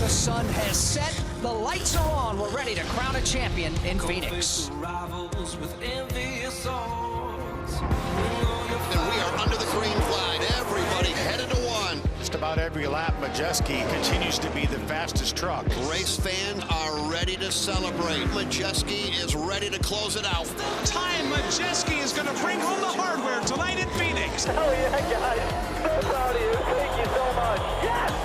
The sun has set, the lights are on. We're ready to crown a champion in Phoenix. And we are under the green flag. Everybody headed to one. Just about every lap, Majeski continues to be the fastest truck. Race fans are ready to celebrate. Majeski is ready to close it out. Ty Majeski is going to bring home the hardware tonight in Phoenix. Hell yeah, guys. So proud of you. Thank you so much. Yes!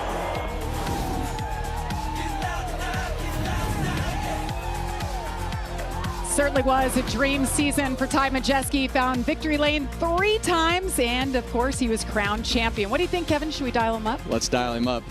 Certainly was a dream season for Ty Majeski. Found victory lane 3 times, and of course he was crowned champion. What do you think, Kevin? Should we dial him up? Let's dial him up.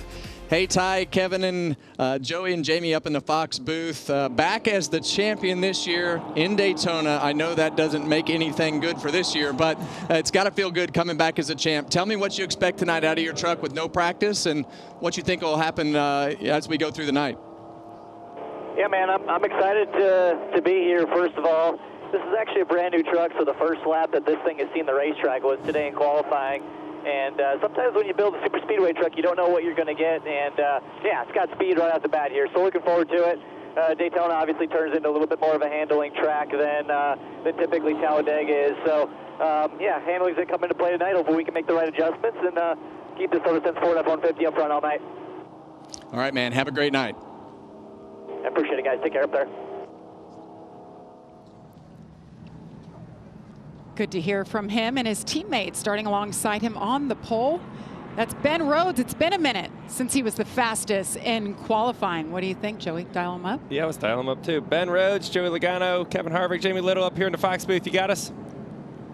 Hey Ty, Kevin and Joey and Jamie up in the Fox booth. Back as the champion this year in Daytona. I know that doesn't make anything good for this year, but it's got to feel good coming back as a champ. Tell me what you expect tonight out of your truck with no practice, and what you think will happen as we go through the night. Yeah, man, I'm excited to be here, first of all. This is actually a brand new truck, so the first lap that this thing has seen the racetrack was today in qualifying. And sometimes when you build a super speedway truck, you don't know what you're going to get. And, yeah, it's got speed right off the bat here, so looking forward to it. Daytona obviously turns into a little bit more of a handling track than typically Talladega is. So, yeah, handling's going to come into play tonight. Hopefully we can make the right adjustments and keep this Silverstone Ford F-150 up front all night. All right, man. Have a great night. I appreciate it, guys. Take care up there. Good to hear from him and his teammates starting alongside him on the pole. That's Ben Rhodes. It's been a minute since he was the fastest in qualifying. What do you think, Joey? Dial him up? Yeah, let's dial him up too. Ben Rhodes, Joey Logano, Kevin Harvick, Jamie Little up here in the Fox booth. You got us?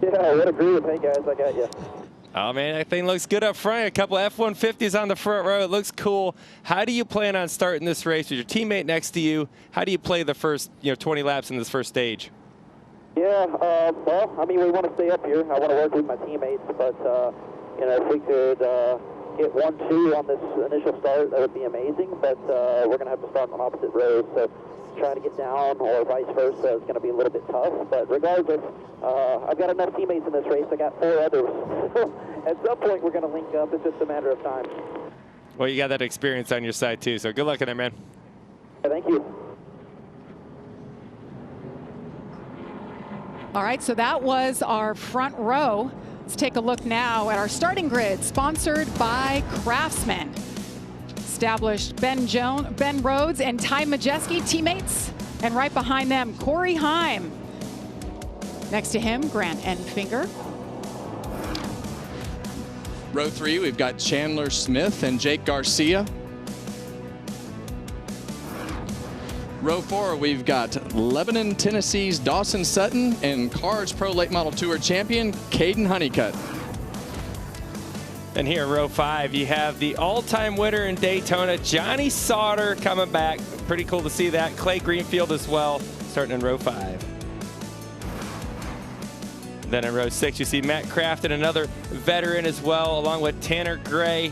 Yeah, what a groove. Hey, guys, I got you. Oh, man, that thing looks good up front. A couple F-150s on the front row. It looks cool. How do you plan on starting this race with your teammate next to you? How do you play the first 20 laps in this first stage? Yeah, well, I mean, we want to stay up here. I want to work with my teammates, but, you know, if we could get 1-2 on this initial start, that would be amazing, but we're going to have to start on opposite rows, so trying to get down or vice versa is going to be a little bit tough, but regardless, I've got enough teammates in this race. I got 4 others. At some point, we're going to link up. It's just a matter of time. Well, you got that experience on your side, too, so good luck in there, man. Yeah, thank you. All right, so that was our front row. Let's take a look now at our starting grid, sponsored by Craftsman. Established Ben Rhodes and Ty Majeski, teammates, and right behind them, Corey Heim. Next to him, Grant Enfinger. Row 3, we've got Chandler Smith and Jake Garcia. Row 4, we've got Lebanon, Tennessee's Dawson Sutton and Cars Pro Late Model Tour champion, Caden Honeycutt. And here in row 5, you have the all-time winner in Daytona, Johnny Sauter, coming back. Pretty cool to see that. Clay Greenfield as well, starting in row 5. Then in row 6, you see Matt Crafton, another veteran as well, along with Tanner Gray,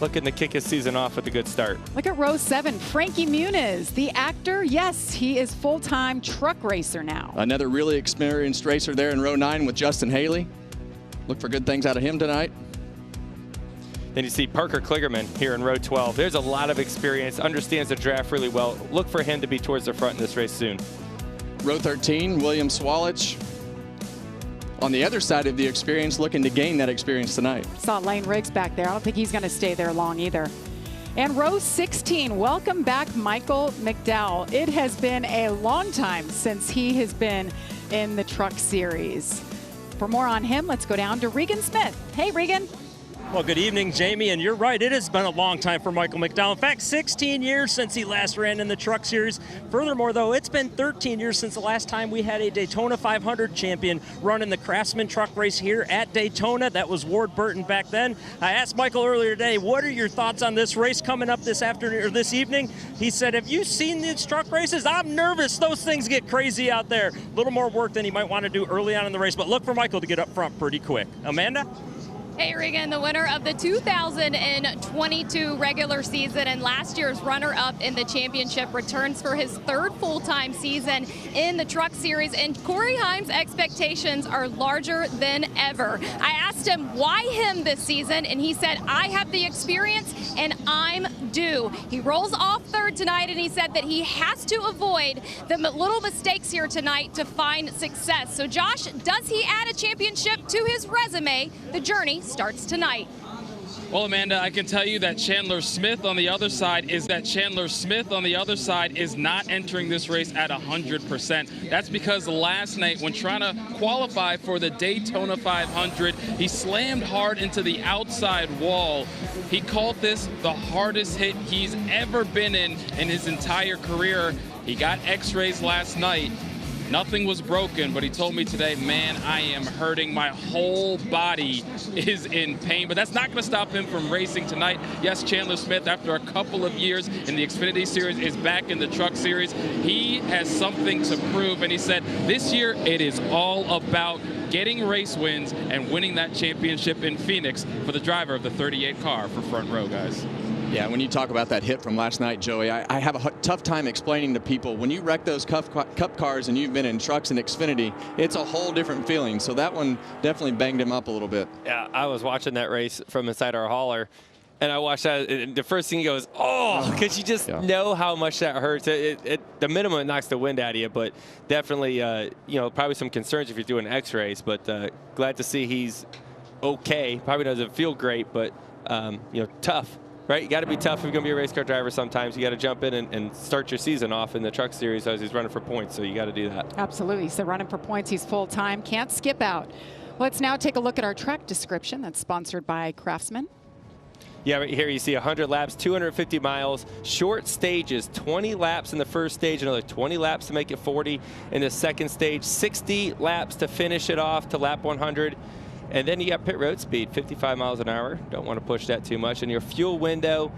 looking to kick his season off with a good start. Look at row 7, Frankie Muniz, the actor. Yes, he is full-time truck racer now. Another really experienced racer there in row 9 with Justin Haley. Look for good things out of him tonight. Then you see Parker Kligerman here in row 12. There's a lot of experience, understands the draft really well. Look for him to be towards the front in this race soon. Row 13, William Swalich. On the other side of the experience, looking to gain that experience tonight. Saw Lane Riggs back there. I don't think he's going to stay there long either. And row 16, welcome back Michael McDowell. It has been a long time since he has been in the Truck Series. For more on him, let's go down to Regan Smith. Hey, Regan. Well, good evening, Jamie, and you're right, it has been a long time for Michael McDowell. In fact, 16 years since he last ran in the Truck Series. Furthermore, though, it's been 13 years since the last time we had a Daytona 500 champion run in the Craftsman truck race here at Daytona. That was Ward Burton back then. I asked Michael earlier today, what are your thoughts on this race coming up this afternoon or this evening? He said, have you seen these truck races? I'm nervous. Those things get crazy out there. A little more work than he might want to do early on in the race, but look for Michael to get up front pretty quick. Amanda? Hey, Regan, the winner of the 2022 regular season and last year's runner-up in the championship returns for his third full-time season in the Truck Series, and Corey Heim's expectations are larger than ever. I asked him why him this season, and he said, I have the experience and I'm due. He rolls off third tonight, and he said that he has to avoid the little mistakes here tonight to find success. So Josh, does he add a championship to his resume? The journey starts tonight. Well, Amanda, I can tell you that Chandler Smith on the other side is not entering this race at 100%. That's because last night, when trying to qualify for the Daytona 500, he slammed hard into the outside wall. He called this the hardest hit he's ever been in his entire career. He got x-rays last night. Nothing was broken, but he told me today, man, I am hurting. My whole body is in pain. But that's not going to stop him from racing tonight. Yes, Chandler Smith, after a couple of years in the Xfinity Series, is back in the Truck Series. He has something to prove, and he said this year it is all about getting race wins and winning that championship in Phoenix for the driver of the 38 car for Front Row, guys. Yeah, when you talk about that hit from last night, Joey, I have a tough time explaining to people, when you wreck those cup cars and you've been in trucks and Xfinity, it's a whole different feeling. So that one definitely banged him up a little bit. Yeah, I was watching that race from inside our hauler, and I watched that, and the first thing he goes, oh, because you just know how much that hurts. The minimum, it knocks the wind out of you, but definitely, you know, probably some concerns if you're doing x-rays, but glad to see he's okay. Probably doesn't feel great, but, you know, tough. Right, you got to be tough if you're going to be a race car driver sometimes. You got to jump in and start your season off in the Truck Series as he's running for points, so you got to do that. Absolutely. So running for points, he's full-time, can't skip out. Let's now take a look at our track description that's sponsored by Craftsman. Yeah, right here you see 100 laps, 250 miles, short stages, 20 laps in the first stage, another 20 laps to make it 40 in the second stage, 60 laps to finish it off to lap 100. And then you got pit road speed, 55 miles an hour. Don't want to push that too much. And your fuel window,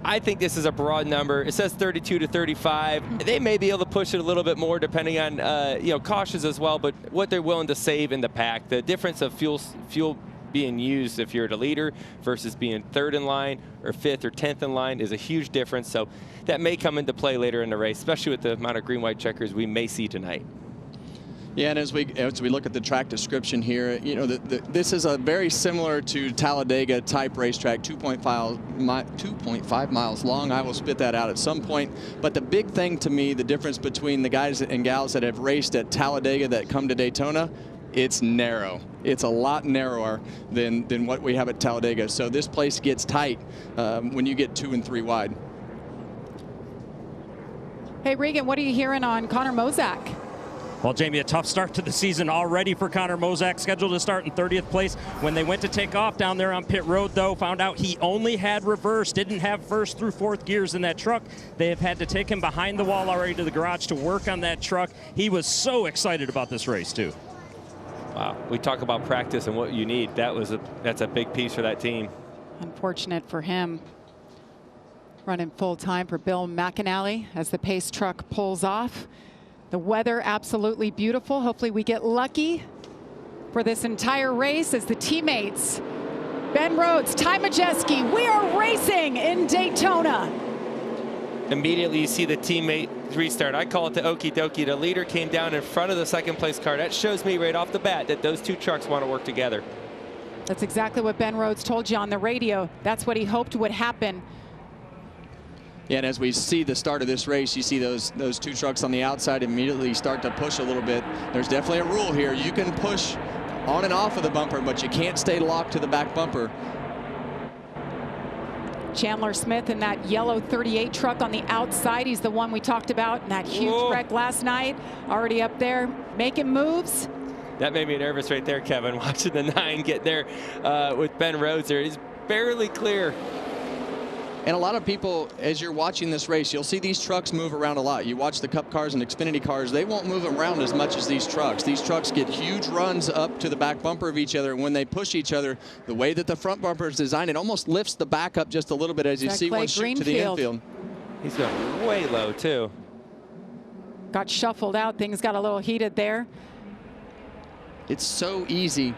I think this is a broad number. It says 32 to 35. They may be able to push it a little bit more depending on, you know, cautions as well, but what they're willing to save in the pack. The difference of fuel being used if you're the leader versus being third in line or fifth or 10th in line is a huge difference. So that may come into play later in the race, especially with the amount of green-white checkers we may see tonight. Yeah, and as we look at the track description here, you know, this is a very similar to Talladega type racetrack, 2.5 miles long. I will spit that out at some point. But the big thing to me, the difference between the guys and gals that have raced at Talladega that come to Daytona, it's narrow. It's a lot narrower than what we have at Talladega. So this place gets tight when you get 2 and 3 wide. Hey, Regan, what are you hearing on Connor Mozak? Well, Jamie, a tough start to the season already for Connor Mozak, scheduled to start in 30th place. When they went to take off down there on pit road, though, found out he only had reverse, didn't have first through fourth gears in that truck. They have had to take him behind the wall already to the garage to work on that truck. He was so excited about this race, too. Wow, we talk about practice and what you need. That's a big piece for that team. Unfortunate for him. Running full time for Bill McAnally as the pace truck pulls off. The weather absolutely beautiful. Hopefully we get lucky for this entire race as the teammates, Ben Rhodes, Ty Majeski, we are racing in Daytona. Immediately you see the teammate restart. I call it the okie dokie. The leader came down in front of the second place car. That shows me right off the bat that those two trucks want to work together. That's exactly what Ben Rhodes told you on the radio. That's what he hoped would happen. Yeah, and as we see the start of this race, you see those two trucks on the outside immediately start to push a little bit. There's definitely a rule here. You can push on and off of the bumper, but you can't stay locked to the back bumper. Chandler Smith in that yellow 38 truck on the outside. He's the one we talked about in that huge wreck last night. Already up there making moves. That made me nervous right there, Kevin, watching the 9 get there with Ben Rhodes there. He's barely clear. And a lot of people, as you're watching this race, you'll see these trucks move around a lot. You watch the Cup cars and Xfinity cars, they won't move around as much as these trucks. These trucks get huge runs up to the back bumper of each other, and when they push each other, the way that the front bumper is designed, it almost lifts the back up just a little bit as you see one shoot to the infield. He's going way low, too. Got shuffled out. Things got a little heated there. It's so easy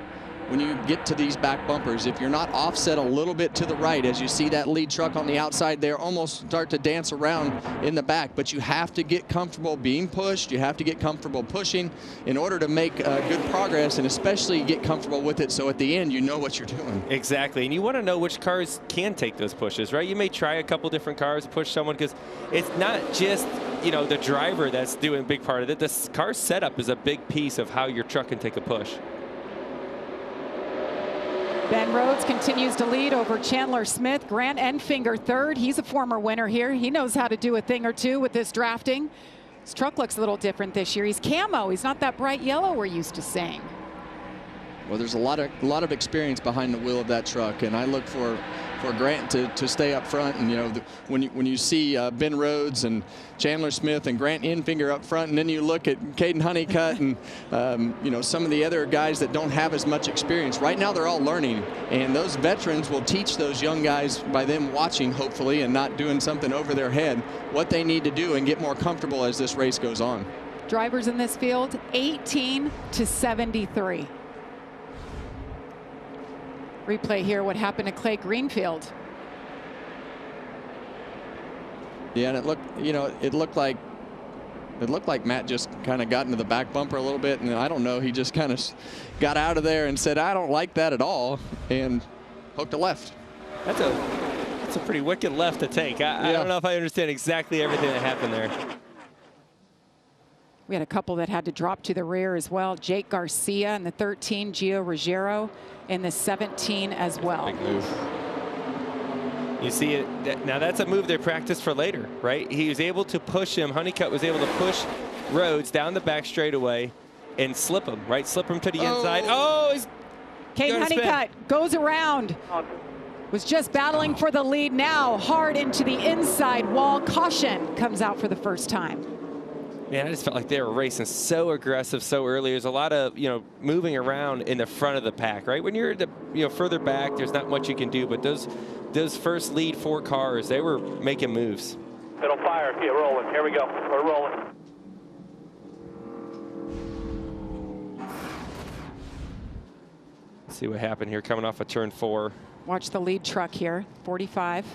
when you get to these back bumpers, if you're not offset a little bit to the right, as you see that lead truck on the outside there almost start to dance around in the back, but you have to get comfortable being pushed. You have to get comfortable pushing in order to make good progress, and especially get comfortable with it so at the end you know what you're doing. Exactly, and you want to know which cars can take those pushes, right? You may try a couple different cars to push someone, because it's not just, you know, the driver that's doing a big part of it. The car setup is a big piece of how your truck can take a push. Ben Rhodes continues to lead over Chandler Smith. Grant Enfinger third. He's a former winner here. He knows how to do a thing or two with this drafting. His truck looks a little different this year. He's camo. He's not that bright yellow we're used to seeing. Well, there's a lot of experience behind the wheel of that truck, and I look for Grant to stay up front. And you know, when you see Ben Rhodes and Chandler Smith and Grant Enfinger up front, and then you look at Caden Honeycutt and you know, some of the other guys that don't have as much experience. Right now they're all learning, and those veterans will teach those young guys by them watching, hopefully, and not doing something over their head, what they need to do and get more comfortable as this race goes on. Drivers in this field, 18 to 73. Replay here what happened to Clay Greenfield. Yeah, and it looked like Matt just kind of got into the back bumper a little bit, and I don't know, he just kind of got out of there and said, I don't like that at all, and hooked a left. That's a pretty wicked left to take. I don't know if I understand exactly everything that happened there. We had a couple that had to drop to the rear as well. Jake Garcia in the 13, Gio Ruggiero in the 17 as well. Big move. You see it now. That's a move they practiced for later, right? He was able to push him. Honeycutt was able to push Rhodes down the back straightaway and slip him, right? Slip him to the inside. Oh, he's Caden Honeycutt goes around. Was just battling for the lead, now hard into the inside wall. Caution comes out for the first time. Man, I just felt like they were racing so aggressive so early. There's a lot of, you know, moving around in the front of the pack, right? When you're further back, there's not much you can do. But those first lead 4 cars, they were making moves. Middle fire, get rolling. Here we go. We're rolling. Let's see what happened here coming off of turn 4. Watch the lead truck here, 45.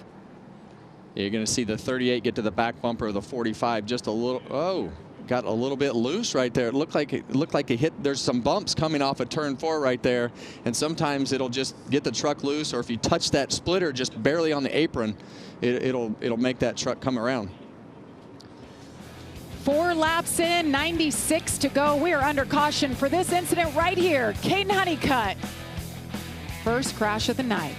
You're going to see the 38 get to the back bumper of the 45 just a little. Oh, got a little bit loose right there. It looked like it hit. There's some bumps coming off of turn 4 right there, and sometimes it'll just get the truck loose, or if you touch that splitter just barely on the apron, it'll make that truck come around. 4 laps in, 96 to go. We are under caution for this incident right here. Caden Honeycutt, first crash of the night.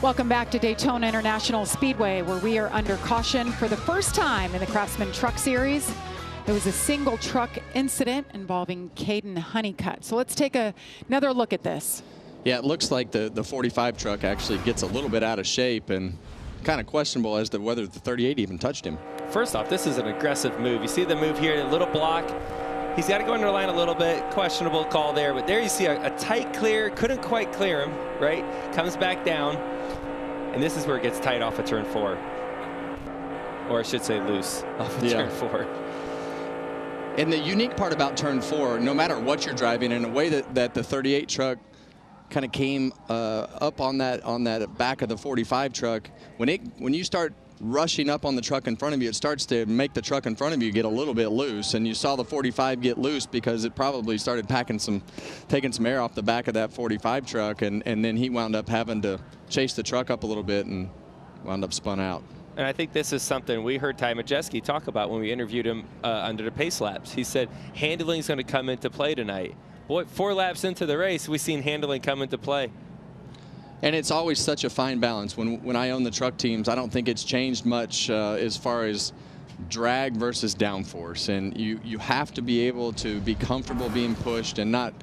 Welcome back to Daytona International Speedway, where we are under caution for the first time in the Craftsman Truck Series. There was a single truck incident involving Caden Honeycutt. So let's take another look at this. Yeah, it looks like the 45 truck actually gets a little bit out of shape and kind of questionable as to whether the 38 even touched him. First off, this is an aggressive move. You see the move here, a little block. He's got to go under the line a little bit. Questionable call there, but there you see a tight clear. Couldn't quite clear him, right? Comes back down. And this is where it gets tight off of turn 4. Or I should say loose off of turn 4. And the unique part about turn 4, no matter what you're driving, in a way that the 38 truck kind of came up on that back of the 45 truck, when you start rushing up on the truck in front of you, it starts to make the truck in front of you get a little bit loose. And you saw the 45 get loose because it probably started taking some air off the back of that 45 truck, and then he wound up having to chase the truck up a little bit and wound up spun out. And I think this is something we heard Ty Majeski talk about when we interviewed him under the pace laps. He said handling is going to come into play tonight. Boy, 4 laps into the race, we've seen handling come into play. And it's always such a fine balance. When I own the truck teams, I don't think it's changed much as far as drag versus downforce. And you have to be able to be comfortable being pushed and not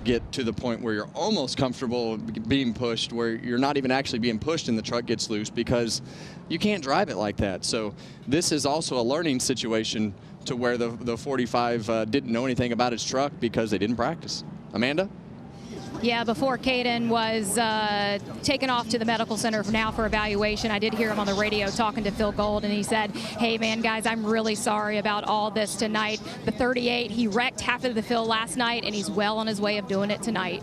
get to the point where you're almost comfortable being pushed, where you're not even actually being pushed and the truck gets loose, because you can't drive it like that. So this is also a learning situation to where the 45 didn't know anything about his truck because they didn't practice. Amanda? Yeah, before Caden was taken off to the medical center now for evaluation, I did hear him on the radio talking to Phil Gold, and he said, hey, man, guys, I'm really sorry about all this tonight. The 38, he wrecked half of the field last night, and he's well on his way of doing it tonight.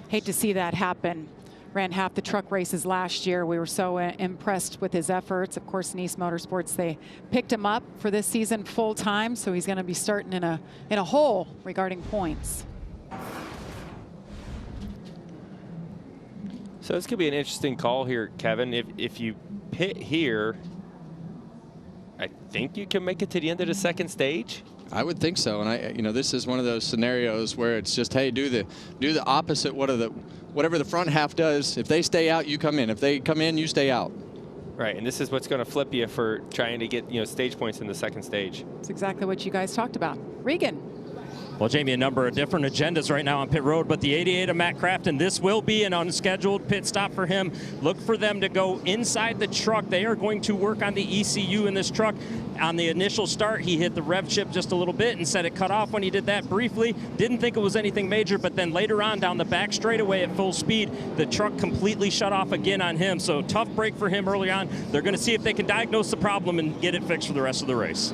Hate to see that happen. Ran half the truck races last year. We were so impressed with his efforts. Of course, Nice Motorsports, they picked him up for this season full time, so he's going to be starting in a hole regarding points. So this could be an interesting call here, Kevin. If you pit here, I think you can make it to the end of the second stage. I would think so, and this is one of those scenarios where it's just, hey, do the opposite. Whatever the front half does. If they stay out, you come in. If they come in, you stay out. Right, and this is what's going to flip you for trying to get stage points in the second stage. That's exactly what you guys talked about. Regan. Well, Jamie, a number of different agendas right now on pit road, but the 88 of Matt Crafton, this will be an unscheduled pit stop for him. Look for them to go inside the truck. They are going to work on the ECU in this truck. On the initial start, he hit the rev chip just a little bit and said it cut off when he did that briefly. Didn't think it was anything major, but then later on down the back straightaway at full speed, the truck completely shut off again on him. So tough break for him early on. They're going to see if they can diagnose the problem and get it fixed for the rest of the race.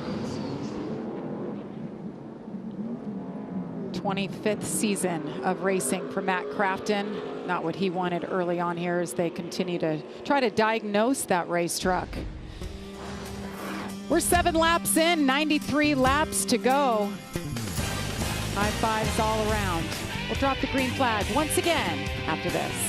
25th season of racing for Matt Crafton. Not what he wanted early on here as they continue to try to diagnose that race truck. We're 7 laps in, 93 laps to go. High fives all around. We'll drop the green flag once again after this.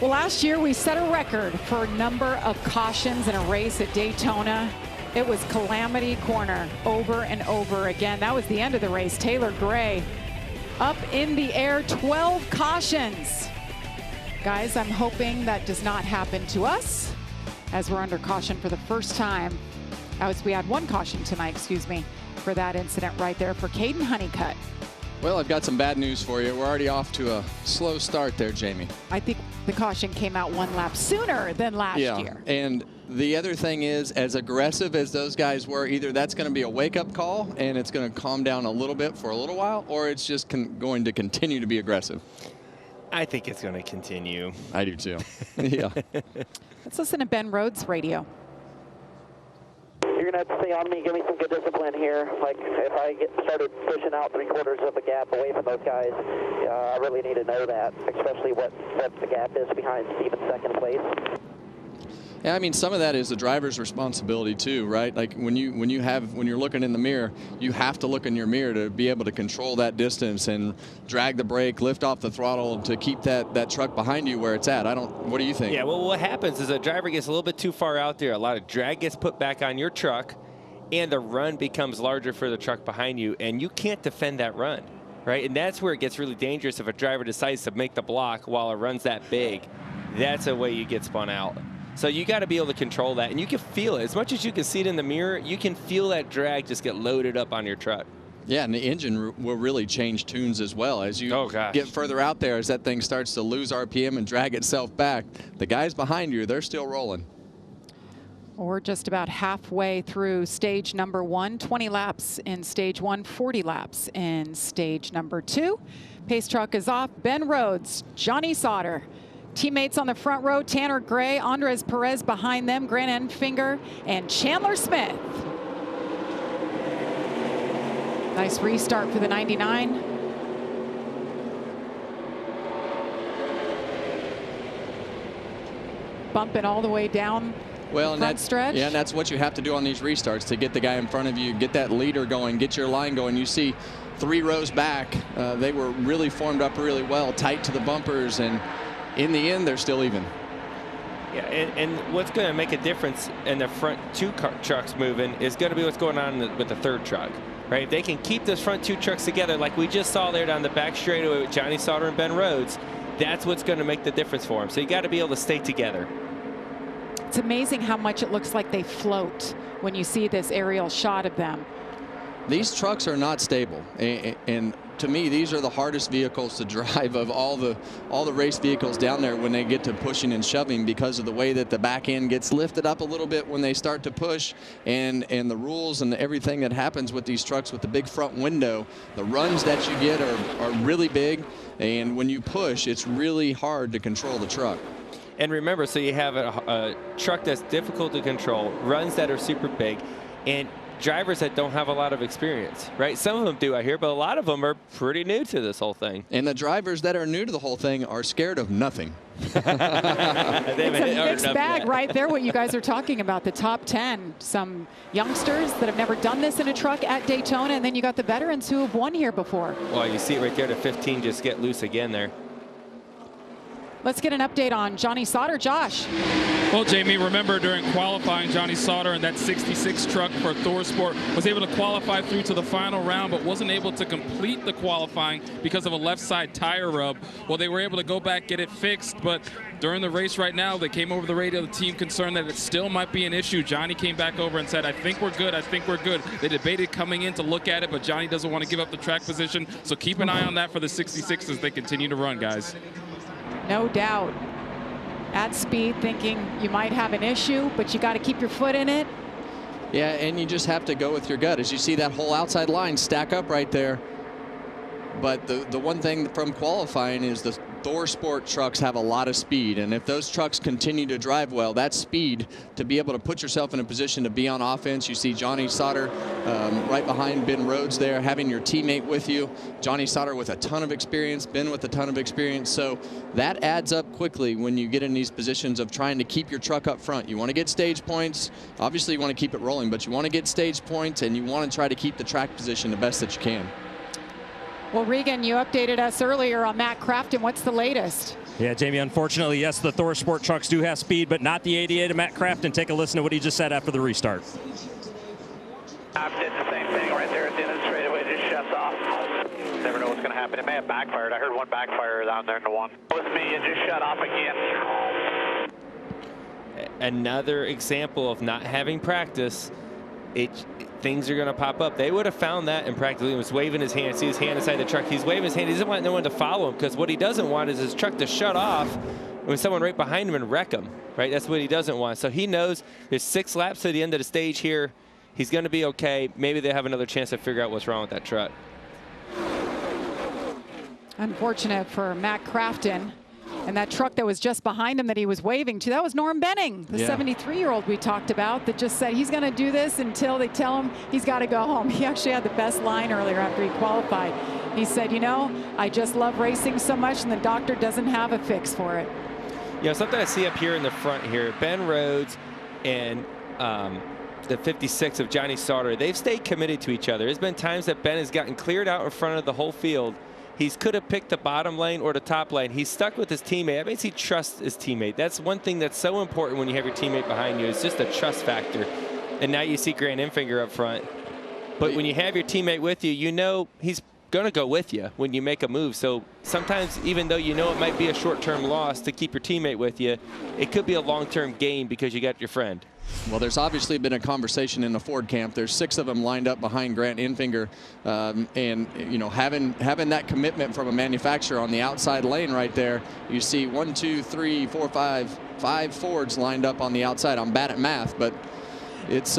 Well, last year we set a record for number of cautions in a race at Daytona. It was Calamity Corner over and over again. That was the end of the race. Taylor Gray up in the air, 12 cautions. Guys, I'm hoping that does not happen to us as we're under caution for the first time. We had one caution tonight, excuse me, for that incident right there for Caden Honeycutt. Well, I've got some bad news for you. We're already off to a slow start there, Jamie. I think the caution came out one lap sooner than last year. And the other thing is, as aggressive as those guys were, either that's going to be a wake-up call and it's going to calm down a little bit for a little while, or it's just going to continue to be aggressive. I think it's going to continue. I do too. Yeah. Let's listen to Ben Rhodes' radio. You're going to have to stay on me, give me some good discipline here. Like, if I started pushing out 3/4 of a gap away from those guys, I really need to know that, especially what the gap is behind Steven's second place. Yeah, I mean, some of that is the driver's responsibility too, right? Like when you're looking in the mirror, you have to look in your mirror to be able to control that distance and drag the brake, lift off the throttle to keep that truck behind you where it's at. What do you think? Yeah, well, what happens is a driver gets a little bit too far out there. A lot of drag gets put back on your truck, and the run becomes larger for the truck behind you, and you can't defend that run, right? And that's where it gets really dangerous if a driver decides to make the block while it runs that big. That's a way you get spun out. So you got to be able to control that, and you can feel it. As much as you can see it in the mirror, you can feel that drag just get loaded up on your truck. Yeah, and the engine will really change tunes as well. As you get further out there, as that thing starts to lose RPM and drag itself back, the guys behind you, they're still rolling. We're just about halfway through stage number 1, 20 laps in stage 1, 40 laps in stage number 2. Pace truck is off. Ben Rhodes, Johnny Sauter. Teammates on the front row, Tanner Gray, Andres Perez behind them, Grant Enfinger, and Chandler Smith. Nice restart for the 99. Bumping all the way down front stretch. Yeah, and that's what you have to do on these restarts to get the guy in front of you, get that leader going, get your line going. You see 3 rows back, they were really formed up really well, tight to the bumpers, and in the end, they're still even. Yeah, and what's going to make a difference in the front 2 trucks moving is going to be what's going on with the 3rd truck, right? If they can keep those front 2 trucks together like we just saw there down the back straightaway with Johnny Sauter and Ben Rhodes, that's what's going to make the difference for them. So you got to be able to stay together. It's amazing how much it looks like they float when you see this aerial shot of them. These trucks are not stable, and to me, these are the hardest vehicles to drive of all the race vehicles down there when they get to pushing and shoving, because of the way that the back end gets lifted up a little bit when they start to push, and the rules and everything that happens with these trucks with the big front window. The runs that you get are really big, and when you push, it's really hard to control the truck. And remember, so you have a truck that's difficult to control, runs that are super big, and drivers that don't have a lot of experience, right? Some of them do, I hear, but a lot of them are pretty new to this whole thing. And the drivers that are new to the whole thing are scared of nothing. It's a mixed bag right there, what you guys are talking about. The top 10, some youngsters that have never done this in a truck at Daytona, and then you got the veterans who have won here before. Well, you see it right there, the 15 just get loose again there. Let's get an update on Johnny Sauter. Josh. Well, Jamie, remember during qualifying, Johnny Sauter in that 66 truck for ThorSport was able to qualify through to the final round, but wasn't able to complete the qualifying because of a left side tire rub. Well, they were able to go back, get it fixed, but during the race right now, they came over the radio, the team concerned that it still might be an issue. Johnny came back over and said, I think we're good, I think we're good. They debated coming in to look at it, but Johnny doesn't want to give up the track position, so keep an eye on that for the 66 as they continue to run, guys. No doubt. At speed, thinking you might have an issue, but you got to keep your foot in it. Yeah, and you just have to go with your gut. As you see that whole outside line stack up right there. But the one thing from qualifying is the ThorSport trucks have a lot of speed, and if those trucks continue to drive well, that speed to be able to put yourself in a position to be on offense. You see Johnny Sauter right behind Ben Rhodes there, having your teammate with you. Johnny Sauter with a ton of experience, Ben with a ton of experience. So that adds up quickly when you get in these positions of trying to keep your truck up front. You want to get stage points. Obviously, you want to keep it rolling, but you want to get stage points, and you want to try to keep the track position the best that you can. Well, Regan, you updated us earlier on Matt Crafton. What's the latest? Yeah, Jamie, unfortunately, yes, the Thor Sport trucks do have speed, but not the 88 of Matt Crafton. Take a listen to what he just said after the restart. I did the same thing right there at the end of the straightaway, just shuts off. Never know what's going to happen. It may have backfired. I heard one backfire down there in the one. It was me, it just shut off again. Another example of not having practice. Things are going to pop up. They would have found that in practice. He was waving his hand. See his hand inside the truck. He's waving his hand. He doesn't want no one to follow him, because what he doesn't want is his truck to shut off when someone right behind him and wreck him. Right? That's what he doesn't want. So he knows there's 6 laps to the end of the stage here. He's going to be okay. Maybe they have another chance to figure out what's wrong with that truck. Unfortunate for Matt Crafton. And that truck that was just behind him that he was waving to, that was Norm Benning, the 73-year-old we talked about, that just said he's going to do this until they tell him he's got to go home. He actually had the best line earlier after he qualified. He said, you know, I just love racing so much, and the doctor doesn't have a fix for it. You know, something I see up here in the front here, Ben Rhodes and the 56 of Johnny Sauter, they've stayed committed to each other. There's been times that Ben has gotten cleared out in front of the whole field. He could have picked the bottom lane or the top lane. He's stuck with his teammate. That means he trusts his teammate. That's one thing that's so important when you have your teammate behind you. It's just a trust factor. And now you see Grant Enfinger up front. But when you have your teammate with you, you know he's going to go with you when you make a move. So sometimes, even though you know it might be a short-term loss to keep your teammate with you, it could be a long-term gain because you got your friend. Well, there's obviously been a conversation in the Ford camp. There's 6 of them lined up behind Grant Enfinger, and you know, having that commitment from a manufacturer on the outside lane right there. You see 1, 2, 3, 4, 5 Fords lined up on the outside. I'm bad at math, but it's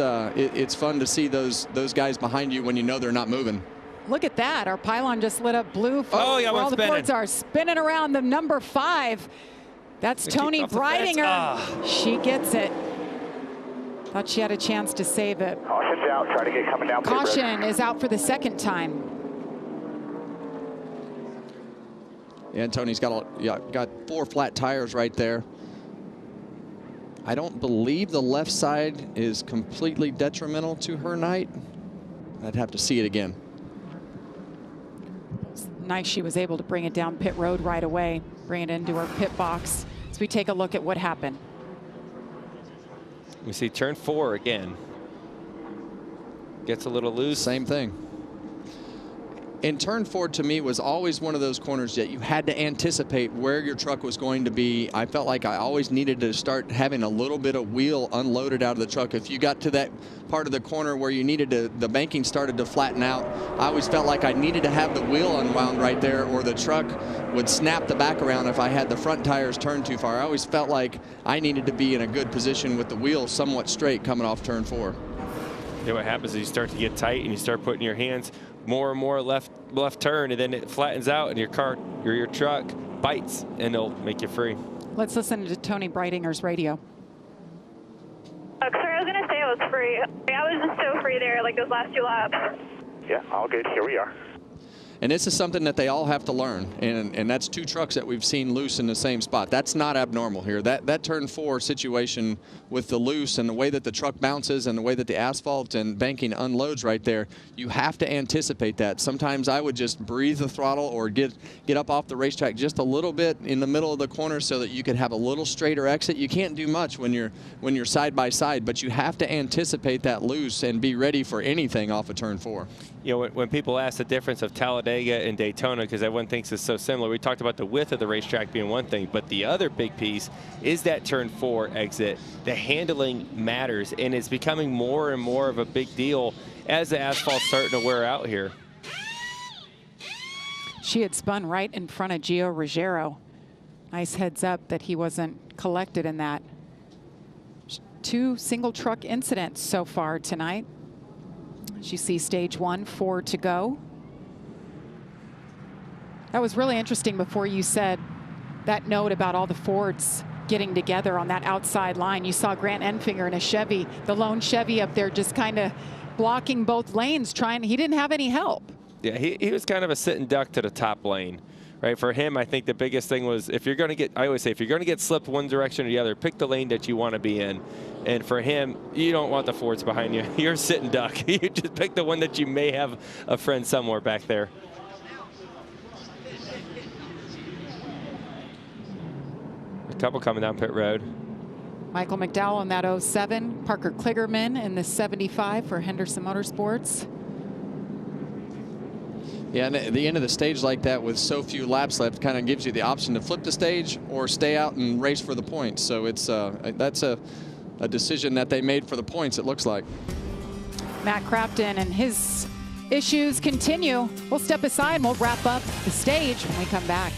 fun to see those guys behind you when you know they're not moving. Look at that. Our pylon just lit up blue. Oh, yeah, all the spinning. Fords are spinning around the number 5. That's Tony Breidinger. She gets it. Thought she had a chance to save it. Caution's out. Try to get coming down. Caution is out for the 2nd time. And Tony's got 4 flat tires right there. I don't believe the left side is completely detrimental to her night. I'd have to see it again. Nice she was able to bring it down pit road right away, bring it into her pit box as we take a look at what happened. We see turn 4 again. Gets a little loose. Same thing. And turn 4 to me was always one of those corners that you had to anticipate where your truck was going to be. I felt like I always needed to start having a little bit of wheel unloaded out of the truck. If you got to that part of the corner where you needed to, the banking started to flatten out, I always felt like I needed to have the wheel unwound right there, or the truck would snap the back around if I had the front tires turned too far. I always felt like I needed to be in a good position with the wheel somewhat straight coming off turn 4. Yeah, what happens is you start to get tight and you start putting your hands more and more left turn, and then it flattens out and your car or your truck bites and it'll make you free. Let's listen to Tony Breidinger's radio. Sorry, I was going to say I was free. I was just so free there, like those last 2 laps. Yeah, all good. Here we are. And this is something that they all have to learn, and that's 2 trucks that we've seen loose in the same spot. That's not abnormal here. That turn 4 situation with the loose and the way that the truck bounces and the way that the asphalt and banking unloads right there, you have to anticipate that. Sometimes I would just breathe the throttle or get up off the racetrack just a little bit in the middle of the corner so that you could have a little straighter exit. You can't do much when you're side by side, but you have to anticipate that loose and be ready for anything off of turn 4. You know, when people ask the difference of Talladega and Daytona, because everyone thinks it's so similar, we talked about the width of the racetrack being one thing, but the other big piece is that turn 4 exit. The handling matters, and it's becoming more and more of a big deal as the asphalt's starting to wear out here. She had spun right in front of Gio Ruggiero. Nice heads up that he wasn't collected in that. 2 single truck incidents so far tonight. As you see, stage 1, 4 to go. That was really interesting before you said that note about all the Fords getting together on that outside line. You saw Grant Enfinger in a Chevy, the lone Chevy up there, just kind of blocking both lanes, he didn't have any help. Yeah, he was kind of a sitting duck to the top lane. Right, for him, I think the biggest thing was if you're going to get, I always say, if you're going to get slipped one direction or the other, pick the lane that you want to be in. And for him, you don't want the Fords behind you. You're a sitting duck. You just pick the one that you may have a friend somewhere back there. couple coming down pit road. Michael McDowell in that 07. Parker Kligerman in the 75 for Henderson Motorsports. Yeah, and at the end of the stage like that with so few laps left kind of gives you the option to flip the stage or stay out and race for the points. So it's that's a decision that they made for the points, it looks like. Matt Crafton and his issues continue. We'll step aside and we'll wrap up the stage when we come back.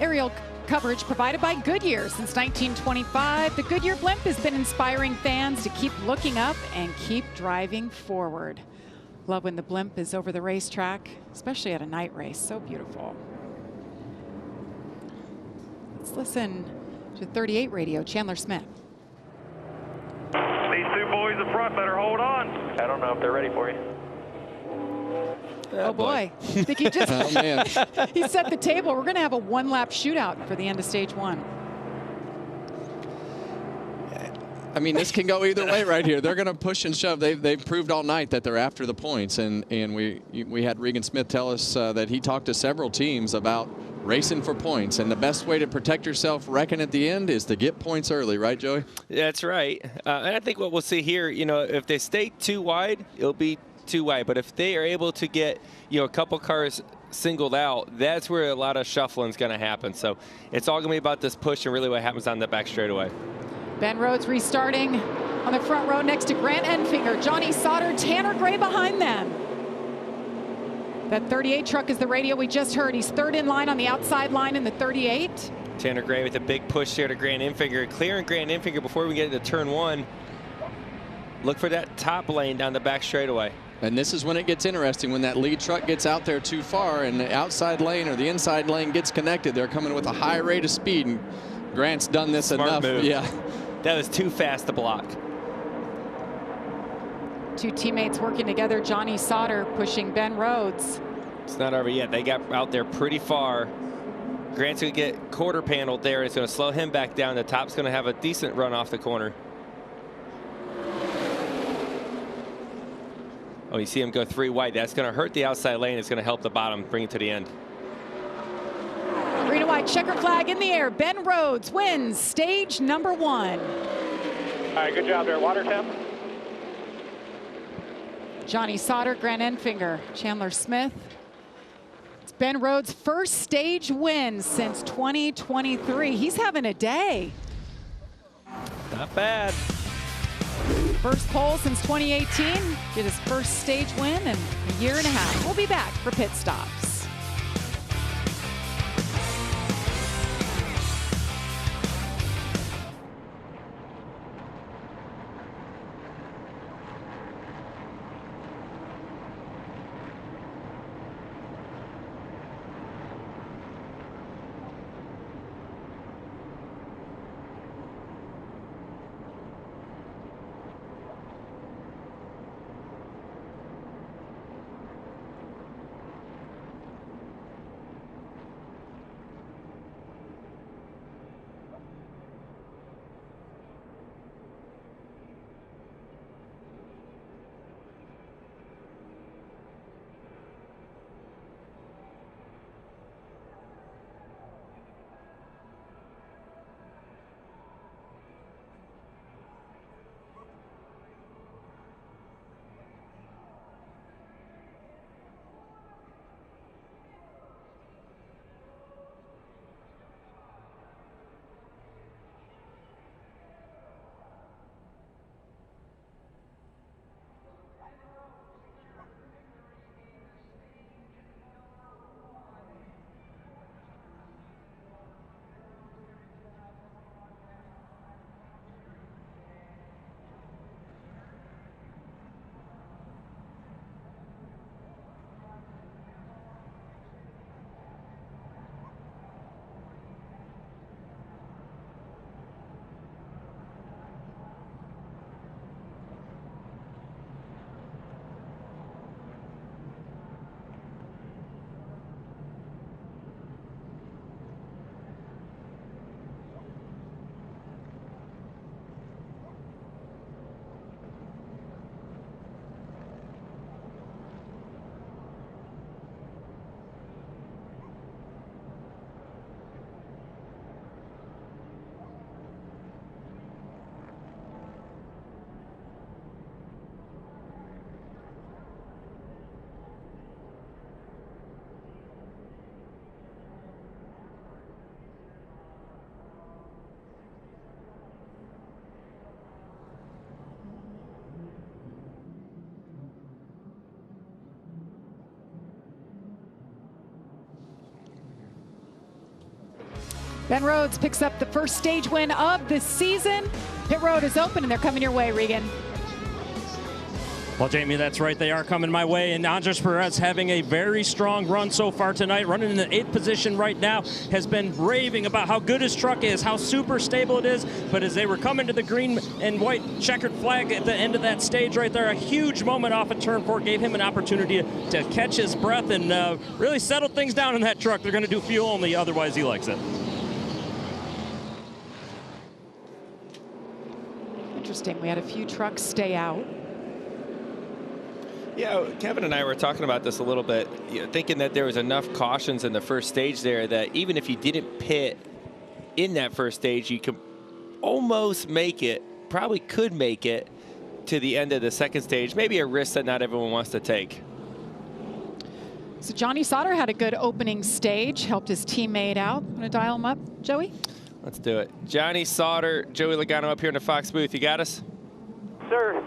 Aerial coverage provided by Goodyear. Since 1925, the Goodyear blimp has been inspiring fans to keep looking up and keep driving forward. Love when the blimp is over the racetrack, especially at a night race. So beautiful. Let's listen to 38 radio, Chandler Smith. These two boys in front better hold on. I don't know if they're ready for you. Oh boy, I think he just oh, man. he set the table. We're going to have a one-lap shootout for the end of stage one. I mean, this can go either way right here. They're going to push and shove. They've proved all night that they're after the points, and we had Regan Smith tell us that he talked to several teams about racing for points, and the best way to protect yourself, reckon, at the end is to get points early, right, Joey? That's right. And I think what we'll see here, you know, if they stay too wide, it'll be too wide. But if they are able to get, you know, a couple cars singled out, that's where a lot of shuffling is going to happen. So it's all going to be about this push and really what happens on the back straightaway. Ben Rhodes restarting on the front row next to Grant Enfinger, Johnny Sauter, Tanner Gray behind them. That 38 truck is the radio we just heard. He's third in line on the outside line in the 38. Tanner Gray with a big push there to Grant Enfinger. Clearing Grant Enfinger before we get into turn one. Look for that top lane down the back straightaway. And this is when it gets interesting, when that lead truck gets out there too far and the outside lane or the inside lane gets connected. They're coming with a high rate of speed, and Grant's done this Smart enough. Move. Yeah, that was too fast to block. Two teammates working together. Johnny Sauter pushing Ben Rhodes. It's not over yet. They got out there pretty far. Grant's going to get quarter paneled there. It's going to slow him back down. The top's going to have a decent run off the corner. Oh, you see him go 3 wide. That's going to hurt the outside lane. It's going to help the bottom, bring it to the end. Green and white checker flag in the air. Ben Rhodes wins stage number 1. All right, good job there. Water temp. Johnny Sauter, Grant Enfinger, Chandler Smith. It's Ben Rhodes' first stage win since 2023. He's having a day. Not bad. First pole since 2018. Get his first stage win in a year and a half. We'll be back for pit stops. Ben Rhodes picks up the first stage win of the season. Pit road is open and they're coming your way, Regan. Well, Jamie, that's right. They are coming my way. And Andres Perez having a very strong run so far tonight. Running in the 8th position right now. Has been raving about how good his truck is, how super stable it is. But as they were coming to the green and white checkered flag at the end of that stage right there, a huge moment off of turn 4 gave him an opportunity to catch his breath and really settle things down in that truck. They're going to do fuel only, otherwise he likes it. Interesting. We had a few trucks stay out. Yeah, Kevin and I were talking about this a little bit, thinking that there was enough cautions in the first stage there that even if you didn't pit in that first stage, you could almost make it, probably could make it to the end of the second stage. Maybe a risk that not everyone wants to take. So Johnny Sauter had a good opening stage, helped his teammate out. Want to dial him up, Joey? Let's do it. Johnny Sauter, Joey Logano up here in the Fox booth. You got us? Sir.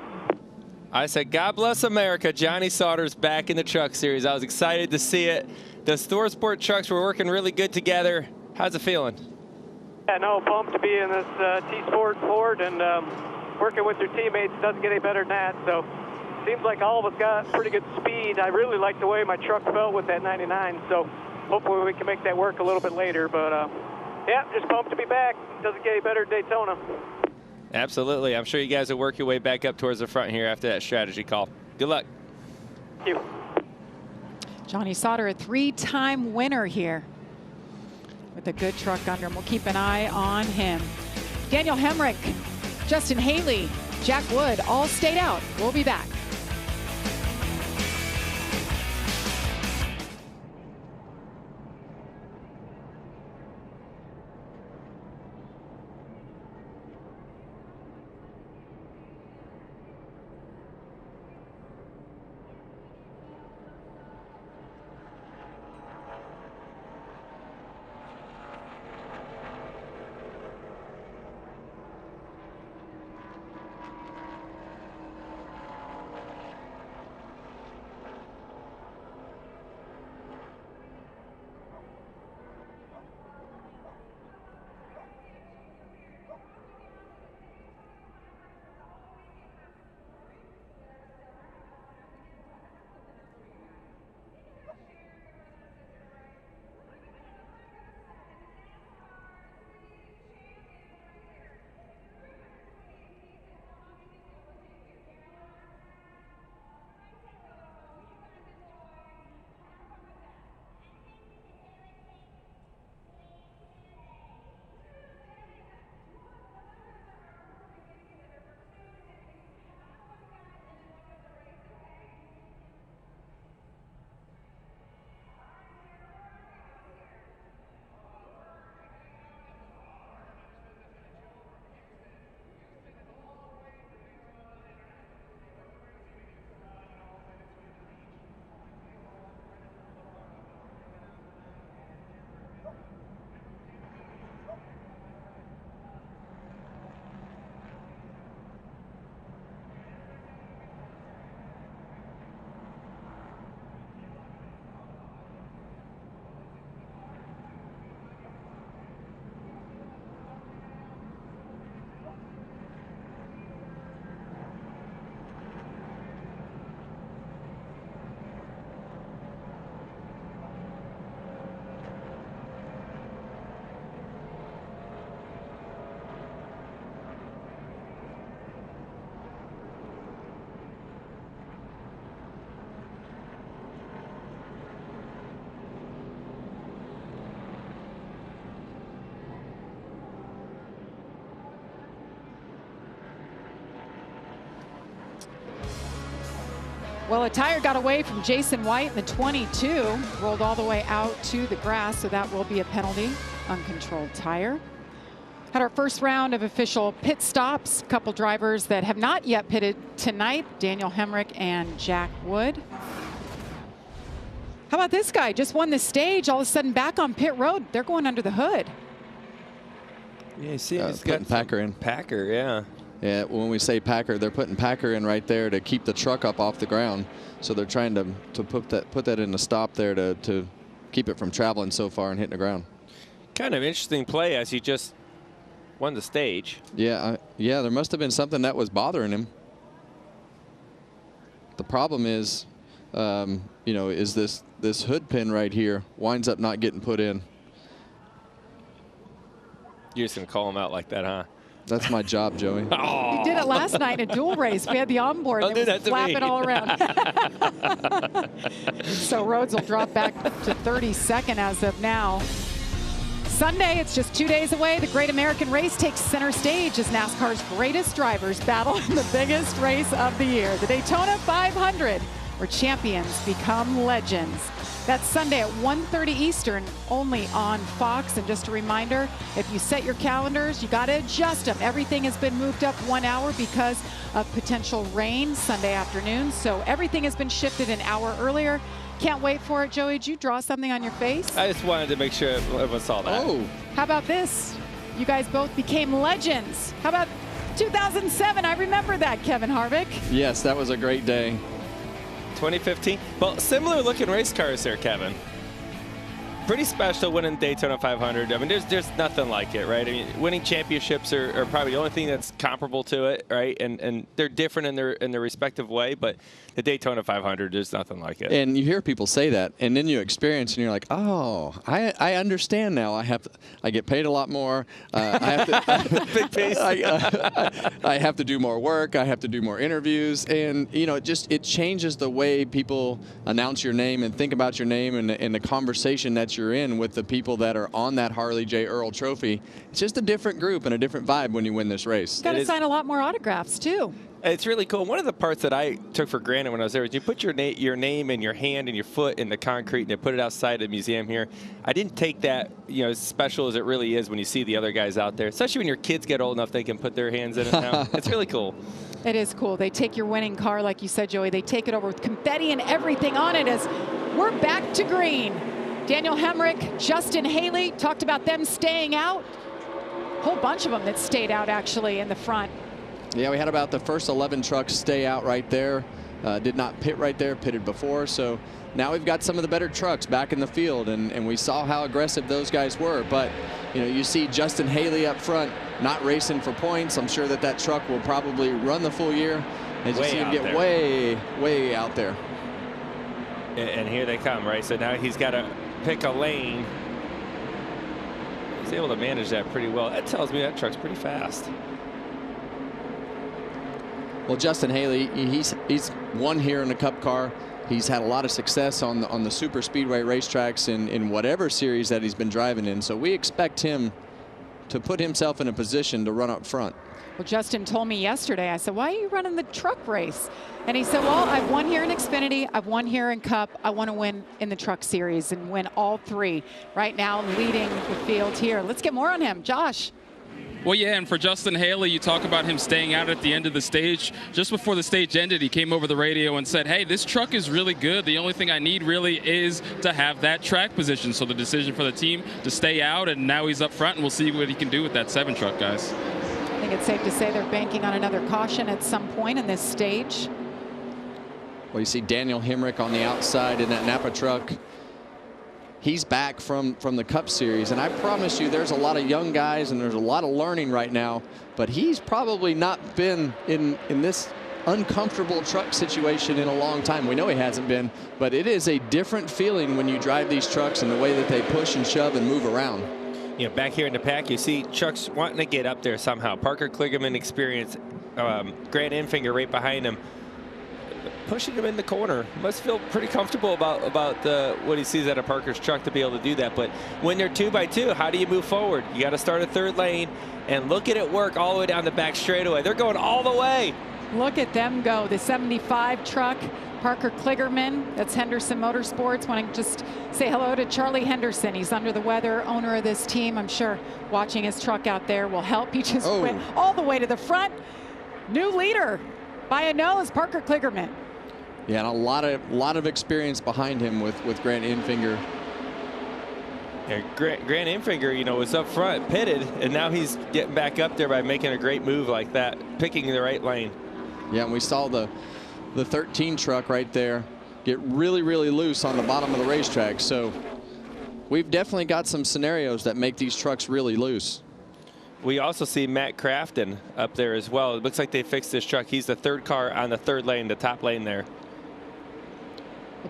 I said, God bless America. Johnny Sauter's back in the Truck Series. I was excited to see it. The Thor Sport trucks were working really good together. How's it feeling? Yeah, no, pumped to be in this T-Sport Ford, and working with your teammates doesn't get any better than that. So seems like all of us got pretty good speed. I really like the way my truck felt with that 99, so hopefully we can make that work a little bit later. But, yeah, just pumped to be back. Doesn't get any better at Daytona. Absolutely. I'm sure you guys will work your way back up towards the front here after that strategy call. Good luck. Thank you. Johnny Sauter, a 3-time winner here with a good truck under him. We'll keep an eye on him. Daniel Hemrick, Justin Haley, Jack Wood all stayed out. We'll be back. Well, a tire got away from Jason White in the 22, rolled all the way out to the grass, so that will be a penalty. Uncontrolled tire. Had our first round of official pit stops. A couple drivers that have not yet pitted tonight, Daniel Hemrick and Jack Wood. How about this guy? Just won the stage, all of a sudden back on pit road. They're going under the hood. Yeah, you see, he's putting got Packer in. Packer, yeah. Yeah, when we say Packer, they're putting Packer in right there to keep the truck up off the ground. So they're trying to put that in the stop there to keep it from traveling so far and hitting the ground. Kind of interesting play as he just won the stage. Yeah, yeah, there must have been something that was bothering him. The problem is, you know, is this hood pin right here winds up not getting put in. You're just gonna call him out like that, huh? That's my job, Joey. Oh. We did it last night in a dual race. We had the onboard. Don't do that to flap me. it all around. So Rhodes will drop back to 32nd as of now. Sunday, it's just 2 days away. The Great American Race takes center stage as NASCAR's greatest drivers battle in the biggest race of the year, the Daytona 500, where champions become legends. That's Sunday at 1:30 Eastern, only on Fox. And just a reminder, if you set your calendars, you got to adjust them. Everything has been moved up 1 hour because of potential rain Sunday afternoon. So everything has been shifted an hour earlier. Can't wait for it. Joey, did you draw something on your face? I just wanted to make sure everyone saw that. Oh. How about this? You guys both became legends. How about 2007? I remember that, Kevin Harvick. Yes, that was a great day. 2015. Well, similar looking race cars there, Kevin. pretty special winning Daytona 500. I mean, there's nothing like it, right? I mean, winning championships are probably the only thing that's comparable to it, right? And they're different in their respective way, but the Daytona 500, there's nothing like it. And you hear people say that, and then you experience, and you're like, oh, I understand now. I get paid a lot more. I have to big piece. I have to do more work. I have to do more interviews, and you know, it changes the way people announce your name and think about your name and the conversation that you're in with the people that are on that Harley J. Earl Trophy. It's just a different group and a different vibe when you win this race. Got to sign a lot more autographs too. It's really cool. One of the parts that I took for granted when I was there is you put your name and your hand and your foot in the concrete and they put it outside the museum here. I didn't take that, you know, as special as it really is when you see the other guys out there, especially when your kids get old enough they can put their hands in it now. It's really cool. It is cool. They take your winning car, like you said, Joey. They take it over with confetti and everything on it as we're back to green. Daniel Hemrick, Justin Haley, talked about them staying out. A whole bunch of them that stayed out actually in the front. Yeah, we had about the first 11 trucks stay out right there. Did not pit right there, pitted before. So now we've got some of the better trucks back in the field, and we saw how aggressive those guys were. But, you know, you see Justin Haley up front not racing for points. I'm sure that truck will probably run the full year. As you see him get way out there. And here they come, right? So now he's got to pick a lane. He's able to manage that pretty well. That tells me that truck's pretty fast. Well, Justin Haley, he's won here in the Cup car. He's had a lot of success on the super speedway racetracks in whatever series that he's been driving in. So we expect him to put himself in a position to run up front. Well, Justin told me yesterday, I said, why are you running the truck race? And he said, well, I've won here in Xfinity, I've won here in Cup, I want to win in the truck series and win all three. Right now, leading the field here. Let's get more on him. Josh. Well, yeah, and for Justin Haley, you talk about him staying out at the end of the stage. Just before the stage ended, he came over the radio and said, hey, this truck is really good. The only thing I need really is to have that track position. So the decision for the team to stay out, and now he's up front, and we'll see what he can do with that 7 truck, guys. I think it's safe to say they're banking on another caution at some point in this stage. Well, you see Daniel Hemrick on the outside in that Napa truck. He's back from the Cup Series, and I promise you there's a lot of young guys and there's a lot of learning right now, but he's probably not been in this uncomfortable truck situation in a long time. We know he hasn't been, but it is a different feeling when you drive these trucks and the way that they push and shove and move around. You know, back here in the pack, you see trucks wanting to get up there somehow. Parker Kligerman experience, Grant Enfinger right behind him, pushing him in the corner. Must feel pretty comfortable about what he sees out of Parker's truck to be able to do that. But when they're 2x2, how do you move forward? You got to start a third lane and look at it work all the way down the back straightaway. They're going all the way. Look at them go. The 75 truck, Parker Kligerman, that's Henderson Motorsports. Want to just say hello to Charlie Henderson. He's under the weather, owner of this team. I'm sure watching his truck out there will help. He just went all the way to the front. New leader by a nose, Parker Kligerman. Yeah, and a lot of experience behind him with Grant Enfinger. Yeah, Grant Enfinger, you know, was up front, pitted, and now he's getting back up there by making a great move like that, picking the right lane. Yeah, and we saw the 13 truck right there get really loose on the bottom of the racetrack. So we've definitely got some scenarios that make these trucks really loose. We also see Matt Crafton up there as well. It looks like they fixed this truck. He's the third car on the third lane, the top lane there.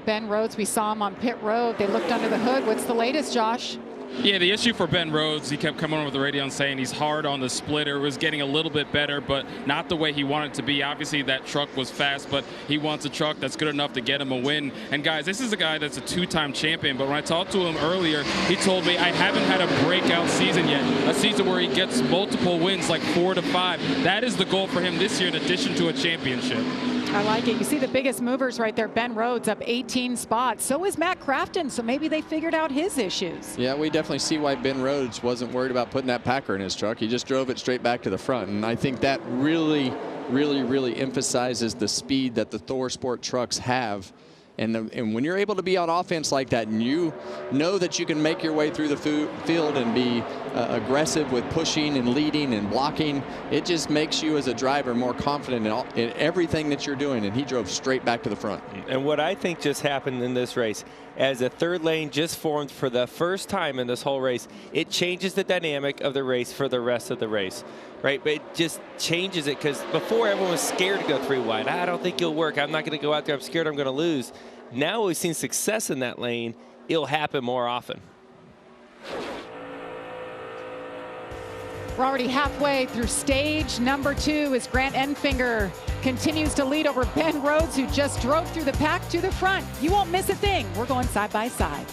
Ben Rhodes, we saw him on pit road. They looked under the hood. What's the latest, Josh? Yeah, the issue for Ben Rhodes, he kept coming over the radio and saying he's hard on the splitter. It was getting a little bit better, but not the way he wanted it to be. Obviously, that truck was fast, but he wants a truck that's good enough to get him a win. And, guys, this is a guy that's a 2-time champion, but when I talked to him earlier, he told me, I haven't had a breakout season yet, a season where he gets multiple wins, like 4 to 5. That is the goal for him this year in addition to a championship. I like it. You see the biggest movers right there. Ben Rhodes up 18 spots. So is Matt Crafton, so maybe they figured out his issues. Yeah, we definitely see why Ben Rhodes wasn't worried about putting that Packer in his truck. He just drove it straight back to the front. And I think that really emphasizes the speed that the Thor Sport trucks have And when you're able to be on offense like that, and you know that you can make your way through the field and be aggressive with pushing and leading and blocking, it just makes you as a driver more confident in everything that you're doing. And he drove straight back to the front. And what I think just happened in this race, as a third lane just formed for the first time in this whole race, it changes the dynamic of the race for the rest of the race, right? But it just changes it, because before everyone was scared to go 3 wide. I don't think it'll work. I'm not going to go out there. I'm scared I'm going to lose. Now we've seen success in that lane. It'll happen more often. We're already halfway through stage number 2 as Grant Enfinger continues to lead over Ben Rhodes, who just drove through the pack to the front. You won't miss a thing. We're going side by side.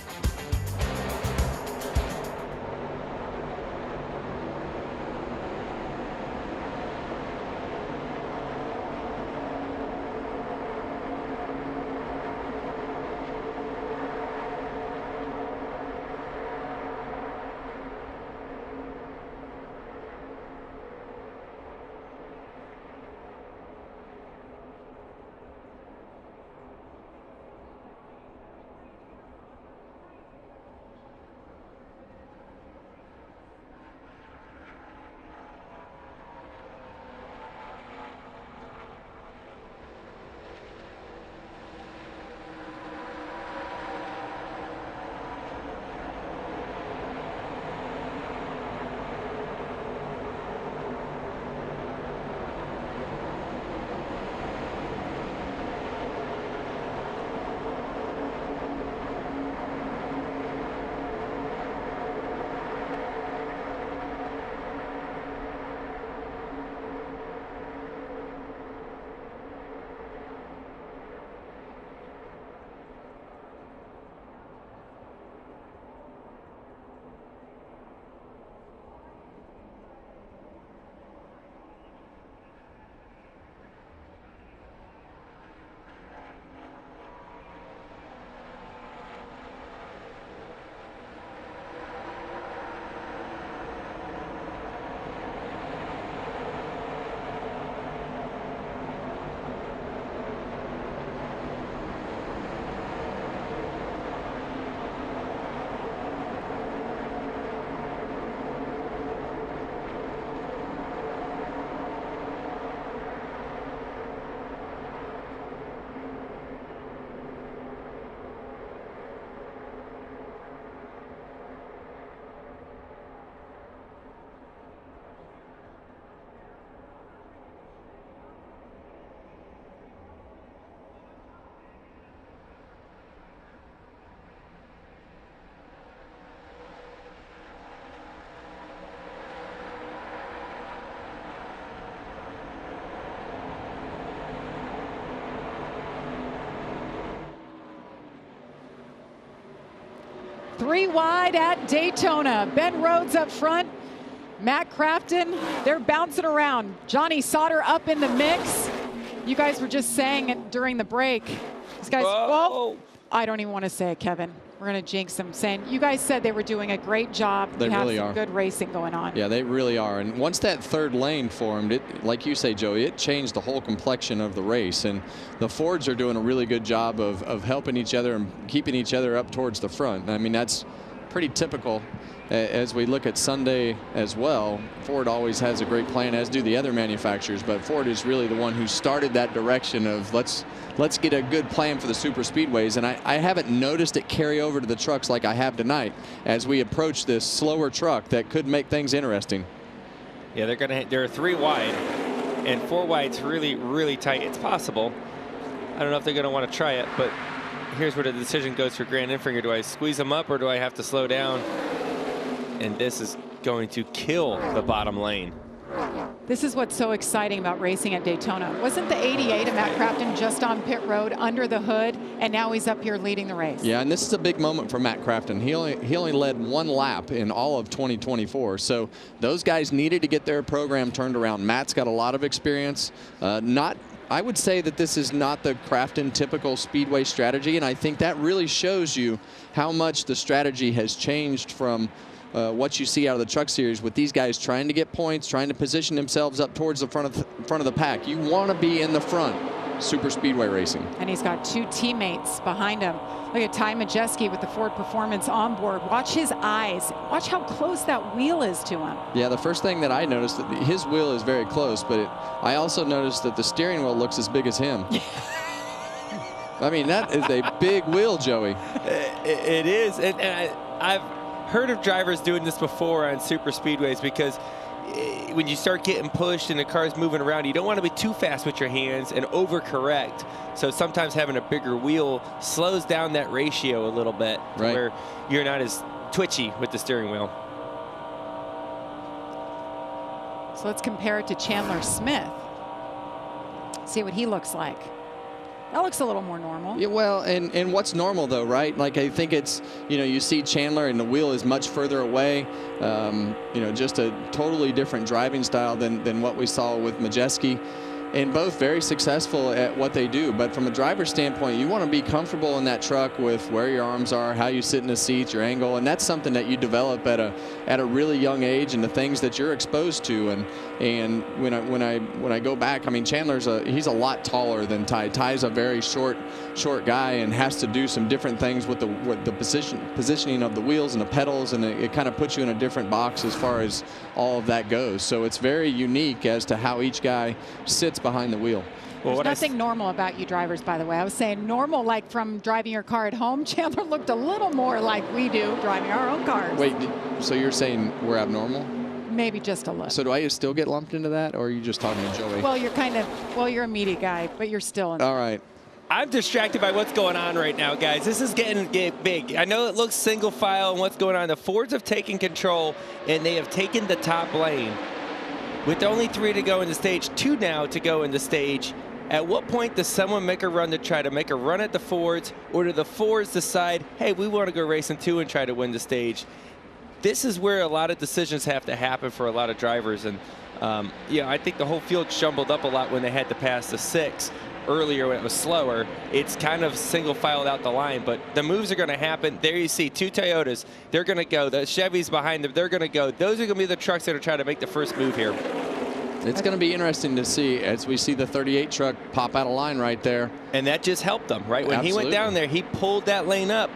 Three wide at Daytona. Ben Rhodes up front. Matt Crafton, they're bouncing around. Johnny Sauter up in the mix. You guys were just saying it during the break. These guys, well, I don't even want to say it, Kevin. We're going to jinx them, saying you guys said they were doing a great job. They really have some are. Good racing going on. Yeah, they really are. And once that third lane formed, it, like you say, Joey, it changed the whole complexion of the race. And the Fords are doing a really good job of helping each other and keeping each other up towards the front. I mean, that's pretty typical as we look at Sunday as well. Ford always has a great plan, as do the other manufacturers, but Ford is really the one who started that direction of let's get a good plan for the super speedways. And I haven't noticed it carry over to the trucks like I have tonight as we approach this slower truck that could make things interesting. Yeah, they're 3 wide, and 4 wide's really, really tight. It's possible. I don't know if they're going to want to try it, but here's where the decision goes for Grant Enfinger. Do I squeeze them up or do I have to slow down? And this is going to kill the bottom lane. This is what's so exciting about racing at Daytona. Wasn't the 88 of Matt Crafton just on pit road under the hood, and now he's up here leading the race? Yeah, and this is a big moment for Matt Crafton. He only led 1 lap in all of 2024, so those guys needed to get their program turned around. Matt's got a lot of experience. I would say that this is not the Crafton typical speedway strategy, and I think that really shows you how much the strategy has changed from what you see out of the truck series, with these guys trying to get points, trying to position themselves up towards the front of the pack. You want to be in the front super speedway racing. And he's got 2 teammates behind him. Look at Ty Majeski with the Ford Performance on board. Watch his eyes. Watch how close that wheel is to him. Yeah, the first thing that I noticed, that his wheel is very close, but I also noticed that the steering wheel looks as big as him. I mean, that is a big wheel, Joey. It is. And I've heard of drivers doing this before on super speedways, because when you start getting pushed and the car's moving around, you don't want to be too fast with your hands and overcorrect. So sometimes having a bigger wheel slows down that ratio a little bit, right, where you're not as twitchy with the steering wheel. So let's compare it to Chandler Smith. See what he looks like. That looks a little more normal. Yeah, well, and what's normal though, right? Like, I think it's, you know, you see Chandler and the wheel is much further away. You know, just a totally different driving style than what we saw with Majeski. And both very successful at what they do. But from a driver's standpoint, you want to be comfortable in that truck with where your arms are, how you sit in the seats, your angle, and that's something that you develop at a really young age, and the things that you're exposed to. And when I go back, I mean, Chandler's he's a lot taller than Ty. Ty's a very short guy and has to do some different things with the positioning of the wheels and the pedals, and it kind of puts you in a different box as far as all of that goes. So it's very unique as to how each guy sits behind the wheel. Well, there's nothing normal about you drivers, by the way. I was saying normal, like from driving your car at home. Chandler looked a little more like we do driving our own cars. Wait, so you're saying we're abnormal? Maybe just a little. So do I still get lumped into that, or are you just talking to Joey? Well, you're a meaty guy, but you're still in. All right. I'm distracted by what's going on right now, guys. This is getting big. I know it looks single file and what's going on. The Fords have taken control, and they have taken the top lane. With only 3 to go in the stage, 2 now to go in the stage, at what point does someone make a run to try to make a run at the Fords, or do the Fords decide, hey, we want to go racing too and try to win the stage? This is where a lot of decisions have to happen for a lot of drivers. And yeah, I think the whole field jumbled up a lot when they had to pass the 6. Earlier when it was slower. It's kind of single filed out the line, but the moves are going to happen. There you see 2 Toyotas. They're going to go. The Chevys behind them, they're going to go. Those are going to be the trucks that are trying to make the first move here. It's going to be interesting to see as we see the 38 truck pop out of line right there. And that just helped them, right? When he went down there, he pulled that lane up.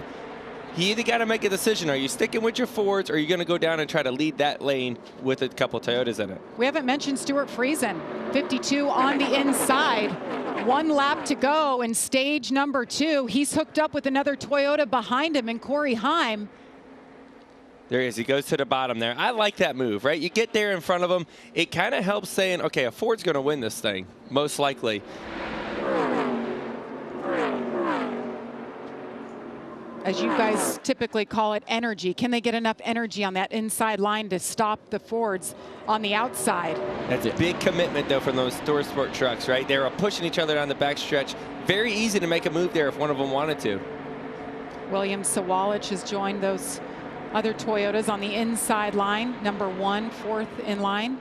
You either got to make a decision. Are you sticking with your Fords, or are you going to go down and try to lead that lane with a couple Toyotas in it? We haven't mentioned Stuart Friesen, 52 on the inside. 1 lap to go in stage number 2. He's hooked up with another Toyota behind him, and Corey Heim. There he is. He goes to the bottom there. I like that move, right? You get there in front of him. It kind of helps saying, okay, a Ford's going to win this thing, most likely. As you guys typically call it, energy. Can they get enough energy on that inside line to stop the Fords on the outside? That's a big commitment, though, from those Sport trucks, right? They were pushing each other down the backstretch. Very easy to make a move there if one of them wanted to. William Sawalich has joined those other Toyotas on the inside line. Number 1, 4th in line.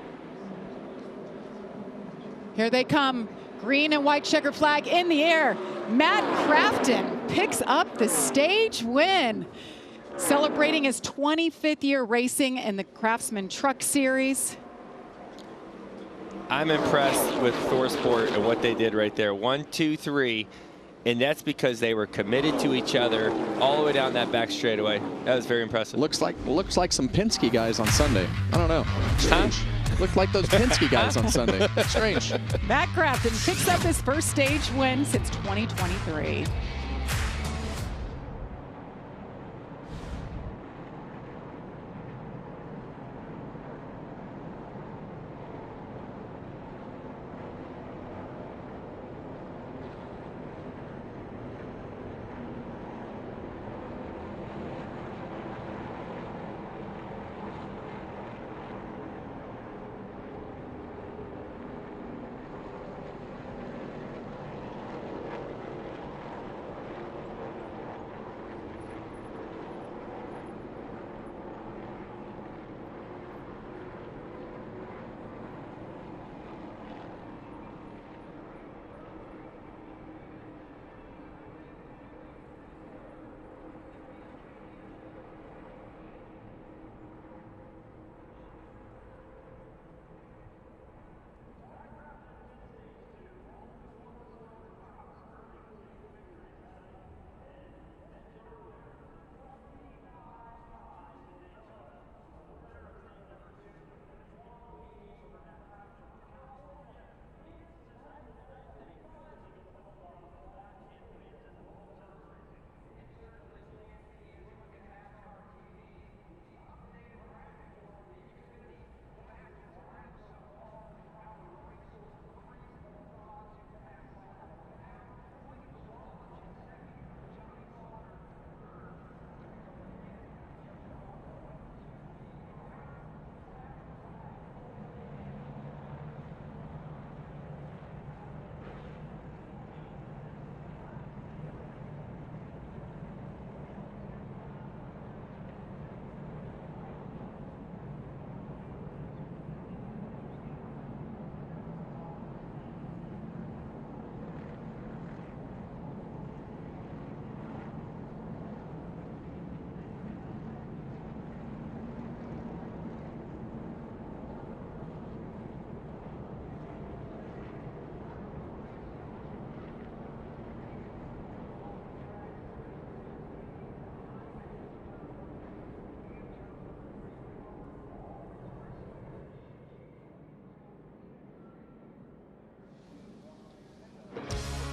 Here they come. Green and white checker flag in the air. Matt Crafton picks up the stage win, celebrating his 25th year racing in the Craftsman Truck Series. I'm impressed with Sport and what they did right there. 1, 2, 3. And that's because they were committed to each other all the way down that back straightaway. That was very impressive. Looks like some Penske guys on Sunday. I don't know. Strange. Looked like those Penske guys on Sunday. Strange. Matt Crafton picks up his first stage win since 2023.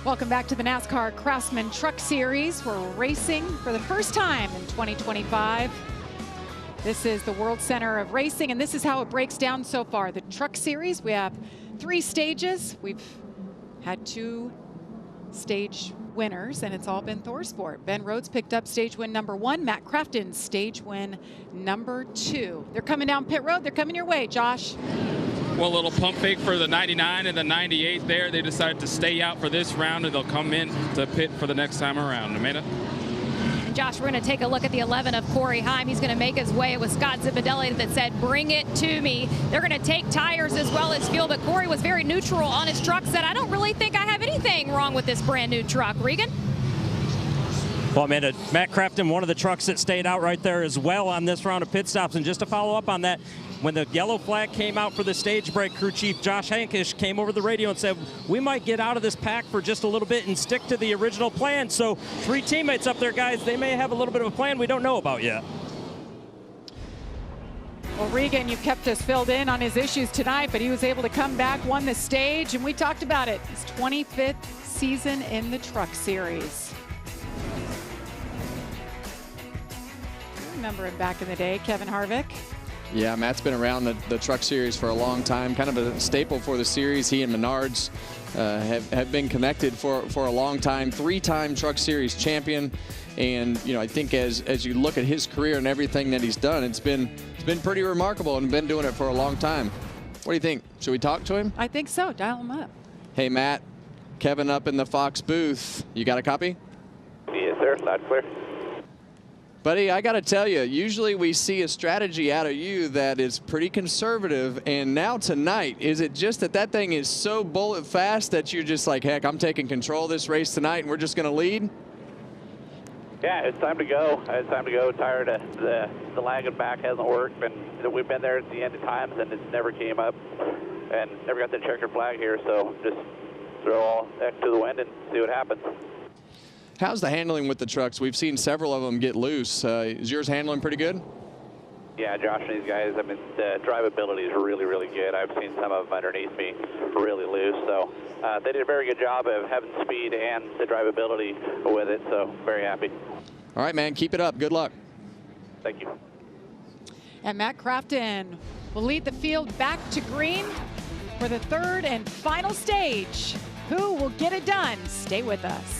Welcome back to the NASCAR Craftsman Truck Series. We're racing for the first time in 2025. This is the World Center of Racing, and this is how it breaks down so far. The Truck Series, we have 3 stages. We've had 2 stage winners, and it's all been ThorSport. Ben Rhodes picked up stage win number 1. Matt Crafton, stage win number 2. They're coming down pit road. They're coming your way, Josh. Well, a little pump fake for the 99 and the 98 there. They decided to stay out for this round, and they'll come in to pit for the next time around. Amanda? And Josh, we're going to take a look at the 11 of Corey Heim. He's going to make his way. It was Scott Zipadelli that said, bring it to me. They're going to take tires as well as fuel, but Corey was very neutral on his truck, said, I don't really think I have anything wrong with this brand new truck. Regan? Well, Amanda, Matt Crafton, one of the trucks that stayed out right there as well on this round of pit stops. And just to follow up on that, when the yellow flag came out for the stage break, crew chief Josh Hankish came over the radio and said, we might get out of this pack for just a little bit and stick to the original plan. So 3 teammates up there, guys, they may have a little bit of a plan we don't know about yet. Well, Regan, you kept us filled in on his issues tonight, but he was able to come back, won the stage, and we talked about it. His 25th season in the Truck Series. I remember him back in the day, Kevin Harvick. Yeah, Matt's been around the Truck Series for a long time, kind of a staple for the series. He and Menards have been connected for a long time. 3-time Truck Series champion, and you know, I think as you look at his career and everything that he's done, it's been pretty remarkable and been doing it for a long time. What do you think? Should we talk to him? I think so. Dial him up. Hey, Matt, Kevin up in the Fox booth. You got a copy? Yes, sir. Loud clear. Buddy, I got to tell you, usually we see a strategy out of you that is pretty conservative, and now tonight, is it just that thing is so bullet fast that you're just like, heck, I'm taking control of this race tonight, and we're just going to lead? Yeah, it's time to go. It's time to go. Tired of the lagging back hasn't worked, and we've been there at the end of times, and it never came up, and never got the checkered flag here, so just throw all X to the wind and see what happens. How's the handling with the trucks? We've seen several of them get loose. Is yours handling pretty good? Yeah, Josh and these guys, I mean, the drivability is really, really good. I've seen some of them underneath me really loose. So they did a very good job of having speed and the drivability with it. So very happy. All right, man, keep it up. Good luck. Thank you. And Matt Crafton will lead the field back to green for the 3rd and final stage. Who will get it done? Stay with us.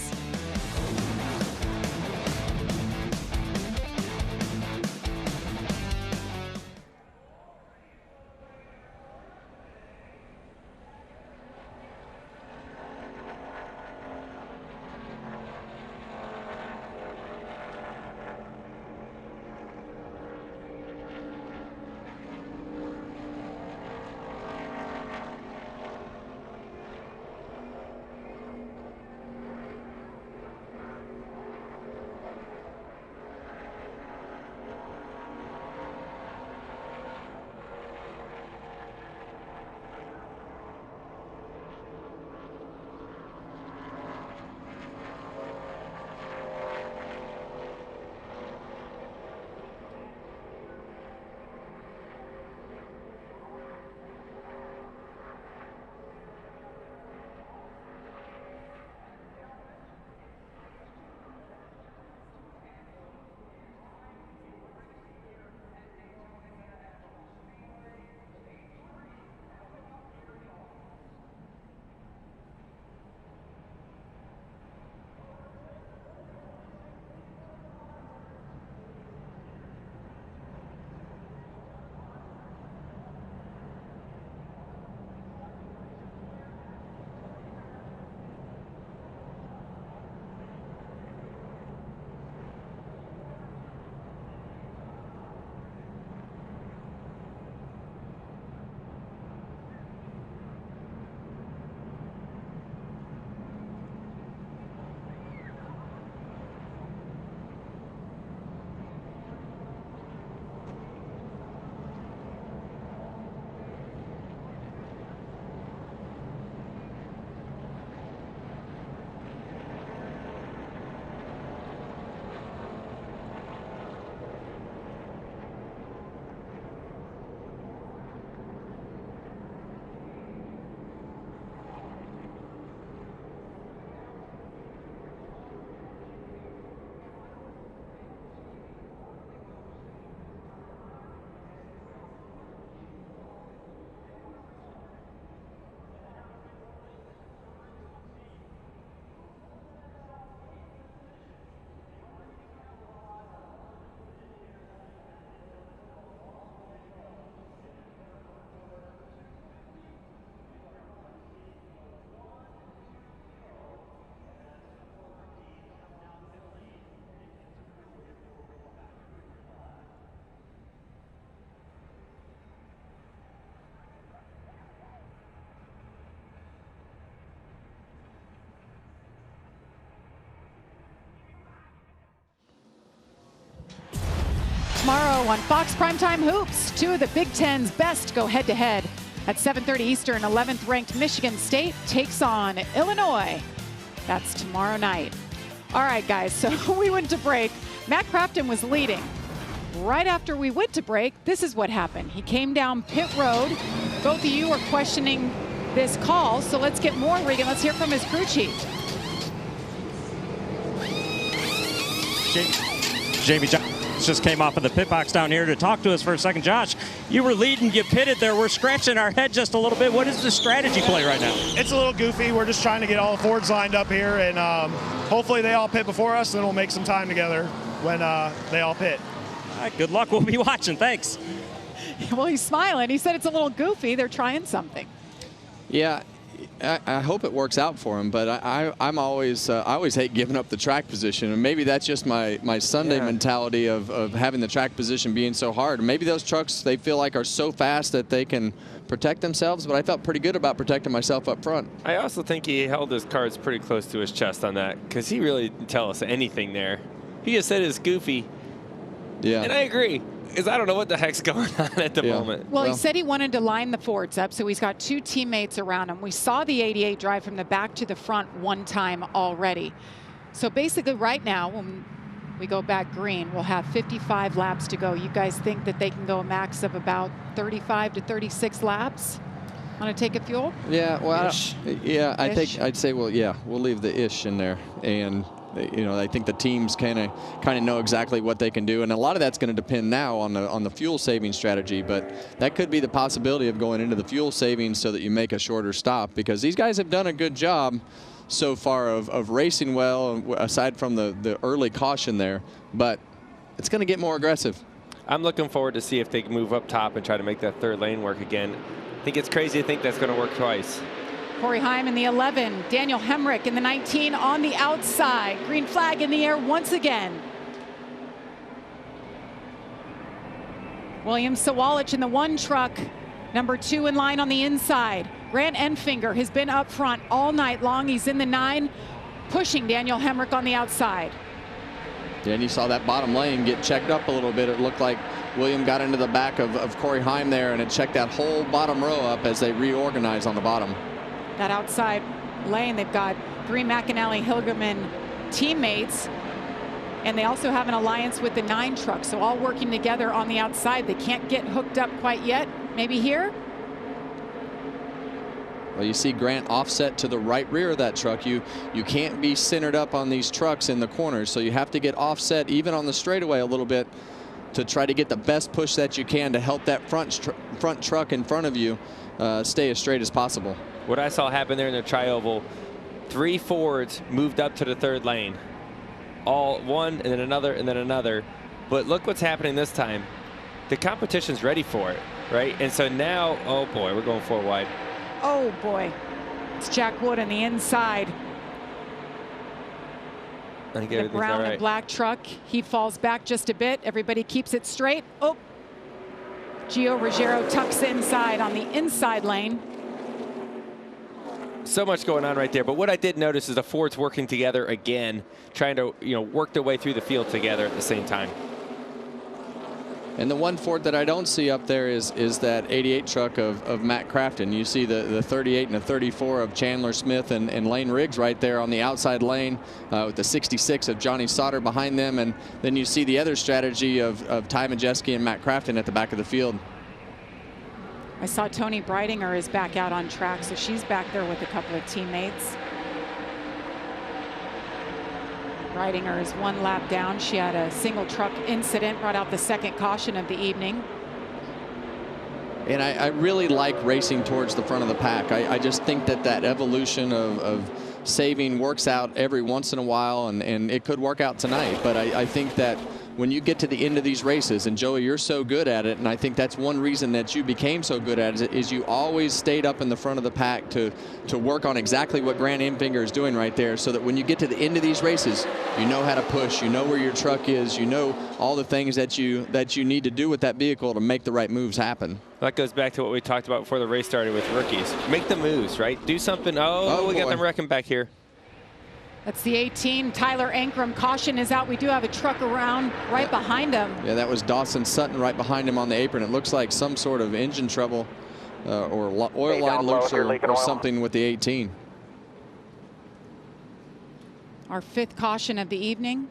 tomorrow on Fox Primetime Hoops. 2 of the Big Ten's best go head-to-head. At 7:30 Eastern, 11th ranked Michigan State takes on Illinois. That's tomorrow night. All right, guys, so we went to break. Matt Crafton was leading. Right after we went to break, this is what happened. He came down pit road. Both of you are questioning this call, so let's get more, Regan. Let's hear from his crew chief. Jamie just came off of the pit box down here to talk to us for a second. Josh, you were leading, you pitted there. We're scratching our head just a little bit. What is the strategy play right now? It's a little goofy. We're just trying to get all the Fords lined up here, and hopefully they all pit before us, then we'll make some time together when they all pit. All right, good luck. We'll be watching. Thanks. Well, he's smiling. He said it's a little goofy. They're trying something. Yeah, I hope it works out for him, but I always hate giving up the track position, and maybe that's just my Sunday mentality of having the track position being so hard. Maybe those trucks, they feel like are so fast that they can protect themselves, but I felt pretty good about protecting myself up front. I also think he held his cards pretty close to his chest on that, because he really didn't tell us anything there. He just said it's goofy. Yeah. And I agree, because I don't know what the heck's going on at the moment. Well, he said he wanted to line the Fords up, so he's got 2 teammates around him. We saw the 88 drive from the back to the front one time already. So basically right now, when we go back green, we'll have 55 laps to go. You guys think that they can go a max of about 35 to 36 laps on a tank of fuel? Yeah, well, Ish. I'd say, well, yeah, we'll leave the ish in there. And you know, I think the teams kind of know exactly what they can do, and a lot of that's going to depend now on the fuel saving strategy. But that could be the possibility of going into the fuel savings so that you make a shorter stop, because these guys have done a good job so far of racing well, aside from the early caution there. But it's going to get more aggressive. I'm looking forward to see if they can move up top and try to make that third lane work again. I think it's crazy to think that's going to work twice. Corey Heim in the 11, Daniel Hemrick in the 19 on the outside. Green flag in the air once again. William Sawalich in the 1 truck, number 2 in line on the inside. Grant Enfinger has been up front all night long. He's in the 9, pushing Daniel Hemrick on the outside. Yeah, and you saw that bottom lane get checked up a little bit. It looked like William got into the back of Corey Heim there, and it checked that whole bottom row up as they reorganized on the bottom. That outside lane, they've got 3 McAnally Hilgerman teammates, and they also have an alliance with the 9 truck, so all working together on the outside. They can't get hooked up quite yet. Maybe here? Well, you see Grant offset to the right rear of that truck. You can't be centered up on these trucks in the corners, so you have to get offset even on the straightaway a little bit to try to get the best push that you can to help that front truck in front of you stay as straight as possible. What I saw happen there in the tri-oval, 3 Fords moved up to the 3rd lane. All one and then another and then another. But look what's happening this time. The competition's ready for it, right? And so now, oh boy, we're going 4 wide. Oh boy, it's Jack Wood on the inside. I think The brown and black truck, he falls back just a bit. Everybody keeps it straight. Oh, Gio Ruggiero tucks inside on the inside lane. So much going on right there, but what I did notice is the Fords working together again, trying to work their way through the field together at the same time. And the 1 Ford that I don't see up there is that 88 truck of Matt Crafton. You see the 38 and the 34 of Chandler Smith and Lane Riggs right there on the outside lane, with the 66 of Johnny Sauter behind them, and then you see the other strategy of Ty Majeski and Matt Crafton at the back of the field. I saw Tony Breidinger is back out on track, so she's back there with a couple of teammates. Breidinger is 1 lap down. She had a single truck incident, brought out the 2nd caution of the evening. And I really like racing towards the front of the pack. I just think that evolution of saving works out every once in a while, and it could work out tonight. But I think that when you get to the end of these races, and Joey, you're so good at it, and I think that's one reason that you became so good at it, is you always stayed up in the front of the pack to work on exactly what Grant Enfinger is doing right there, so that when you get to the end of these races, you know how to push, you know where your truck is, you know all the things that you need to do with that vehicle to make the right moves happen. That goes back to what we talked about before the race started with rookies. Make the moves, right? Do something. Oh we got them wrecking back here. That's the 18, Tyler Ankrum. Caution is out. We do have a truck around right behind him. Yeah, that was Dawson Sutton right behind him on the apron. It looks like some sort of engine trouble or oil line loops or something with the 18. Our 5th caution of the evening.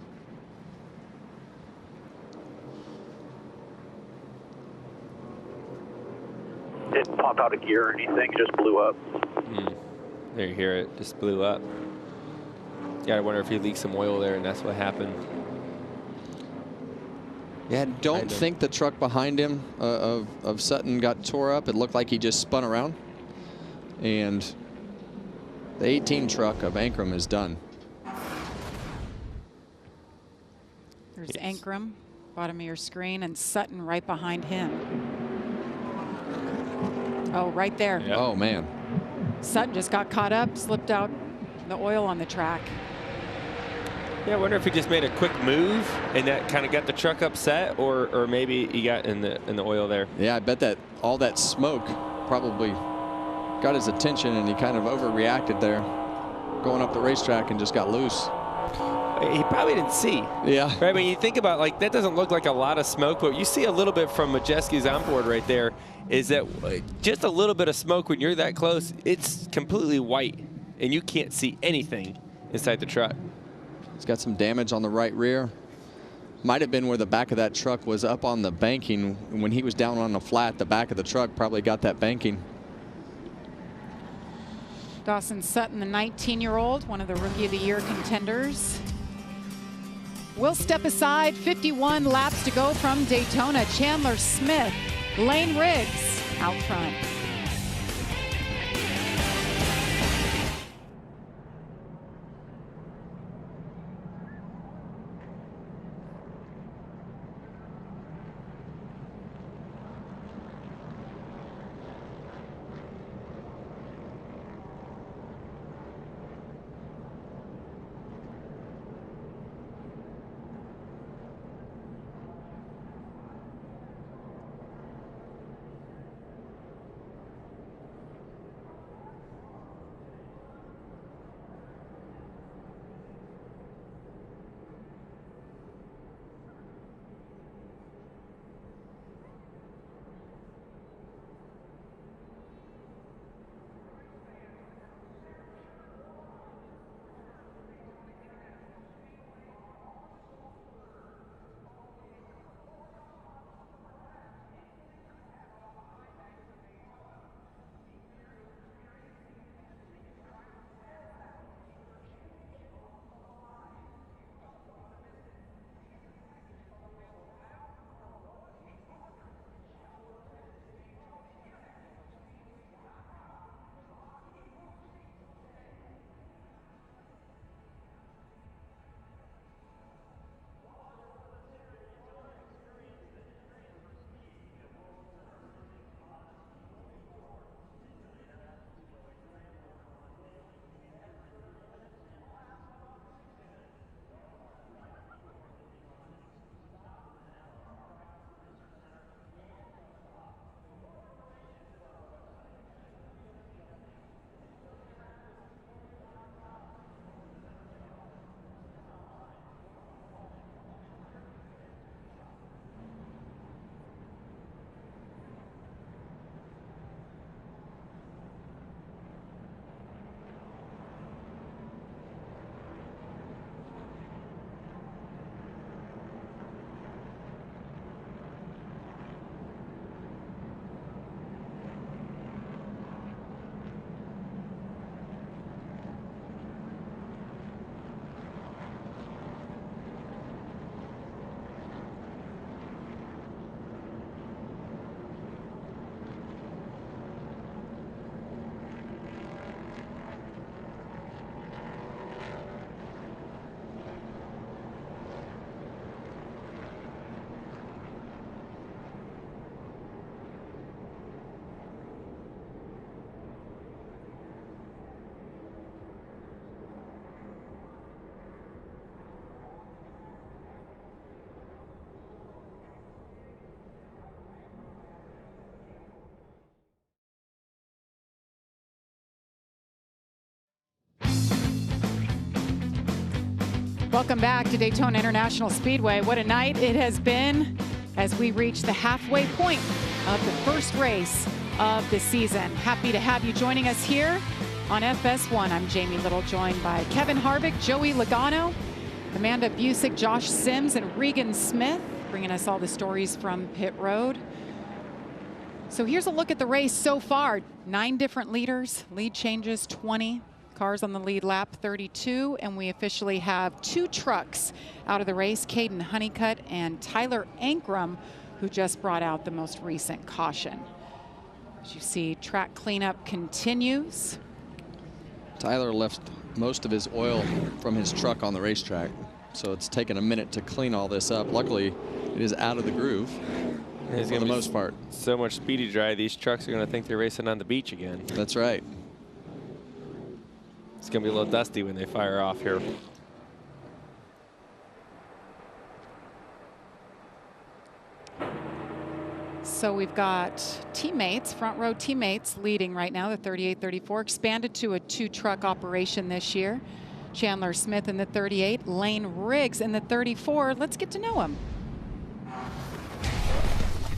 Didn't pop out a gear or anything, just blew up. There you hear it, just blew up. Yeah, I wonder if he leaked some oil there and that's what happened. Yeah, don't think the truck behind him of Sutton got tore up. It looked like he just spun around. And the 18 truck of Ankrum is done. There's Ankrum, bottom of your screen, and Sutton right behind him. Oh, right there. Yep. Oh, man. Sutton just got caught up, slipped out the oil on the track. Yeah, I wonder if he just made a quick move and that kind of got the truck upset, or maybe he got in the oil there. Yeah, I bet that all that smoke probably got his attention and he kind of overreacted there, going up the racetrack and just got loose. He probably didn't see. Yeah. Right. When you think about, like, that doesn't look like a lot of smoke, but you see a little bit from Majeski's onboard right there. Is that just a little bit of smoke when you're that close? It's completely white, and you can't see anything inside the truck. He's got some damage on the right rear. Might have been where the back of that truck was up on the banking. When he was down on the flat, the back of the truck probably got that banking. Dawson Sutton, the 19-year-old, one of the Rookie of the Year contenders. We'll step aside. 51 laps to go from Daytona. Chandler Smith, Lane Riggs out front. Welcome back to Daytona International Speedway. What a night it has been as we reach the halfway point of the first race of the season. Happy to have you joining us here on FS1. I'm Jamie Little, joined by Kevin Harvick, Joey Logano, Amanda Busick, Josh Sims, and Regan Smith, bringing us all the stories from pit road. So here's a look at the race so far. 9 different leaders, lead changes 20. Cars on the lead lap 32, and we officially have 2 trucks out of the race, Caden Honeycutt and Tyler Ankrum, who just brought out the most recent caution. As you see, track cleanup continues. Tyler left most of his oil from his truck on the racetrack, so it's taken a minute to clean all this up. Luckily, it is out of the groove for the most part. So much speedy dry, these trucks are going to think they're racing on the beach again. That's right. It's going to be a little dusty when they fire off here. So we've got teammates, front row teammates leading right now, the 38-34, expanded to a 2-truck operation this year. Chandler Smith in the 38, Lane Riggs in the 34. Let's get to know him.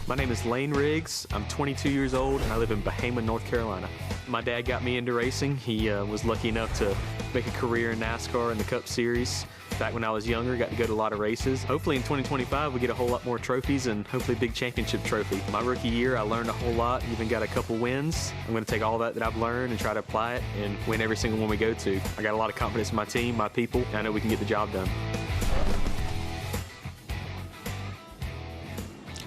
My name is Lane Riggs. I'm 22 years old and I live in Bahama, North Carolina. My dad got me into racing. He was lucky enough to make a career in NASCAR and the Cup Series. Back when I was younger, got to go to a lot of races. Hopefully in 2025 we get a whole lot more trophies and hopefully a big championship trophy. My rookie year I learned a whole lot, even got a couple wins. I'm going to take all that I've learned and try to apply it and win every single one we go to. I got a lot of confidence in my team, my people, and I know we can get the job done.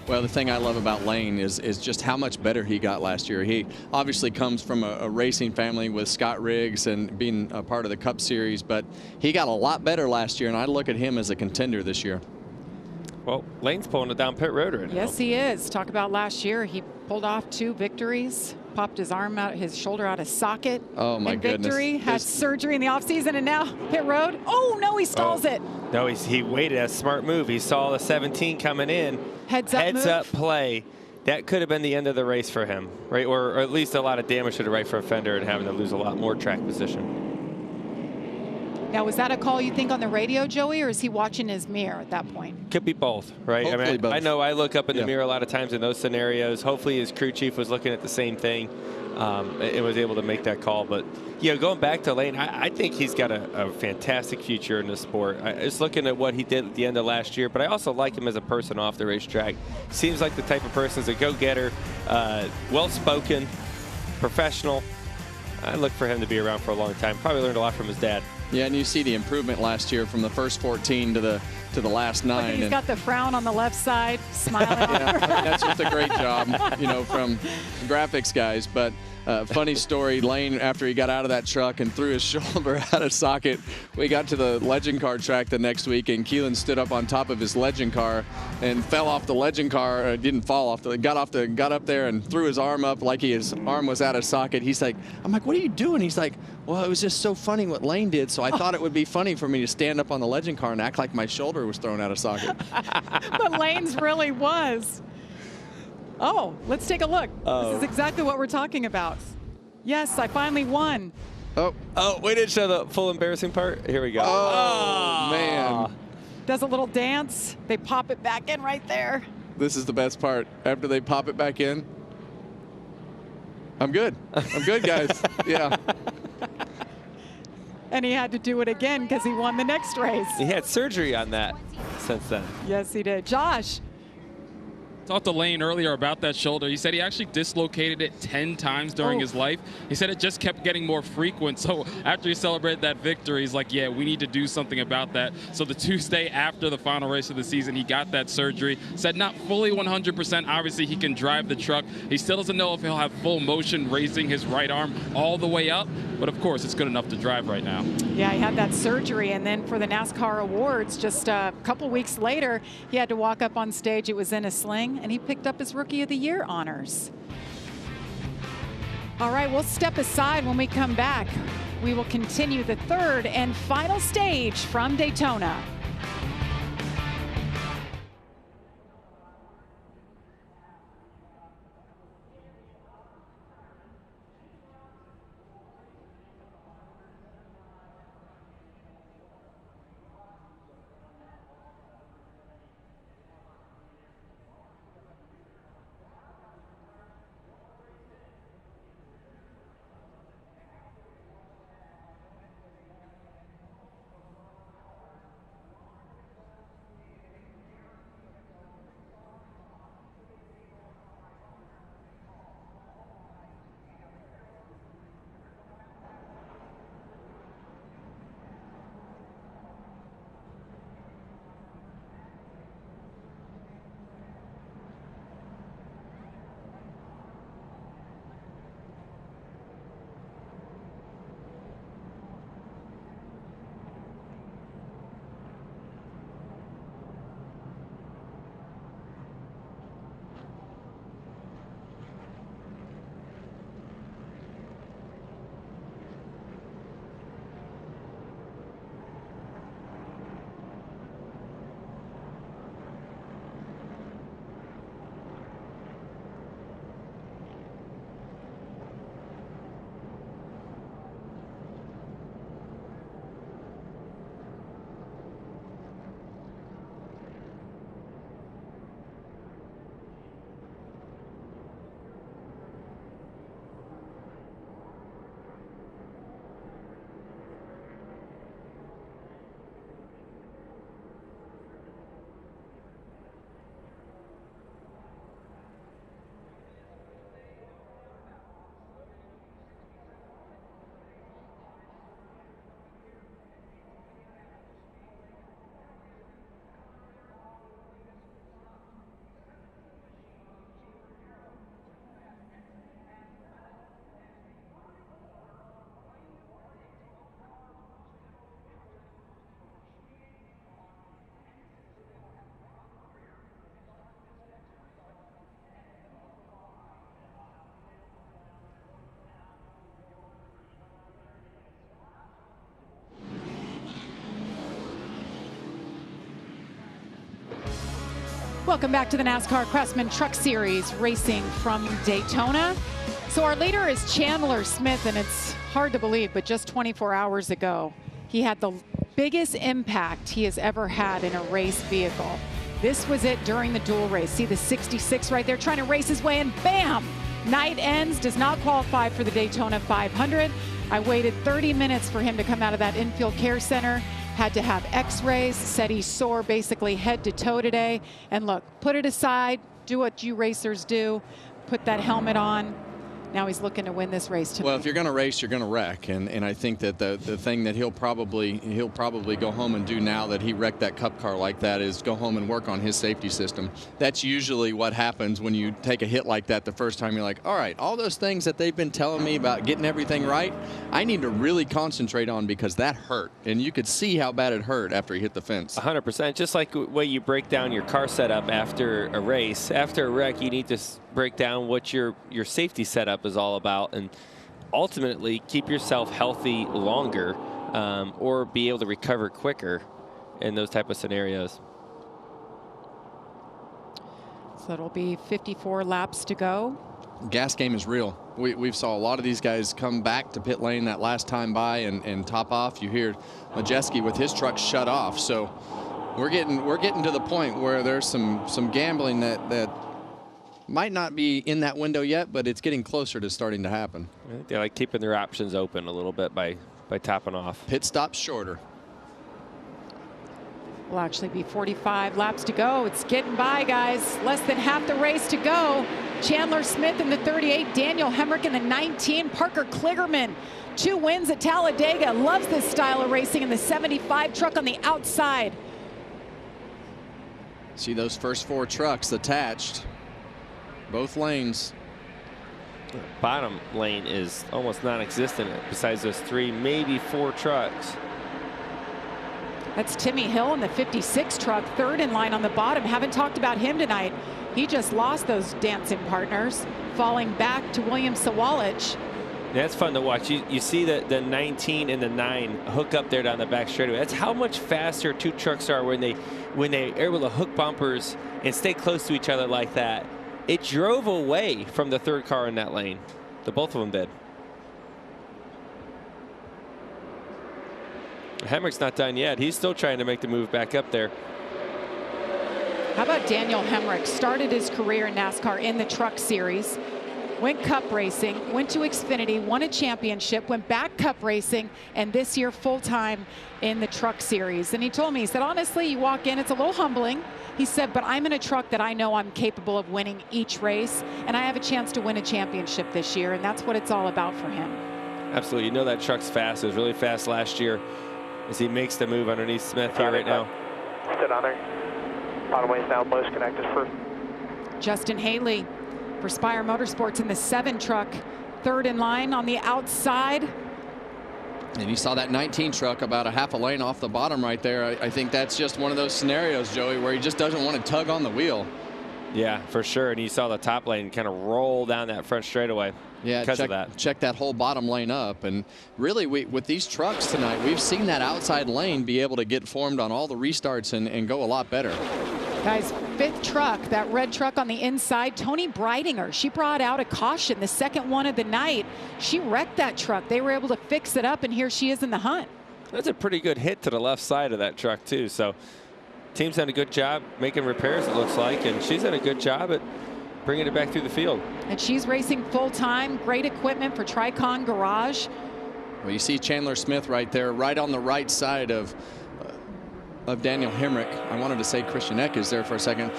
Well, the thing I love about Lane is just how much better he got last year. He obviously comes from a racing family with Scott Riggs and being a part of the Cup Series, but he got a lot better last year, and I look at him as a contender this year. Well, Lane's pulling it down pit road right now. Yes, he is. Talk about last year. He pulled off 2 victories, popped his arm out, his shoulder out of socket. Oh, my goodness. Victory, had surgery in the offseason, and now pit road. Oh, no, he stalls it. No, he waited. A smart move. He saw the 17 coming in. Heads up play. That could have been the end of the race for him, right? Or at least a lot of damage to the right front fender and having to lose a lot more track position. Now, was that a call you think on the radio, Joey, or is he watching his mirror at that point? Could be both, right? Hopefully I mean, both. I know I look up in the mirror a lot of times in those scenarios. Hopefully his crew chief was looking at the same thing and was able to make that call. But, you know, going back to Lane, I think he's got a fantastic future in the sport. Just looking at what he did at the end of last year, but I also like him as a person off the racetrack. Seems like the type of person who's a go-getter, well-spoken, professional. I look for him to be around for a long time. Probably learned a lot from his dad. Yeah, and you see the improvement last year from the first 14 to the last 9. He's got the frown on the left side, smiling. Yeah, that's just a great job, you know, from graphics guys. But funny story, Lane, after he got out of that truck and threw his shoulder out of socket, we got to the legend car track the next week, and Keelan stood up on top of his legend car and fell off the legend car. Didn't fall off, got up there and threw his arm up like his arm was out of socket. He's like, I'm like, what are you doing? He's like, well, it was just so funny what Lane did, so I thought it would be funny for me to stand up on the legend car and act like my shoulder was thrown out of socket. But Lane's really was. Oh, let's take a look. This is exactly what we're talking about. Yes, I finally won. Oh, we didn't show the full embarrassing part. Here we go. Oh, man. Does a little dance. They pop it back in right there. This is the best part. After they pop it back in, I'm good. I'm good, guys. Yeah. And he had to do it again because he won the next race. He had surgery on that since then. Yes, he did. Josh. Talked to Lane earlier about that shoulder. He said he actually dislocated it 10 times during his life. He said it just kept getting more frequent. So after he celebrated that victory, he's like, yeah, we need to do something about that. So the Tuesday after the final race of the season, he got that surgery. Said not fully 100%. Obviously, he can drive the truck. He still doesn't know if he'll have full motion raising his right arm all the way up. But of course, it's good enough to drive right now. Yeah, he had that surgery. And then for the NASCAR Awards, just a couple weeks later, he had to walk up on stage. It was in a sling, and he picked up his Rookie of the Year honors. All right, we'll step aside when we come back. We will continue the 3rd and final stage from Daytona. Welcome back to the NASCAR Craftsman Truck Series, racing from Daytona. So our leader is Chandler Smith, and it's hard to believe, but just 24 hours ago, he had the biggest impact he has ever had in a race vehicle. This was it during the dual race. See the 66 right there, trying to race his way, and bam! Night ends, does not qualify for the Daytona 500. I waited 30 minutes for him to come out of that infield care center. Had to have x-rays, said he's sore basically head to toe today. And look, put it aside, do what you racers do, put that helmet on. Now he's looking to win this race tonight. Well, if you're going to race, you're going to wreck, and I think that the thing that he'll probably go home and do now that he wrecked that Cup car like that is go home and work on his safety system. That's usually what happens when you take a hit like that the first time. You're like, all right, all those things that they've been telling me about getting everything right, I need to really concentrate on because that hurt, and you could see how bad it hurt after he hit the fence. 100%. Just like the way you break down your car setup after a race, after a wreck, you need to break down what your safety setup is all about, and ultimately keep yourself healthy longer, or be able to recover quicker in those type of scenarios. So it'll be 54 laps to go. Gas game is real. We've saw a lot of these guys come back to pit lane that last time by and top off. You hear Majeski with his truck shut off. So we're getting to the point where there's some gambling that might not be in that window yet, but it's getting closer to starting to happen. I think they like keeping their options open a little bit by topping off. Pit stop shorter. Will actually be 45 laps to go. It's getting by, guys. Less than half the race to go. Chandler Smith in the 38, Daniel Hemrick in the 19, Parker Kligerman, 2 wins at Talladega. Loves this style of racing in the 75 truck on the outside. See those first 4 trucks attached. Both lanes. The bottom lane is almost non-existent besides those 3, maybe 4 trucks. That's Timmy Hill in the 56 truck, 3rd in line on the bottom. Haven't talked about him tonight. He just lost those dancing partners, falling back to William Sawalich. That's fun to watch. You see the 19 and the 9 hook up there down the back straightaway. That's how much faster 2 trucks are when they're able to hook bumpers and stay close to each other like that. It drove away from the 3rd car in that lane. Both of them did. Hemrick's not done yet. He's still trying to make the move back up there. How about Daniel Hemrick? Started his career in NASCAR in the Truck Series, went Cup racing, went to Xfinity, won a championship, went back Cup racing, and this year full-time in the Truck Series. And he told me, he said, honestly, you walk in, it's a little humbling. He said, but I'm in a truck that I know I'm capable of winning each race, and I have a chance to win a championship this year, and that's what it's all about for him. Absolutely. You know that truck's fast. It was really fast last year as he makes the move underneath Smith here right now. Sit on there. Bottom lane's now most connected for Justin Haley for Spire Motorsports in the 7 truck, 3rd in line on the outside. And you saw that 19 truck about a half a lane off the bottom right there. I think that's just one of those scenarios, Joey, where he just doesn't want to tug on the wheel. Yeah, for sure. And you saw the top lane kind of roll down that front straightaway. Yeah, because of that. Check that whole bottom lane up. And really, with these trucks tonight, we've seen that outside lane be able to get formed on all the restarts and go a lot better. Guys, 5th truck, that red truck on the inside, Tony Breidinger. She brought out a caution, the 2nd one of the night. She wrecked that truck. They were able to fix it up, and here she is in the hunt. That's a pretty good hit to the left side of that truck, too. So team's done a good job making repairs, it looks like, and she's done a good job at bringing it back through the field. And she's racing full-time, great equipment for Tricon Garage. Well, you see Chandler Smith right there, right on the right side of Daniel Hemrick. I wanted to say Christian Eck is there for a second.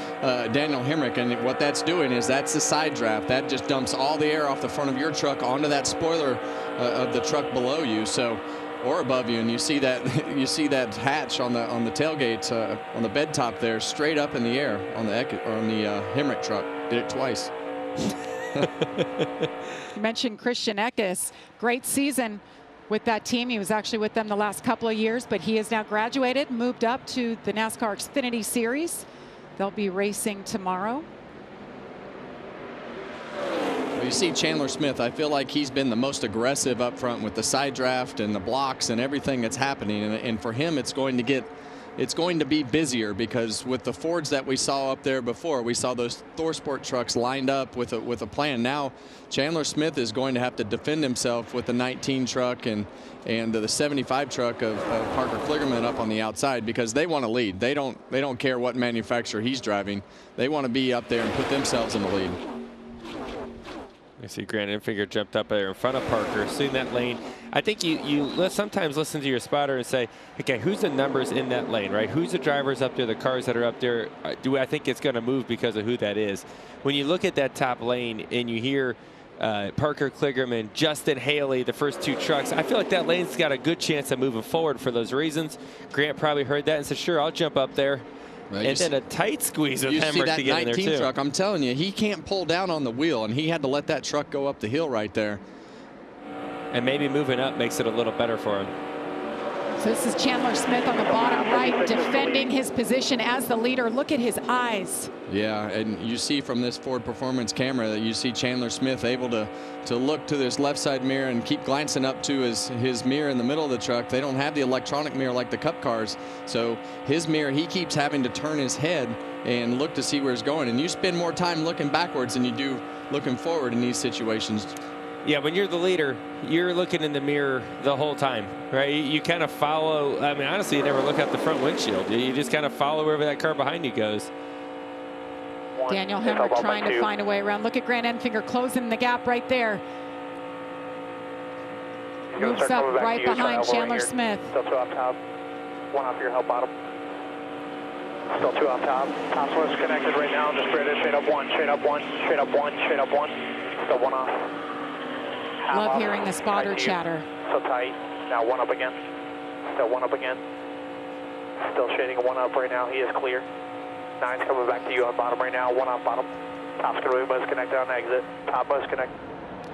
Daniel Hemrick, and what that's doing is that's the side draft. That just dumps all the air off the front of your truck onto that spoiler of the truck below you, so or above you, and you see that hatch on the tailgate on the bed top there, straight up in the air on the Hemrick truck. Did it twice. You mentioned Christian Eckes, great season with that team. He was actually with them the last couple of years, but he has now graduated, moved up to the NASCAR Xfinity Series. They'll be racing tomorrow. Well, you see Chandler Smith, I feel like he's been the most aggressive up front with the side draft and the blocks and everything that's happening. And for him, it's going to get it's going to be busier, because with the Fords that we saw up there before, we saw those ThorSport trucks lined up with a plan. Now Chandler Smith is going to have to defend himself with the 19 truck and the 75 truck of Parker Kligerman up on the outside, because they want to lead. They don't care what manufacturer he's driving. They want to be up there and put themselves in the lead. You see Grant Enfinger jumped up there in front of Parker, seeing that lane. I think you sometimes listen to your spotter and say, okay, who's the numbers in that lane, right? Who's the drivers up there, the cars that are up there? Do I think it's going to move because of who that is? When you look at that top lane and you hear Parker Kligerman, Justin Haley, the first two trucks, I feel like that lane's got a good chance of moving forward for those reasons. Grant probably heard that and said, sure, I'll jump up there. Right, and then a tight squeeze with Hemrick to get in there, too. You see that 19 truck, I'm telling you, he can't pull down on the wheel, and he had to let that truck go up the hill right there. And maybe moving up makes it a little better for him. So this is Chandler Smith on the bottom right, defending his position as the leader. Look at his eyes. Yeah, and you see from this Ford Performance camera that you see Chandler Smith able to look to this left side mirror and keep glancing up to his mirror in the middle of the truck. They don't have the electronic mirror like the Cup cars, so his mirror, he keeps having to turn his head and look to see where he's going. And you spend more time looking backwards than you do looking forward in these situations. Yeah, when you're the leader, you're looking in the mirror the whole time, right? You kind of follow. I mean, honestly, you never look out the front windshield. You just kind of follow wherever that car behind you goes. Daniel Hemrick trying to find a way around. Look at Grant Enfinger closing the gap right there. Moves up right behind Chandler Smith. Still two off top. One off your help bottom. Still two off top. Top switch connected right now. Just straight up one, straight up one, straight up one, straight up one. Still one off. Love hearing the spotter chatter. So tight. Now one up again. Still one up again. Still shading one up right now. He is clear. Nine's coming back to you on bottom right now. One off bottom. Top's going to be connected on exit. Top bus connect.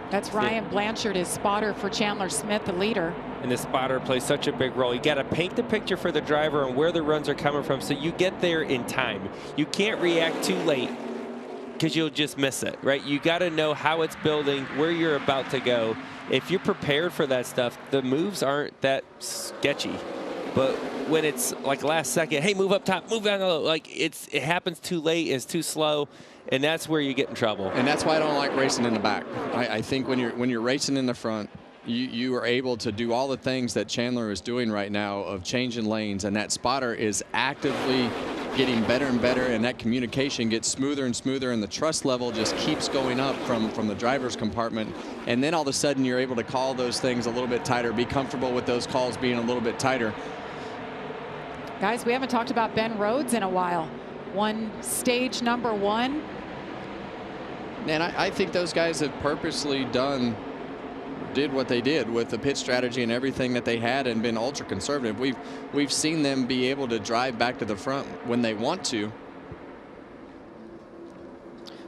That's Ryan Blanchard, his spotter for Chandler Smith, the leader. And the spotter plays such a big role. You got to paint the picture for the driver and where the runs are coming from so you get there in time. You can't react too late, because you'll just miss it, right? You got to know how it's building, where you're about to go. If you're prepared for that stuff, the moves aren't that sketchy. But when it's like last second, hey, move up top, move down low, like it happens too late, it's too slow, and that's where you get in trouble. And that's why I don't like racing in the back. I think when you're racing in the front, you are able to do all the things that Chandler is doing right now of changing lanes, and that spotter is actively getting better and better, and that communication gets smoother and smoother, and the trust level just keeps going up from the driver's compartment. And then all of a sudden you're able to call those things a little bit tighter, be comfortable with those calls being a little bit tighter. Guys, we haven't talked about Ben Rhodes in a while. Won stage number 1. And I think those guys have purposely did what they did with the pit strategy and everything that they had, and been ultra conservative. We've seen them be able to drive back to the front when they want to.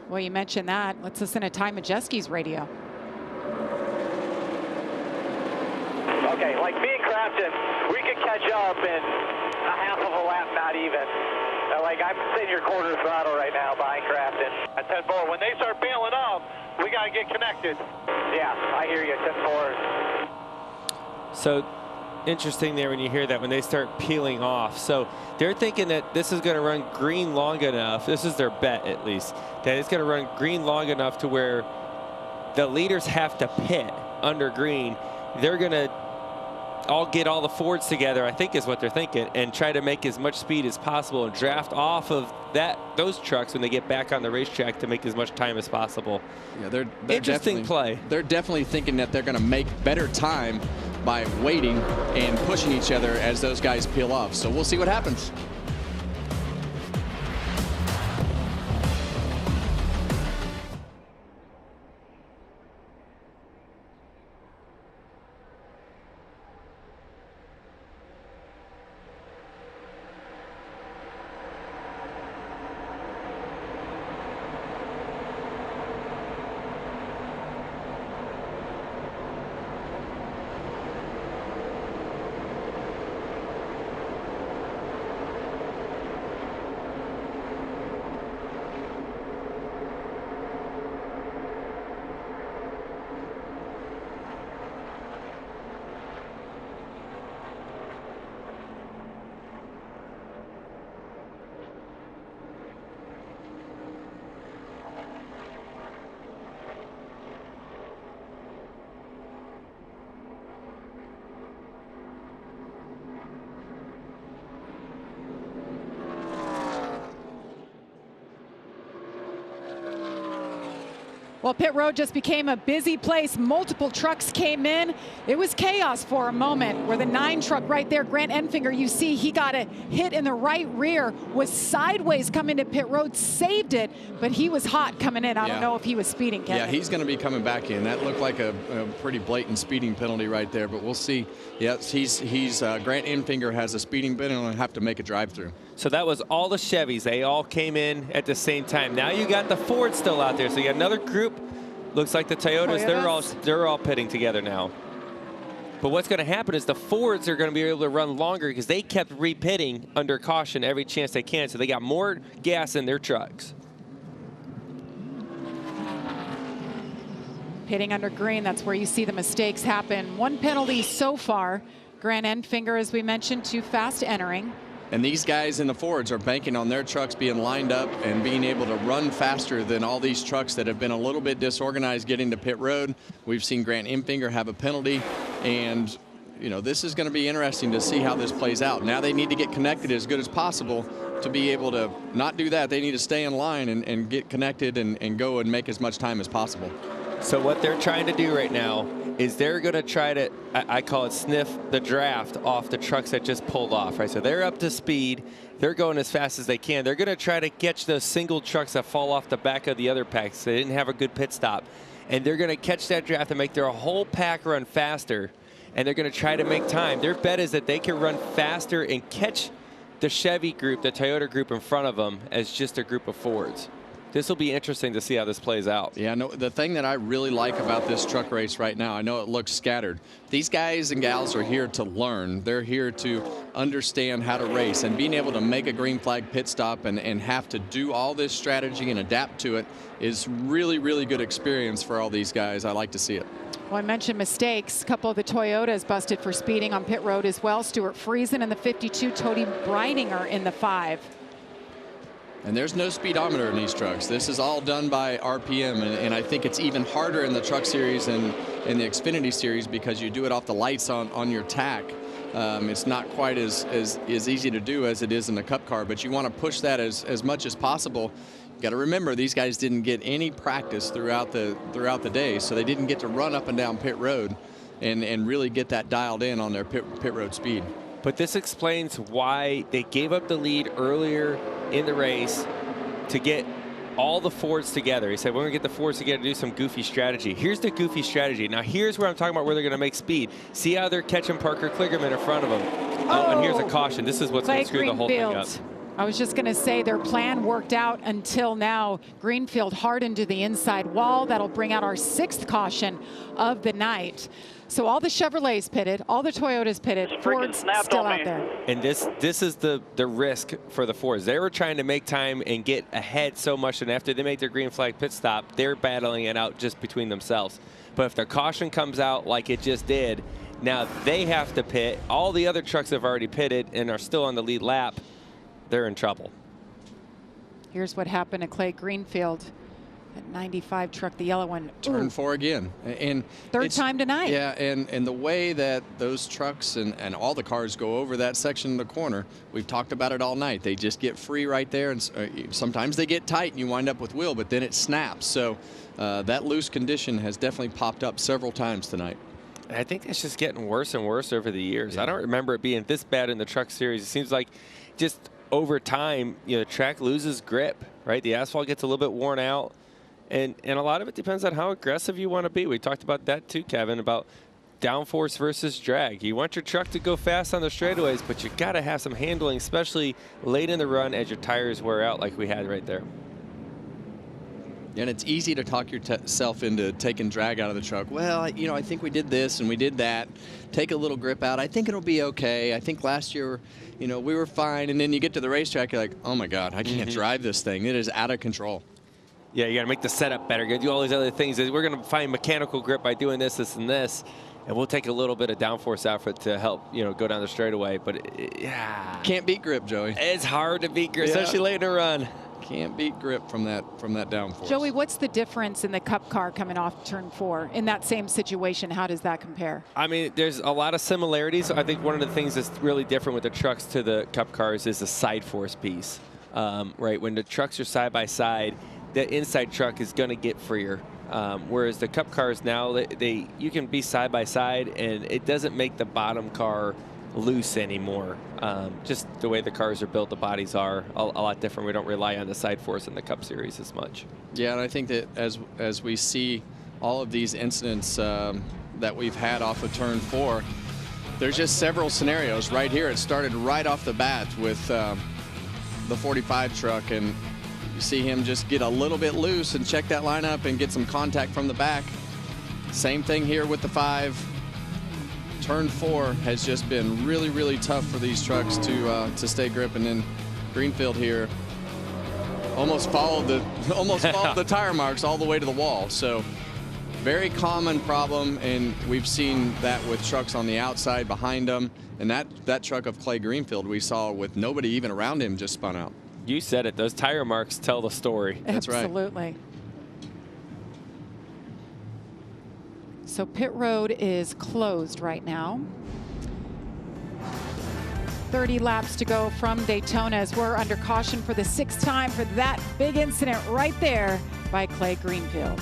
Well, you mentioned that. Let's listen to Ty Majeski's radio. Okay, like me and Crafton, we could catch up in a half of a lap, not even. Like, I'm sitting your quarter throttle right now behind Crafton. At 10-4, when they start bailing up, we got to get connected. Yeah, I hear you, 10-4. So interesting there when you hear that, when they start peeling off. So they're thinking that this is going to run green long enough. This is their bet, at least, that it's going to run green long enough to where the leaders have to pit under green. They're going to all get all the Fords together, I think is what they're thinking, and try to make as much speed as possible and draft off of those trucks when they get back on the racetrack to make as much time as possible. Yeah, they're interesting play. They're definitely thinking that they're going to make better time by waiting and pushing each other as those guys peel off. So we'll see what happens. Well, pit road just became a busy place. Multiple trucks came in. It was chaos for a moment where the 9 truck right there, Grant Enfinger, you see he got a hit in the right rear, was sideways coming to pit road, saved it, but he was hot coming in. I don't know if he was speeding, Kevin. Yeah, he's going to be coming back in. That looked like a pretty blatant speeding penalty right there, but we'll see. Yes, Grant Enfinger has a speeding penalty and will have to make a drive-through. So that was all the Chevys. They all came in at the same time. Now you got the Ford still out there. So you got another group. Looks like the Toyotas. They're all pitting together now. But what's going to happen is the Fords are going to be able to run longer because they kept repitting under caution every chance they can. So they got more gas in their trucks. Pitting under green, that's where you see the mistakes happen. 1 penalty so far. Grant Enfinger, as we mentioned, too fast entering. And these guys in the Fords are banking on their trucks being lined up and being able to run faster than all these trucks that have been a little bit disorganized getting to pit road. We've seen Grant Enfinger have a penalty, and you know, this is going to be interesting to see how this plays out. Now they need to get connected as good as possible to be able to not do that. They need to stay in line and get connected and go and make as much time as possible. So what they're trying to do right now is they're going to try to, I call it sniff the draft off the trucks that just pulled off, right? So they're up to speed. They're going as fast as they can. They're going to try to catch those single trucks that fall off the back of the other packs. They didn't have a good pit stop. And they're going to catch that draft and make their whole pack run faster. And they're going to try to make time. Their bet is that they can run faster and catch the Chevy group, the Toyota group in front of them as just a group of Fords. This will be interesting to see how this plays out. Yeah, no, the thing that I really like about this truck race right now, I know it looks scattered. These guys and gals are here to learn. They're here to understand how to race, and being able to make a green flag pit stop and have to do all this strategy and adapt to it is really, really good experience for all these guys. I like to see it. Well, I mentioned mistakes. A couple of the Toyotas busted for speeding on pit road as well. Stuart Friesen in the 52, Tony Breidinger in the 5. And there's no speedometer in these trucks. This is all done by RPM, and I think it's even harder in the Truck Series and in the Xfinity Series because you do it off the lights on your tack. It's not quite as easy to do as it is in the Cup car, but you want to push that as much as possible. You got to remember, these guys didn't get any practice throughout the day, so they didn't get to run up and down pit road and really get that dialed in on their pit road speed. But this explains why they gave up the lead earlier in the race to get all the Fords together. He said, we're going to get the Fords together to do some goofy strategy. Here's the goofy strategy. Now, here's where I'm talking about where they're going to make speed. See how they're catching Parker Kligerman in front of them. Oh, and here's a caution. This is what's going to screw the whole thing up. I was just going to say their plan worked out until now. Greenfield hardened to the inside wall. That'll bring out our 6th caution of the night. So all the Chevrolets pitted, all the Toyotas pitted, Ford's still out there. And this is the risk for the Fords. They were trying to make time and get ahead so much, and after they make their green flag pit stop, they're battling it out just between themselves. But if their caution comes out like it just did, now they have to pit. All the other trucks have already pitted and are still on the lead lap. They're in trouble. Here's what happened to Clay Greenfield. That 95 truck, the yellow one. Turn 4 again. And third time tonight. Yeah, and the way that those trucks and all the cars go over that section of the corner, we've talked about it all night. They just get free right there, and sometimes they get tight and you wind up with wheel, but then it snaps. So that loose condition has definitely popped up several times tonight. I think it's just getting worse and worse over the years. Yeah. I don't remember it being this bad in the Truck Series. It seems like just over time, you know, the track loses grip, right? The asphalt gets a little bit worn out. And a lot of it depends on how aggressive you want to be. We talked about that too, Kevin, about downforce versus drag. You want your truck to go fast on the straightaways, but you got to have some handling, especially late in the run as your tires wear out like we had right there. And it's easy to talk yourself into taking drag out of the truck. Well, you know, I think we did this and we did that. Take a little grip out. I think it'll be okay. I think last year, you know, we were fine. And then you get to the racetrack, you're like, oh my God, I can't drive this thing. It is out of control. Yeah, you got to make the setup better. You got to do all these other things. We're going to find mechanical grip by doing this, this, and this. And we'll take a little bit of downforce out for it to help, you know, go down the straightaway. But yeah. Can't beat grip, Joey. It's hard to beat grip, especially late in a run. Can't beat grip from that downforce. Joey, what's the difference in the Cup car coming off turn 4 in that same situation? How does that compare? I mean, there's a lot of similarities. I think one of the things that's really different with the trucks to the Cup cars is the side force piece. Right, when the trucks are side by side, the inside truck is going to get freer. Whereas the Cup cars now, you can be side by side, and it doesn't make the bottom car loose anymore. Just the way the cars are built, the bodies are a lot different. We don't rely on the side force in the Cup Series as much. Yeah, and I think that as we see all of these incidents that we've had off of turn 4, there's just several scenarios right here. It started right off the bat with the 45 truck, and you see him just get a little bit loose and check that lineup and get some contact from the back. Same thing here with the 5. Turn 4 has just been really, really tough for these trucks to stay grip, and then Greenfield here almost followed the tire marks all the way to the wall. So very common problem, and we've seen that with trucks on the outside behind them. And that truck of Clay Greenfield we saw with nobody even around him just spun out. You said it. Those tire marks tell the story. That's right. Absolutely. So pit road is closed right now. 30 laps to go from Daytona as we're under caution for the 6th time for that big incident right there by Clay Greenfield.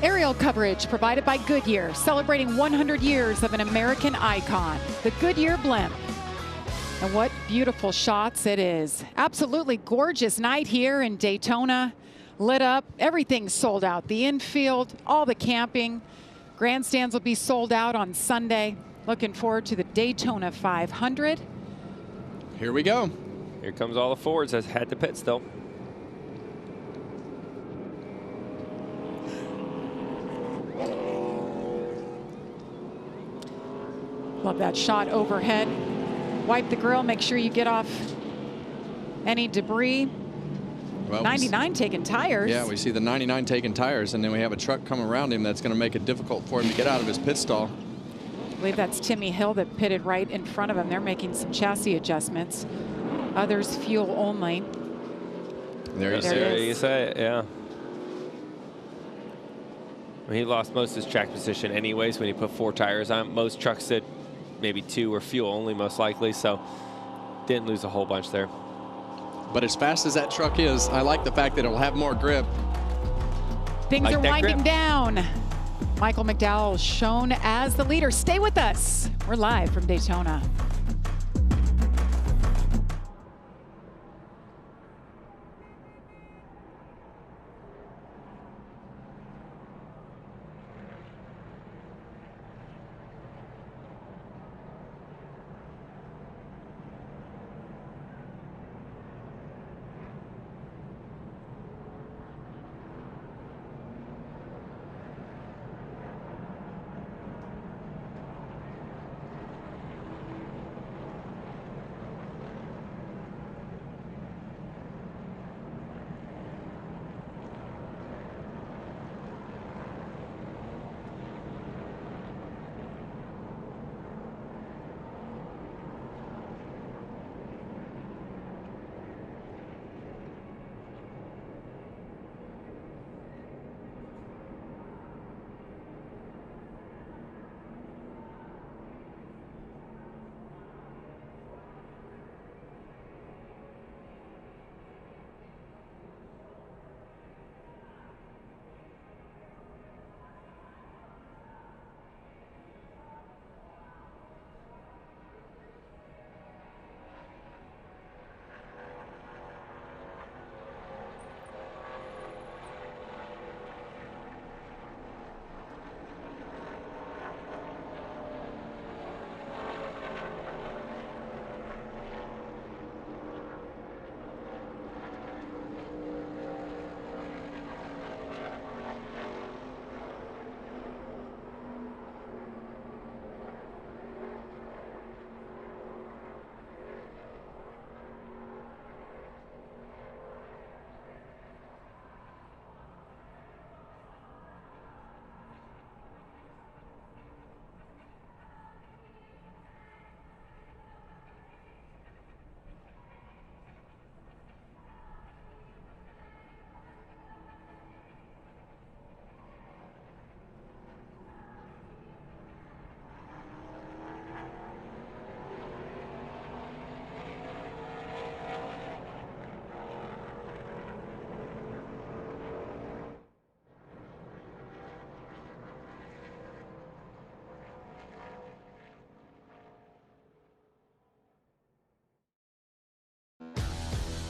Aerial coverage provided by Goodyear, celebrating 100 years of an American icon, the Goodyear blimp. And what beautiful shots it is. Absolutely gorgeous night here in Daytona. Lit up, everything's sold out. The infield, all the camping. Grandstands will be sold out on Sunday. Looking forward to the Daytona 500. Here we go. Here comes all the Fords that had to pit still. Love that shot overhead. Wipe the grill, make sure you get off any debris. Well, 99 taking tires. Yeah, we see the 99 taking tires, and then we have a truck come around him that's going to make it difficult for him to get out of his pit stall. I believe that's Timmy Hill that pitted right in front of him. They're making some chassis adjustments. Others fuel only. There you say it, yeah. He lost most of his track position anyways when he put 4 tires on. Most trucks did maybe 2 or fuel only most likely, so didn't lose a whole bunch there. But as fast as that truck is, I like the fact that it'll have more grip. Things are winding down. Michael McDowell shown as the leader. Stay with us. We're live from Daytona.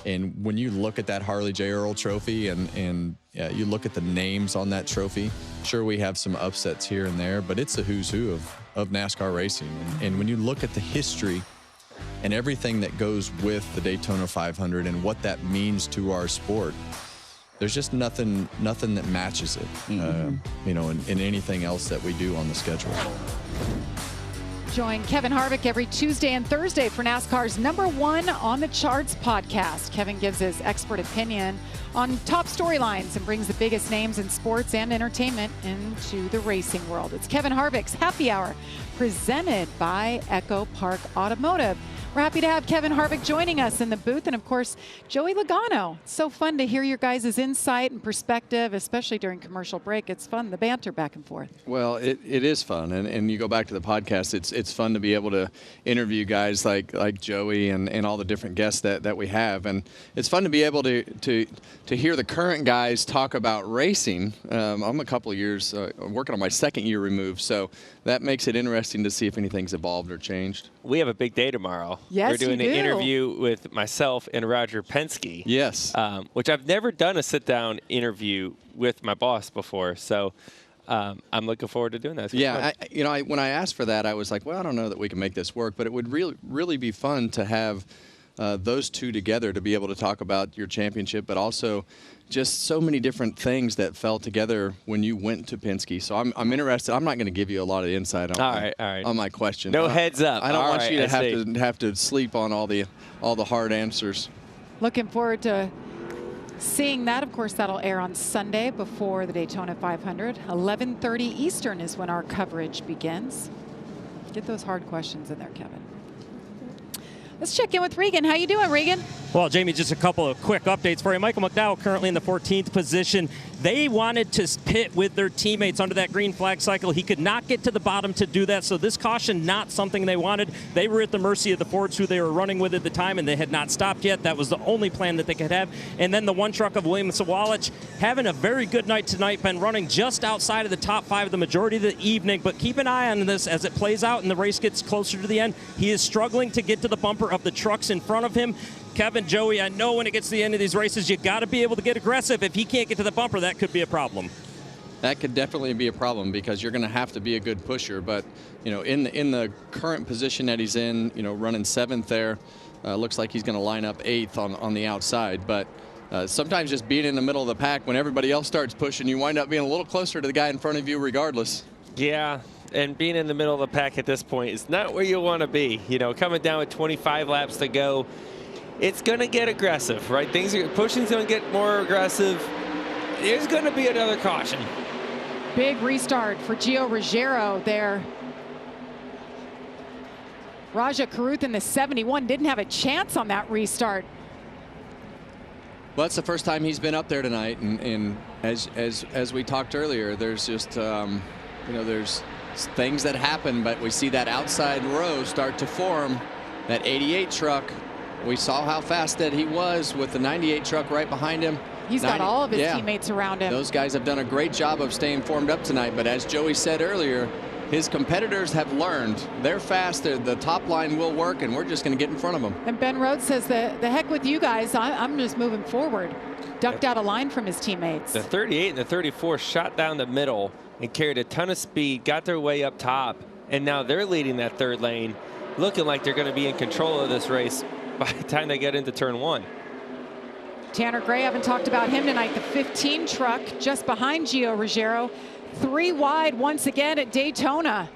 And when you look at that Harley J. Earl trophy and you look at the names on that trophy, sure, we have some upsets here and there, but it's a who's who of NASCAR racing. And when you look at the history and everything that goes with the Daytona 500 and what that means to our sport, there's just nothing that matches it, you know, in anything else that we do on the schedule. Join Kevin Harvick every Tuesday and Thursday for NASCAR's #1 on the charts podcast. Kevin gives his expert opinion on top storylines and brings the biggest names in sports and entertainment into the racing world. It's Kevin Harvick's Happy Hour, presented by Echo Park Automotive. We're happy to have Kevin Harvick joining us in the booth, and of course, Joey Logano. It's so fun to hear your guys' insight and perspective, especially during commercial break. It's fun, the banter back and forth. Well, it is fun, and you go back to the podcast, it's fun to be able to interview guys like Joey and all the different guests that we have, and it's fun to be able to hear the current guys talk about racing. I'm a couple of years working on my second year removed, so that makes it interesting to see if anything's evolved or changed. We have a big day tomorrow. Yes, we're doing you an do. interview with myself and Roger Penske. Yes. Which I've never done a sit-down interview with my boss before, so I'm looking forward to doing that. Yeah, when I asked for that, I was like, well, I don't know that we can make this work, but it would really be fun to have those two together to be able to talk about your championship, but also just so many different things that fell together when you went to Penske. So I'm interested. I'm not going to give you a lot of insight on my question. No heads up. I don't want you to I have to sleep on all the hard answers. Looking forward to seeing that. Of course, that'll air on Sunday before the Daytona 500. 11:30 Eastern is when our coverage begins. Get those hard questions in there, Kevin. Let's check in with Regan. How you doing, Regan? Well, Jamie, just a couple of quick updates for you. Michael McDowell currently in the 14th position. They wanted to pit with their teammates under that green flag cycle. He could not get to the bottom to do that, so this caution, not something they wanted. They were at the mercy of the Fords who they were running with at the time, and they had not stopped yet. That was the only plan that they could have. And then the one truck of William Sawalich having a very good night tonight, been running just outside of the top 5 the majority of the evening, but keep an eye on this as it plays out and the race gets closer to the end. He is struggling to get to the bumper of the trucks in front of him. Kevin, Joey, I know when it gets to the end of these races, you got to be able to get aggressive. If he can't get to the bumper, that could be a problem. That could definitely be a problem because you're going to have to be a good pusher. But you know, in the current position that he's in, you know, running 7th there, looks like he's going to line up 8th on the outside. But sometimes just being in the middle of the pack when everybody else starts pushing, you wind up being a little closer to the guy in front of you, regardless. Yeah. And being in the middle of the pack at this point is not where you want to be. You know, coming down with 25 laps to go, it's going to get aggressive, right? Pushing's going to get more aggressive. There's going to be another caution. Big restart for Gio Ruggiero there. Raja Caruth in the 71 didn't have a chance on that restart. Well, it's the first time he's been up there tonight, and as we talked earlier, there's just you know, there's things that happen, but we see that outside row start to form. That 88 truck, we saw how fast that he was with the 98 truck right behind him. He's got all of his teammates around him. Those guys have done a great job of staying formed up tonight, but as Joey said earlier, his competitors have learned. They're fast, the top line will work, and we're just going to get in front of them. And Ben Rhodes says, the heck with you guys, I'm just moving forward. Ducked out a line from his teammates. The 38 and the 34 shot down the middle and carried a ton of speed, got their way up top, and now they're leading that 3rd lane, looking like they're going to be in control of this race by the time they get into turn 1. Tanner Gray, haven't talked about him tonight. The 15 truck just behind Gio Ruggiero. 3 wide once again at Daytona.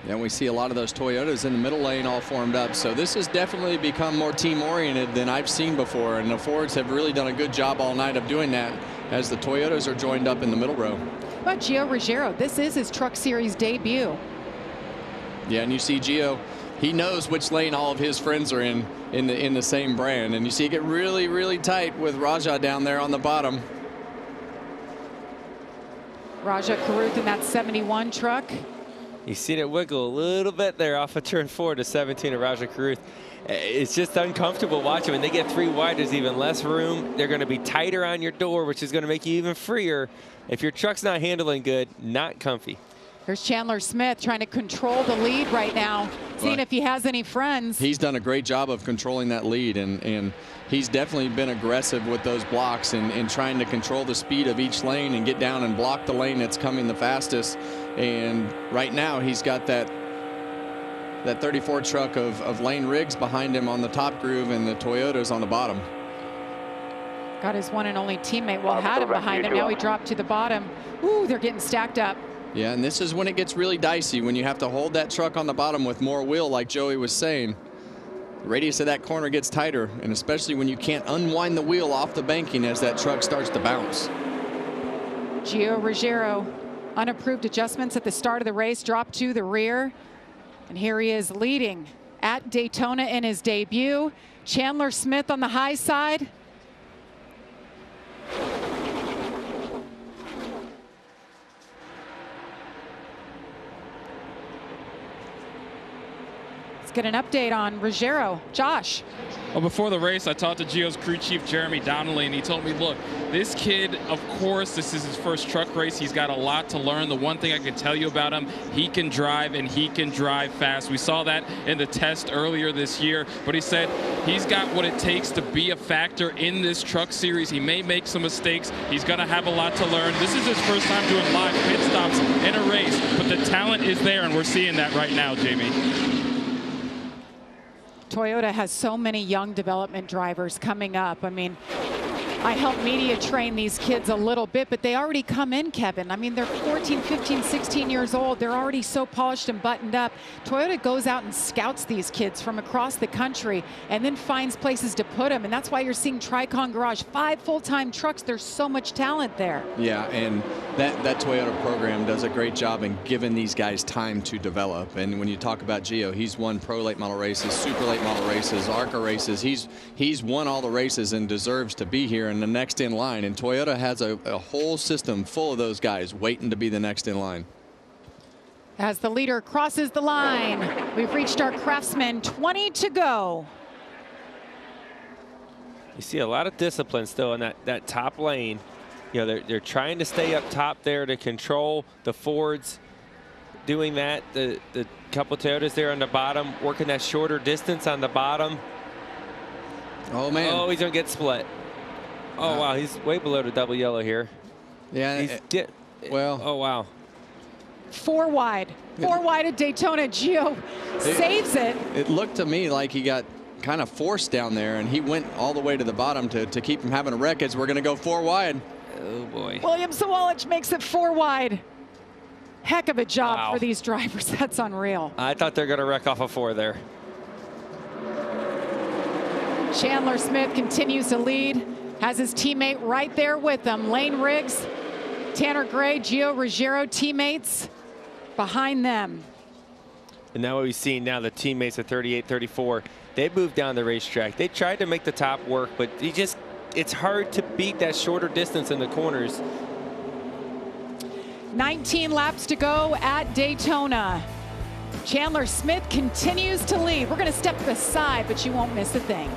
And we see a lot of those Toyotas in the middle lane all formed up. So this has definitely become more team-oriented than I've seen before. And the Fords have really done a good job all night of doing that as the Toyotas are joined up in the middle row. But Gio Ruggiero, this is his Truck Series debut. Yeah, and you see Gio, he knows which lane all of his friends are in the same brand. And you see it get really, really tight with Raja down there on the bottom. Raja Caruth in that 71 truck. You seen it wiggle a little bit there off of turn 4 to 17 of Raja Caruth. It's just uncomfortable watching. When they get 3 wide, there's even less room. They're going to be tighter on your door, which is going to make you even freer. If your truck's not handling good, not comfy. There's Chandler Smith trying to control the lead right now, seeing if he has any friends. He's done a great job of controlling that lead, and he's definitely been aggressive with those blocks and trying to control the speed of each lane and get down and block the lane that's coming the fastest. And right now he's got that 34 truck of Lane Riggs behind him on the top groove and the Toyotas on the bottom. Got his one and only teammate, well, had him behind him. Now he dropped to the bottom. Ooh, they're getting stacked up. Yeah, and this is when it gets really dicey, when you have to hold that truck on the bottom with more wheel, like Joey was saying. The radius of that corner gets tighter, and especially when you can't unwind the wheel off the banking as that truck starts to bounce. Gio Ruggiero, unapproved adjustments at the start of the race, dropped to the rear. And here he is leading at Daytona in his debut. Chandler Smith on the high side. Let's get an update on Ruggiero. Josh. Well, before the race, I talked to Gio's crew chief, Jeremy Donnelly, and he told me, look, this kid, of course, this is his first truck race. He's got a lot to learn. The one thing I can tell you about him, he can drive, and he can drive fast. We saw that in the test earlier this year, but he said he's got what it takes to be a factor in this truck series. He may make some mistakes. He's going to have a lot to learn. This is his first time doing live pit stops in a race, but the talent is there, and we're seeing that right now, Jamie. Toyota has so many young development drivers coming up. I mean, I help media train these kids a little bit, but they already come in, Kevin. I mean, they're 14, 15, 16 years old. They're already so polished and buttoned up. Toyota goes out and scouts these kids from across the country and then finds places to put them. And that's why you're seeing Tricon Garage, 5 full-time trucks. There's so much talent there. Yeah, and that Toyota program does a great job in giving these guys time to develop. And when you talk about Gio, he's won pro late model races, super late model races, ARCA races. He's won all the races and deserves to be here and the next in line. And Toyota has a whole system full of those guys waiting to be the next in line. As the leader crosses the line, we've reached our Craftsman, 20 to go. You see a lot of discipline still in that top lane. You know, they're trying to stay up top there to control the Fords. Doing that, the couple Toyotas there on the bottom, working that shorter distance on the bottom. Oh, man. Oh, he's going to get split. Oh, wow, he's way below the double yellow here. Yeah. Well. Oh, wow. 4 wide. 4 wide at Daytona. Gio saves it. It looked to me like he got kind of forced down there, and he went all the way to the bottom to keep from having a wreck as we're going to go 4 wide. Oh, boy. William Sawalich makes it 4 wide. Heck of a job for these drivers. That's unreal. I thought they're going to wreck off a 4 there. Chandler Smith continues to lead. Has his teammate right there with him. Lane Riggs, Tanner Gray, Gio Ruggiero teammates behind them. And now what we've seen now, the teammates at 38, 34, they moved down the racetrack. They tried to make the top work, but it's hard to beat that shorter distance in the corners. 19 laps to go at Daytona. Chandler Smith continues to lead. We're going to step aside, but you won't miss a thing.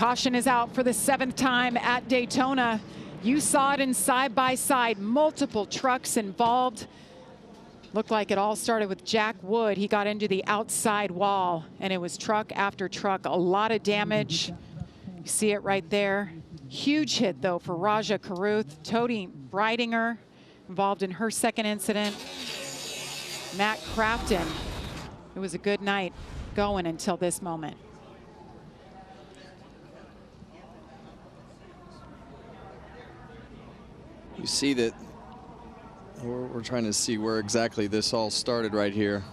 Caution is out for the 7th time at Daytona. You saw it in side-by-side, multiple trucks involved. Looked like it all started with Jack Wood. He got into the outside wall, and it was truck after truck. A lot of damage. You see it right there. Huge hit, though, for Raja Caruth. Tony Breidinger involved in her second incident. Matt Crafton. It was a good night going until this moment. You see that we're trying to see where exactly this all started right here.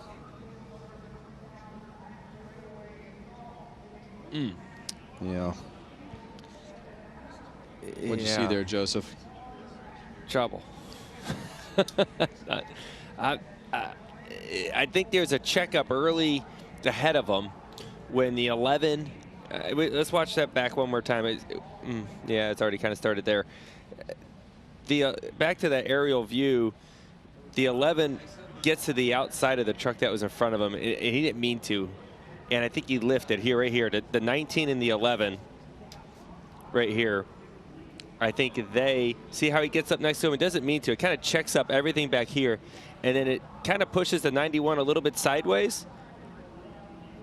Yeah. What'd you see there, Joseph? Trouble. I think there's a checkup early ahead of them when the 11. Let's watch that back one more time. Yeah, it's already kind of started there. Back to that aerial view, the 11 gets to the outside of the truck that was in front of him, and he didn't mean to. And I think he lifted here, right here, the 19 and the 11 right here. I think they see how he gets up next to him. It doesn't mean to. It kind of checks up everything back here, and then it kind of pushes the 91 a little bit sideways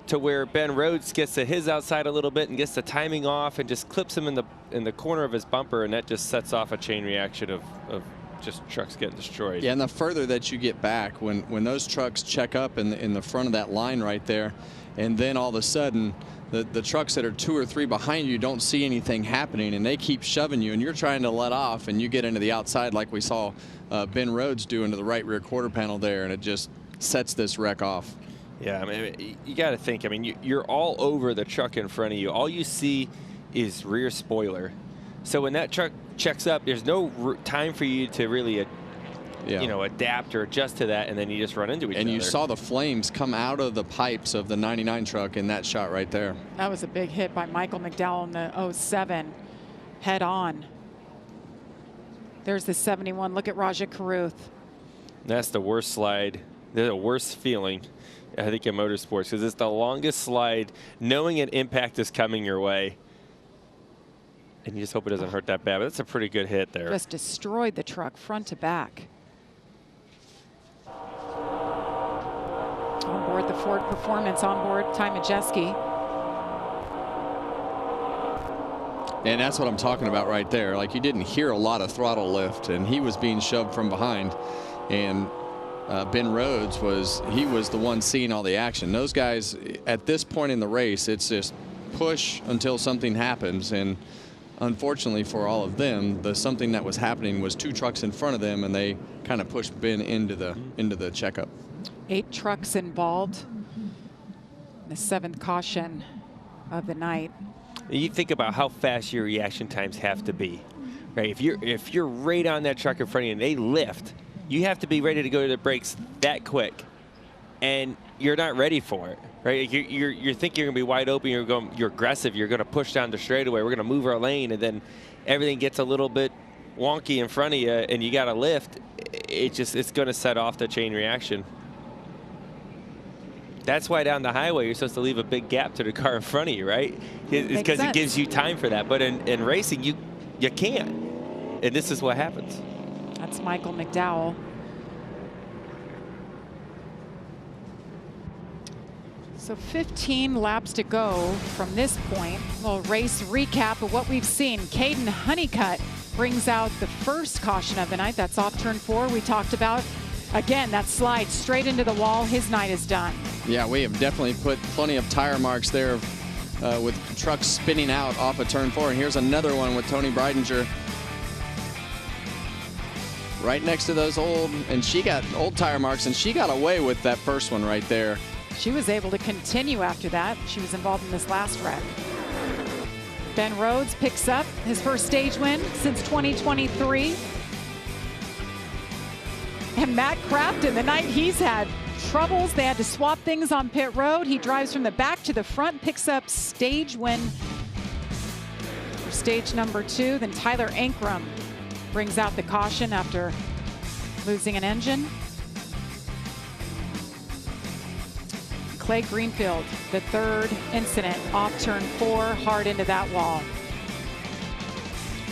to where Ben Rhodes gets to his outside a little bit and gets the timing off and just clips him in the corner of his bumper, and that just sets off a chain reaction of just trucks getting destroyed. Yeah, and the further that you get back, when those trucks check up in the front of that line right there, and then all of a sudden the trucks that are 2 or 3 behind you don't see anything happening, and they keep shoving you, and you're trying to let off, and you get into the outside like we saw Ben Rhodes do into the right rear quarter panel there, and it just sets this wreck off. Yeah, I mean, you got to think. I mean, you're all over the truck in front of you. All you see is rear spoiler. So when that truck checks up, there's no time for you to really, you know, adapt or adjust to that, and then you just run into each other. And you saw the flames come out of the pipes of the 99 truck in that shot right there. That was a big hit by Michael McDowell in the 07, head on. There's the 71. Look at Raja Caruth. That's the worst slide. There's a worst feeling, I think, in motorsports, because it's the longest slide, knowing an impact is coming your way. And you just hope it doesn't hurt that bad. But that's a pretty good hit there. Just destroyed the truck front to back. On board the Ford Performance, on board Ty Majeski. And that's what I'm talking about right there. Like, you didn't hear a lot of throttle lift, and he was being shoved from behind. And Ben Rhodes was the one seeing all the action. Those guys, at this point in the race, it's just push until something happens. And unfortunately for all of them, the something that was happening was 2 trucks in front of them, and they kind of pushed Ben into the checkup. 8 trucks involved. The 7th caution of the night. You think about how fast your reaction times have to be, right? If you're right on that truck in front of you and they lift, you have to be ready to go to the brakes that quick, and you're not ready for it, right? You think you're going to be wide open. You're aggressive. You're going to push down the straightaway. We're going to move our lane, and then everything gets a little bit wonky in front of you, and you got to lift. It's going to set off the chain reaction. That's why down the highway you're supposed to leave a big gap to the car in front of you, right? It's because it gives you time for that. But in racing, you can't, and this is what happens. That's Michael McDowell. So 15 laps to go from this point. A little race recap of what we've seen. Caden Honeycutt brings out the first caution of the night. That's off turn 4 we talked about. Again, that slide straight into the wall. His night is done. Yeah, we have definitely put plenty of tire marks there with trucks spinning out off of turn 4. And here's another one with Tony Breidinger right next to those old tire marks, and she got away with that first one right there. She was able to continue after that. She was involved in this last wreck. Ben Rhodes picks up his first stage win since 2023. And Matt Crafton, the night he's had troubles, they had to swap things on pit road. He drives from the back to the front, picks up stage win for stage number 2. Then Tyler Ankrum brings out the caution after losing an engine. Clay Greenfield, the third incident off turn 4, hard into that wall.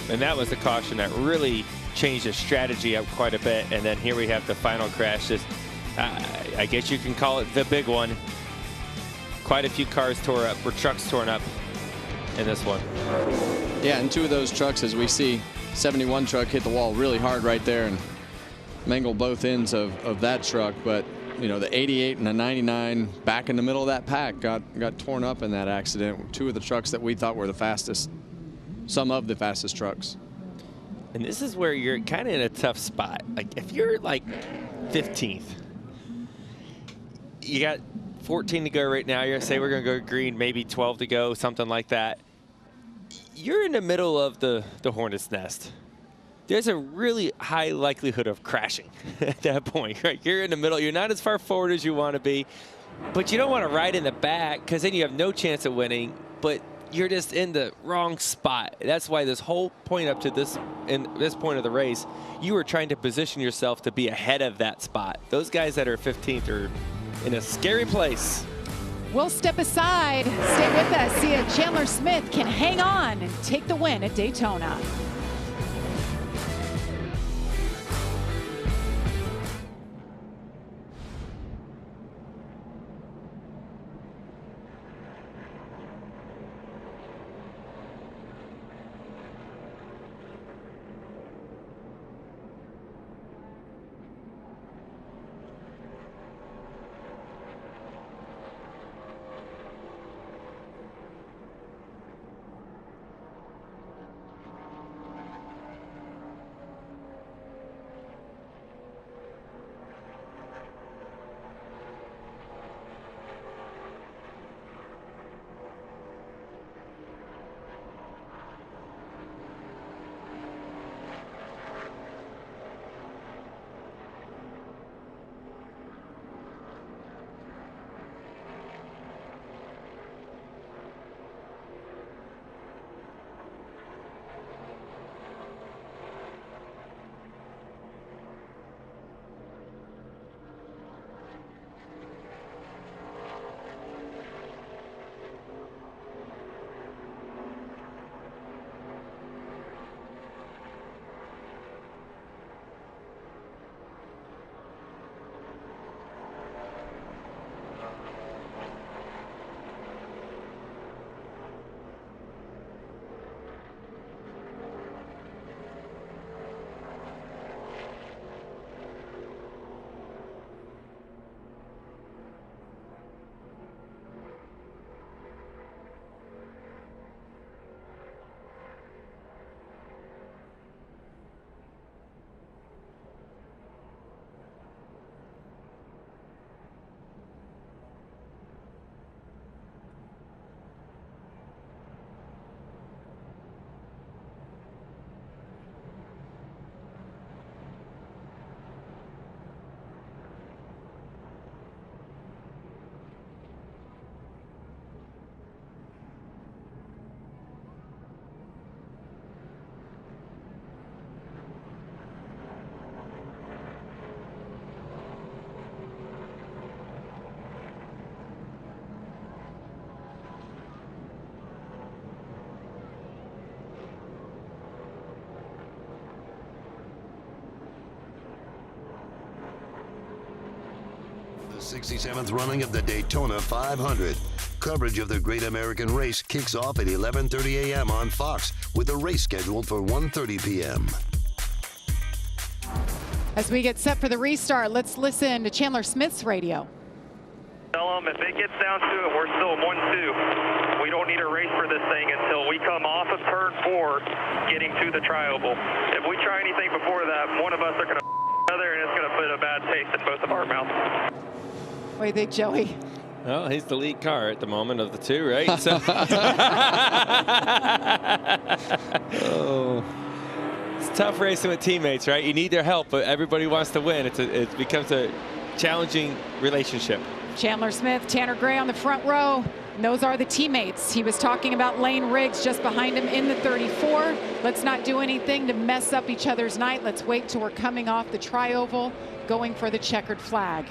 And that was the caution that really changed the strategy up quite a bit. And then here we have the final crash. I guess you can call it the big one. Quite a few cars tore up, or trucks torn up in this one. Yeah, and 2 of those trucks, as we see, 71 truck hit the wall really hard right there and mangled both ends of that truck. But you know, the 88 and the 99 back in the middle of that pack got torn up in that accident. 2 of the trucks that we thought were the fastest, some of the fastest trucks. And this is where you're kind of in a tough spot. Like if you're like 15th, you got 14 to go right now. You're gonna say we're gonna go green, maybe 12 to go, something like that. You're in the middle of the hornet's nest. There's a really high likelihood of crashing at that point, right? You're in the middle. You're not as far forward as you want to be, but you don't want to ride in the back because then you have no chance of winning, but you're just in the wrong spot. That's why this whole point up to this point of the race, you were trying to position yourself to be ahead of that spot. Those guys that are 15th are in a scary place. We'll step aside. Stay with us. See if Chandler Smith can hang on and take the win at Daytona. The 67th running of the Daytona 500. Coverage of the Great American Race kicks off at 11:30 a.m. on Fox, with the race scheduled for 1:30 p.m. As we get set for the restart, let's listen to Chandler Smith's radio. Tell them if it gets down to it, we're still 1-2. We don't need a race for this thing until we come off of turn 4, getting to the tri-oval. If we try anything before that, one of us are going to other, and it's going to put a bad taste in both of our mouths. What do you think, Joey? Well, he's the lead car at the moment of the 2, right? So oh. It's tough racing with teammates, right? You need their help, but everybody wants to win. It becomes a challenging relationship. Chandler Smith, Tanner Gray on the front row. And those are the teammates. He was talking about Lane Riggs just behind him in the 34. Let's not do anything to mess up each other's night. Let's wait till we're coming off the tri-oval, going for the checkered flag.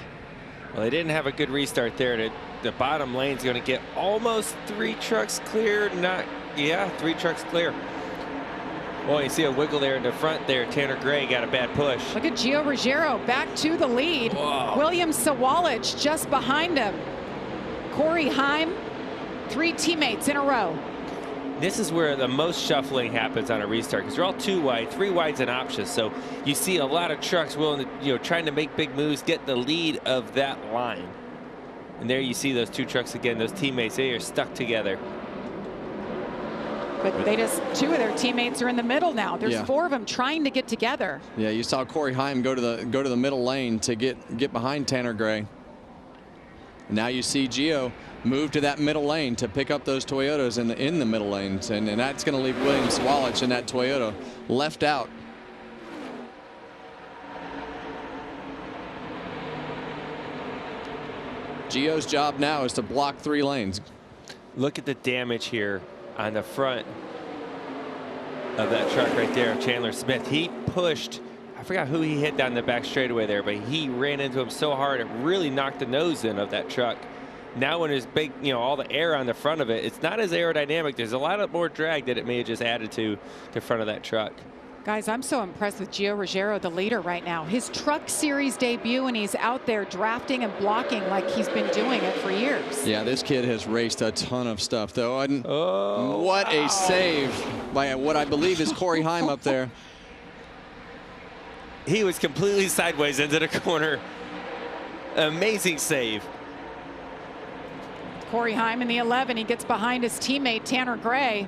Well, they didn't have a good restart there to the bottom lane's going to get almost 3 trucks clear. Not, yeah, 3 trucks clear. Well, you see a wiggle there in the front there. Tanner Gray got a bad push. Look at Gio Ruggiero back to the lead. Whoa. William Sawalich just behind him. Corey Heim, 3 teammates in a row. This is where the most shuffling happens on a restart because they're all 2 wide, 3 wide's an option. So you see a lot of trucks willing to, trying to make big moves, get the lead of that line. And there you see those 2 trucks again, those teammates, they are stuck together. But they just, 2 of their teammates are in the middle now. There's 4 of them trying to get together. Yeah, you saw Corey Heim go to the middle lane to get behind Tanner Gray. Now you see Gio move to that middle lane to pick up those Toyotas in the middle lanes, and that's going to leave William Sawalich in that Toyota left out. Gio's job now is to block 3 lanes. Look at the damage here on the front of that truck right there, Chandler Smith. He pushed, I forgot who he hit down the back straightaway there, but he ran into him so hard it really knocked the nose in of that truck. Now when there's big, all the air on the front of it, it's not as aerodynamic. There's a lot more drag that it may have just added to the front of that truck. Guys, I'm so impressed with Gio Ruggiero, the leader right now. His truck series debut, and he's out there drafting and blocking like he's been doing it for years. Yeah, this kid has raced a ton of stuff, though. And what a save by what I believe is Corey Heim up there. He was completely sideways into the corner. Amazing save. Corey Heim in the 11. He gets behind his teammate, Tanner Gray.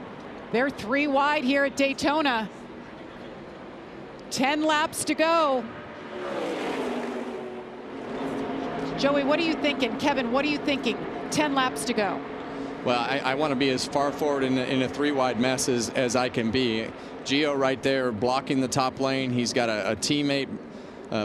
They're 3 wide here at Daytona. 10 laps to go. Joey, what are you thinking? Kevin, what are you thinking? 10 laps to go. Well, I want to be as far forward in a 3 wide mess as I can be. Gio right there blocking the top lane. He's got a teammate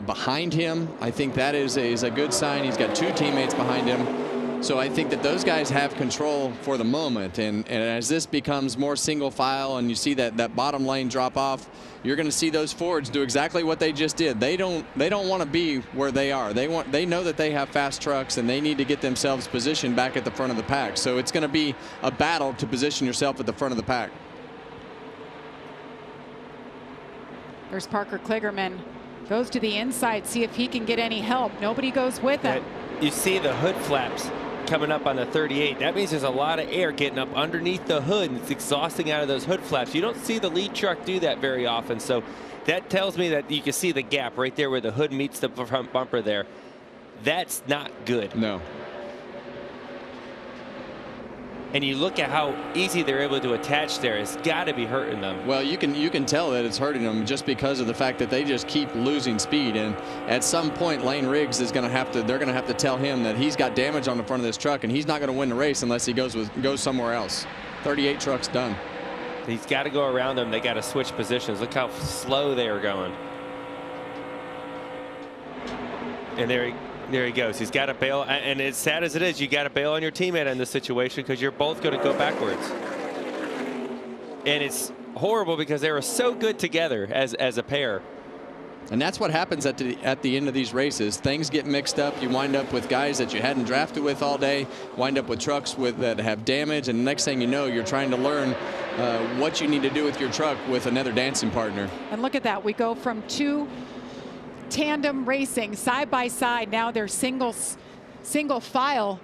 behind him. I think that is a good sign. He's got 2 teammates behind him. So I think that those guys have control for the moment. And as this becomes more single file and you see that bottom lane drop off, you're going to see those Fords do exactly what they just did. They don't want to be where they are. They know that they have fast trucks and they need to get themselves positioned back at the front of the pack. So it's going to be a battle to position yourself at the front of the pack. There's Parker Kligerman. Goes to the inside, see if he can get any help. Nobody goes with him. You see the hood flaps coming up on the 38. That means there's a lot of air getting up underneath the hood, and it's exhausting out of those hood flaps. You don't see the lead truck do that very often, so that tells me that you can see the gap right there where the hood meets the front bumper there. That's not good. No. And you look at how easy they're able to attach there. It's got to be hurting them. Well, you can tell that it's hurting them just because of the fact that they just keep losing speed. And at some point, Lane Riggs is going to have to. They're going to have to tell him that he's got damage on the front of this truck, and he's not going to win the race unless he goes somewhere else. 38 trucks done. He's got to go around them. They got to switch positions. Look how slow they are going. And there he goes. He's got to bail, and as sad as it is, you got to bail on your teammate in this situation because you're both going to go backwards. And it's horrible because they were so good together as a pair. And that's what happens at the end of these races. Things get mixed up. You wind up with guys that you hadn't drafted with all day, wind up with trucks that have damage, and the next thing you know, you're trying to learn what you need to do with your truck with another dancing partner. And look at that. We go from 2 tandem racing side by side. Now they're single file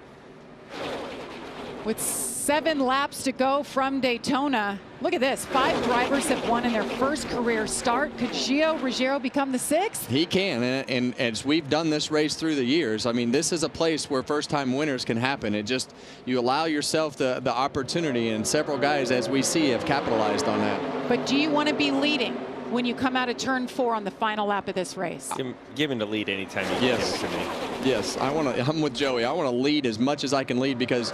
with 7 laps to go from Daytona. Look at this. 5 drivers have won in their first career start. Could Gio Ruggiero become the 6th? He can, and as we've done this race through the years, I mean, this is a place where first-time winners can happen. It just, you allow yourself the opportunity, and several guys, as we see, have capitalized on that. But do you want to be leading when you come out of turn 4 on the final lap of this race? Give him the lead anytime you give it to me. Yes, I'm with Joey. I want to lead as much as I can lead because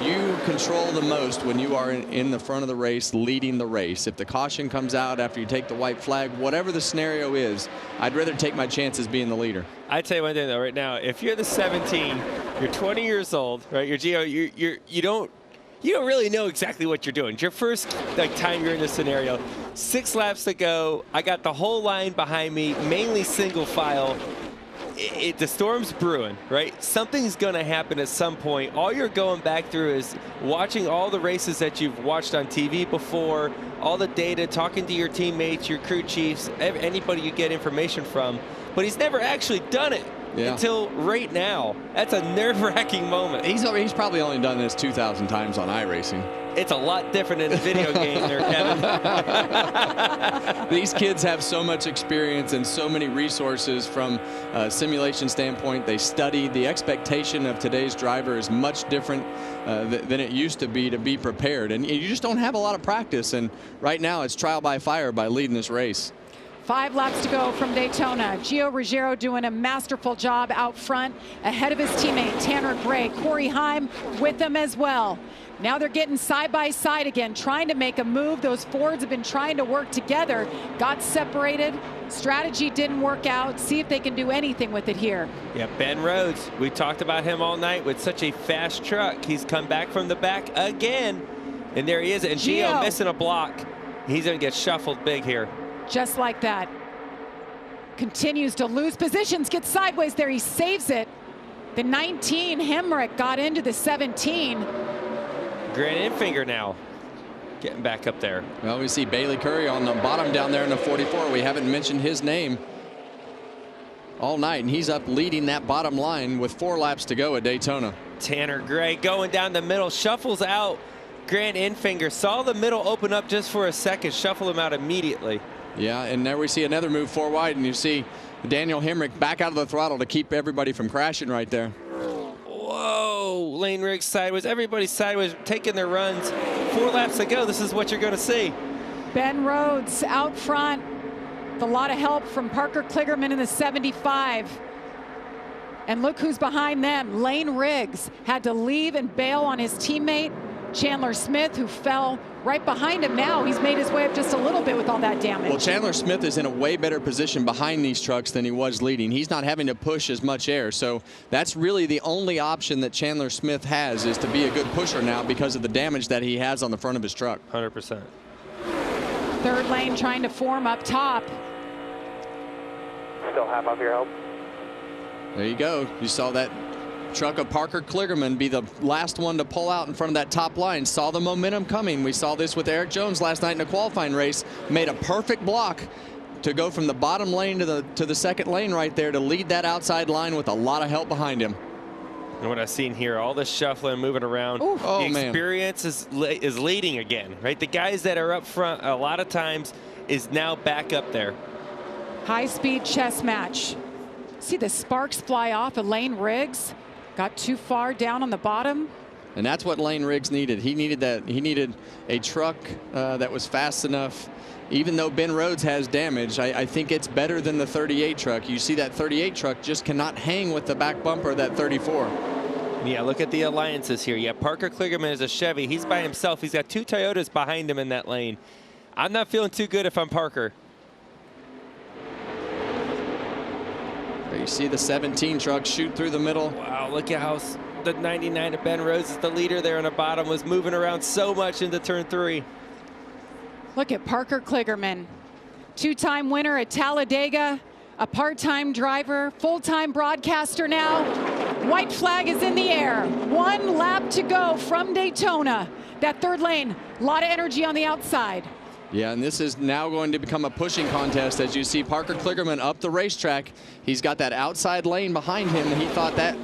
you control the most when you are in the front of the race, leading the race. If the caution comes out after you take the white flag, whatever the scenario is, I'd rather take my chances being the leader. I tell you one thing though, right now, if you're the 17, you're 20 years old, right? You're Gio. You don't really know exactly what you're doing. It's your first time you're in this scenario. 6 laps to go. I got the whole line behind me, mainly single file. the storm's brewing, right? Something's going to happen at some point. All you're going back through is watching all the races that you've watched on TV before, all the data, talking to your teammates, your crew chiefs, anybody you get information from. But he's never actually done it until right now. That's a nerve-wracking moment. He's probably only done this 2,000 times on iRacing. It's a lot different in a video game there, Kevin. These kids have so much experience and so many resources from a simulation standpoint. They study. The expectation of today's driver is much different than it used to be prepared. And you just don't have a lot of practice. And right now it's trial by fire by leading this race. 5 laps to go from Daytona. Gio Ruggiero doing a masterful job out front ahead of his teammate Tanner Gray. Corey Heim with them as well. Now they're getting side by side again, trying to make a move. Those Fords have been trying to work together, got separated. Strategy didn't work out. See if they can do anything with it here. Yeah, Ben Rhodes, we talked about him all night with such a fast truck. He's come back from the back again. And there he is, and Gio missing a block. He's gonna get shuffled big here. Just like that. Continues to lose positions, gets sideways there, he saves it. The 19, Hemrick, got into the 17. Grant Enfinger now getting back up there. Well, we see Bailey Curry on the bottom down there in the 44. We haven't mentioned his name all night, and he's up leading that bottom line with 4 laps to go at Daytona. Tanner Gray going down the middle, shuffles out Grant Enfinger. Saw the middle open up just for a second, shuffle him out immediately. Yeah, and there we see another move 4 wide, and you see Daniel Hemrick back out of the throttle to keep everybody from crashing right there. Whoa, lane rigs sideways, everybody's sideways, taking their runs. 4 laps to go, this is what you're gonna see. Ben Rhodes out front with a lot of help from Parker Kligerman in the 75. And look who's behind them. Lane Riggs had to leave and bail on his teammate, Chandler Smith, who fell right behind him. Now he's made his way up just a little bit with all that damage. Well, Chandler Smith is in a way better position behind these trucks than he was leading. He's not having to push as much air. So that's really the only option that Chandler Smith has, is to be a good pusher now because of the damage that he has on the front of his truck. 100%. Third lane trying to form up top. Still half of your help. There you go. You saw that truck of Parker Kligerman be the last one to pull out in front of that top line. Saw the momentum coming. We saw this with Eric Jones last night in a qualifying race. Made a perfect block to go from the bottom lane to the second lane right there to lead that outside line with a lot of help behind him. And what I've seen here, all this shuffling, moving around, the experience is leading again, right? The guys that are up front a lot of times is now back up there. High-speed chess match. See the sparks fly off of Lane Riggs. Got too far down on the bottom. And that's what Lane Riggs needed. He needed that. He needed a truck that was fast enough. Even though Ben Rhodes has damage, I think it's better than the 38 truck. You see that 38 truck just cannot hang with the back bumper of that 34. Yeah, look at the alliances here. Yeah, Parker Kligerman is a Chevy. He's by himself. He's got 2 Toyotas behind him in that lane. I'm not feeling too good if I'm Parker. You see the 17 truck shoot through the middle. Wow, look at how the 99 of Ben Rhodes is the leader there on the bottom, was moving around so much into turn 3. Look at Parker Kligerman, 2-time winner at Talladega, a part-time driver, full-time broadcaster now. White flag is in the air. 1 lap to go from Daytona. That third lane, a lot of energy on the outside. Yeah, and this is now going to become a pushing contest as you see Parker Kligerman up the racetrack. He's got that outside lane behind him, and he thought that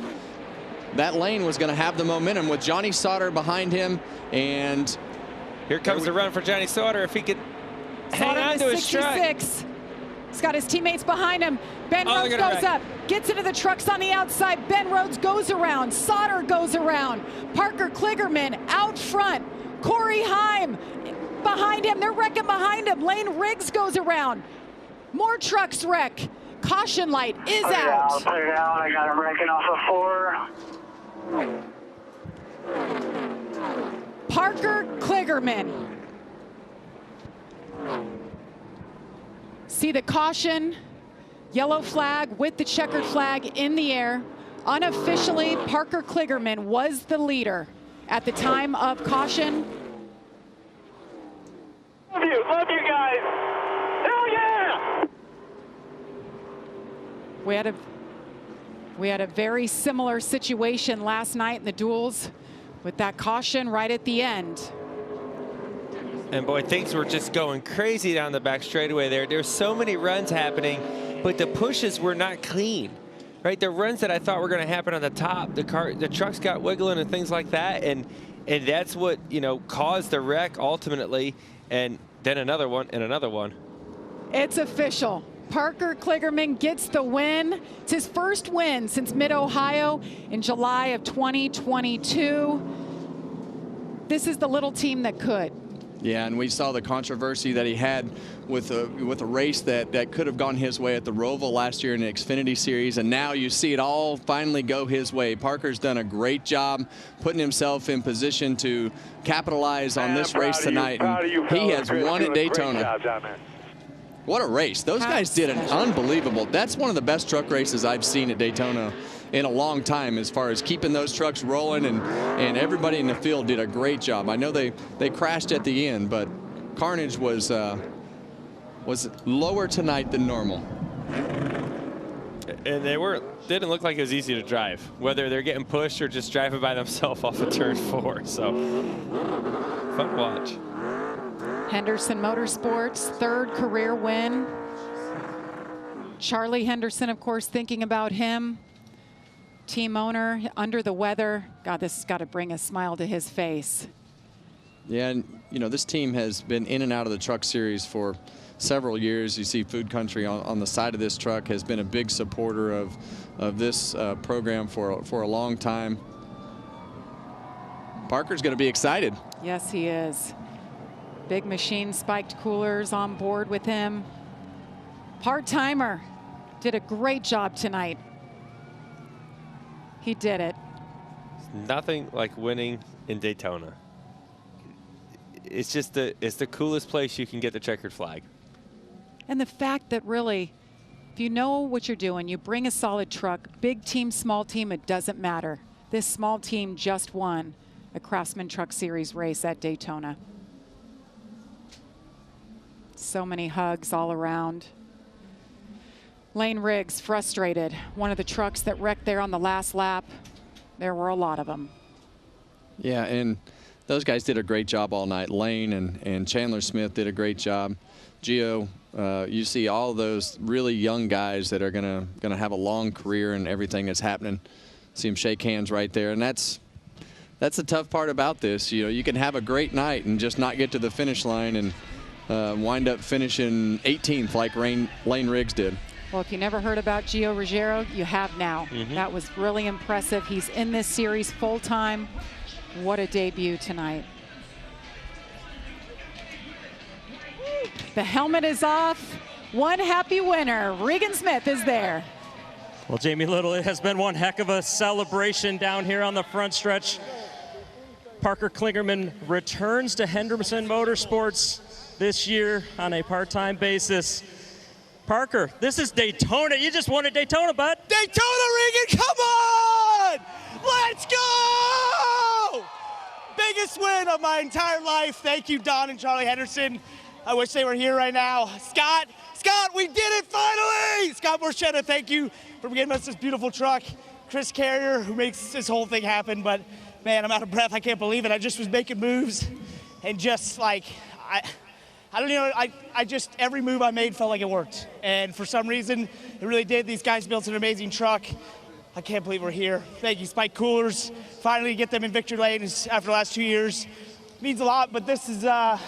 lane was going to have the momentum with Johnny Sauter behind him. And here comes the run for Johnny Sauter. If he could hang on to his truck. He's got his teammates behind him. Ben Rhodes goes up, gets into the trucks on the outside. Ben Rhodes goes around. Sauter goes around. Parker Kligerman out front. Corey Heim behind him. They're wrecking behind him. Lane Riggs goes around. More trucks wreck. Caution light is out. I'll put it out. I got him wrecking off of 4. Parker Kligerman. See the caution, yellow flag with the checkered flag in the air. Unofficially, Parker Kligerman was the leader at the time of caution. Love you guys. Hell yeah! We had a We had a very similar situation last night in the duels with that caution right at the end. And boy, things were just going crazy down the back straightaway there. There's so many runs happening, but the pushes were not clean, right? The runs that I thought were going to happen on the top, the trucks got wiggling and things like that, and that's what, you know, caused the wreck ultimately, and then another one and another one. It's official. Parker Kligerman gets the win. It's his first win since Mid-Ohio in July of 2022. This is the little team that could. Yeah, and we saw the controversy that he had with a race that could have gone his way at the Roval last year in the Xfinity Series, and now you see it all finally go his way. Parker's done a great job putting himself in position to capitalize on this race tonight, and he has won at Daytona. What a race. Those guys did an unbelievable. That's one of the best truck races I've seen at Daytona in a long time as far as keeping those trucks rolling, and everybody in the field did a great job. I know they crashed at the end, but carnage was lower tonight than normal. And didn't look like it was easy to drive, whether they're getting pushed or just driving by themselves off of turn 4. So fun to watch. Henderson Motorsports, third career win. Charlie Henderson, of course, thinking about him. Team owner, under the weather. God, this has got to bring a smile to his face. Yeah, and you know, this team has been in and out of the Truck Series for several years. You see Food Country on the side of this truck has been a big supporter of this program for a long time. Parker's going to be excited. Yes, he is. Big Machine spiked coolers on board with him. Part-timer did a great job tonight. He did it. Nothing like winning in Daytona. It's just it's the coolest place you can get the checkered flag. And the fact that really, if you know what you're doing, you bring a solid truck, big team, small team, it doesn't matter. This small team just won a Craftsman Truck Series race at Daytona. So many hugs all around. Lane Riggs frustrated. One of the trucks that wrecked there on the last lap. There were a lot of them. Yeah, and those guys did a great job all night. Lane and Chandler Smith did a great job. Gio, you see all those really young guys that are gonna have a long career and everything that's happening. See them shake hands right there, and that's the tough part about this. You know, you can have a great night and just not get to the finish line and wind up finishing 18th like Lane Riggs did. Well, if you never heard about Gio Ruggiero, you have now. That was really impressive. He's in this series full time. What a debut tonight. The helmet is off. One happy winner. Regan Smith is there. Well, Jamie Little, it has been one heck of a celebration down here on the front stretch. Parker Kligerman returns to Henderson Motorsports this year on a part-time basis. Parker, this is Daytona. You just won at Daytona, bud. Daytona, Regan, come on! Let's go! Biggest win of my entire life. Thank you, Don and Charlie Henderson. I wish they were here right now. Scott, we did it finally! Scott Borchetta, thank you for giving us this beautiful truck. Chris Carrier, who makes this whole thing happen, but man, I'm out of breath. I can't believe it. I just was making moves and just like, I don't know, I just, every move I made felt like it worked. And for some reason, it really did. These guys built an amazing truck. I can't believe we're here. Thank you, Spike Coolers. Finally get them in victory lane after the last 2 years. It means a lot, but this has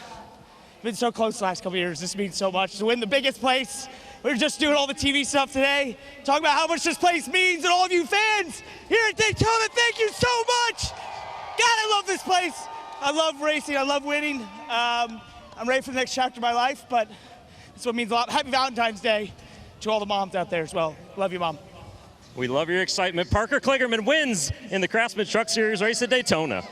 been so close the last couple years. This means so much. To win the biggest place, we were just doing all the TV stuff today, talking about how much this place means, and all of you fans here at Daytona, thank you so much. God, I love this place. I love racing, I love winning. I'm ready for the next chapter of my life, but this one means a lot. Happy Valentine's Day to all the moms out there as well. Love you, Mom. We love your excitement. Parker Kligerman wins in the Craftsman Truck Series race at Daytona.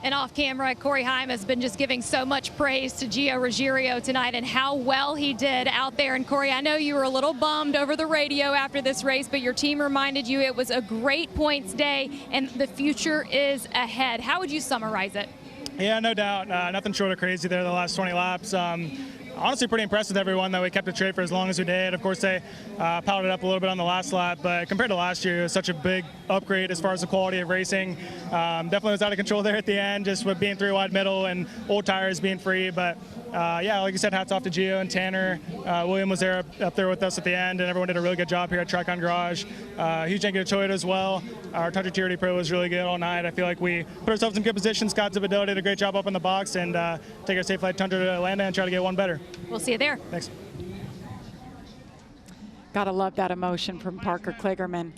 And off camera, Corey Heim has been just giving so much praise to Gio Ruggiero tonight and how well he did out there. And Corey, I know you were a little bummed over the radio after this race, but your team reminded you it was a great points day and the future is ahead. How would you summarize it? Yeah, no doubt. Nothing short of crazy there the last 20 laps. honestly pretty impressed with everyone that we kept it straight for as long as we did. Of course, they powered it up a little bit on the last lap, but compared to last year, it was such a big upgrade as far as the quality of racing. Definitely was out of control there at the end, just with being 3 wide middle and old tires being free. But yeah, like you said, hats off to Gio and Tanner. William was there up there with us at the end, and everyone did a really good job here at Tricon Garage. Huge thank you to Toyota as well. Our Tundra TRD Pro was really good all night. I feel like we put ourselves in good position. Scott Zibadillo did a great job up in the box, and take our Safe Flight Tundra to Atlanta and try to get one better. We'll see you there. Thanks. Gotta love that emotion from Parker Kligerman.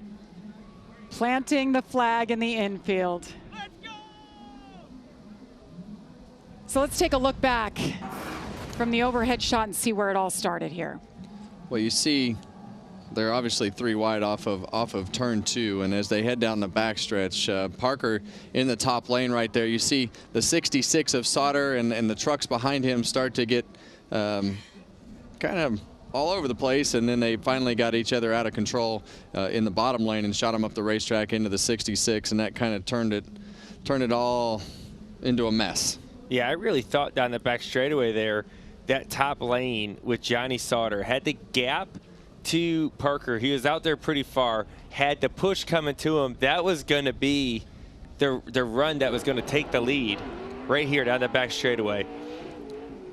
Planting the flag in the infield. So let's take a look back from the overhead shot and see where it all started here. Well, you see they're obviously 3 wide off of turn 2, and as they head down the backstretch, Parker in the top lane right there. You see the 66 of Sauter and the trucks behind him start to get kind of all over the place, and then they finally got each other out of control in the bottom lane and shot him up the racetrack into the 66, and that kind of turned it all into a mess. Yeah, I really thought down the back straightaway there, that top lane with Johnny Sauter had the gap to Parker. He was out there pretty far, had the push coming to him. That was going to be the run that was going to take the lead right here down the back straightaway.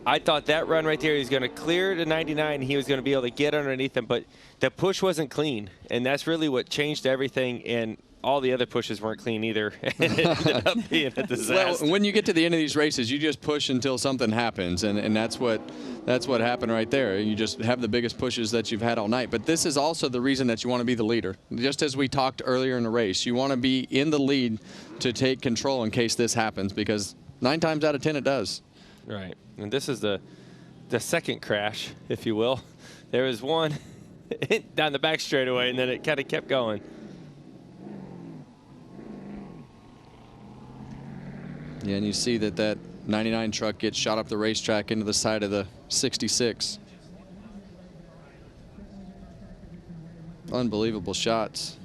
I thought that run right there, he was going to clear to 99. He was going to be able to get underneath him, but the push wasn't clean, and that's really what changed everything. And all the other pushes weren't clean either. It ended up being a disaster. Well, when you get to the end of these races, you just push until something happens, and that's what happened right there. You just have the biggest pushes that you've had all night. But this is also the reason that you want to be the leader. Just as we talked earlier in the race, you want to be in the lead to take control in case this happens, because 9 times out of 10 it does. Right, and this is the second crash, if you will. There was one down the back straightaway, and then it kind of kept going. Yeah, and you see that 99 truck gets shot up the racetrack into the side of the 66. Unbelievable shots.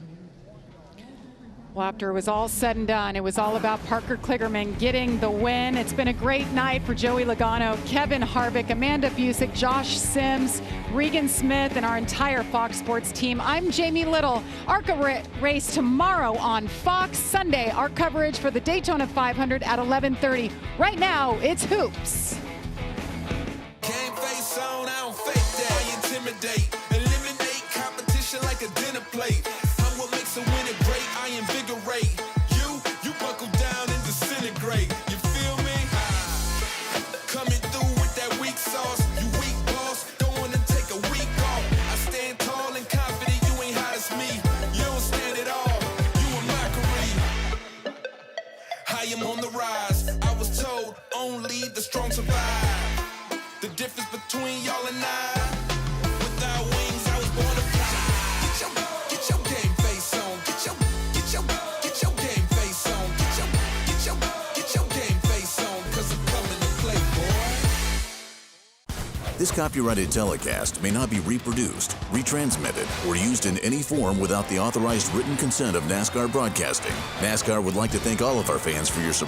Well, after it was all said and done, it was all about Parker Kligerman getting the win. It's been a great night for Joey Logano, Kevin Harvick, Amanda Busick, Josh Sims, Regan Smith, and our entire Fox Sports team. I'm Jamie Little. ARCA race tomorrow on Fox. Sunday, our coverage for the Daytona 500 at 11:30. Right now, it's hoops. Game face on, I don't fake that. I intimidate, eliminate competition like a dinner plate. I'm what makes a winner great. I invigorate. You buckle down and disintegrate. You feel me? Coming through with that weak sauce. You weak boss, don't wanna take a week off. I stand tall and confident. You ain't hot as me. You don't stand at all. You a mockery. I am on the rise. I was told only the strong survive. The difference between y'all and I, without wings, I was born to fly. Get your game face on. Get your game face on. Get your game face on. 'Cause I'm coming to play, boy. This copyrighted telecast may not be reproduced, retransmitted, or used in any form without the authorized written consent of NASCAR Broadcasting. NASCAR would like to thank all of our fans for your support.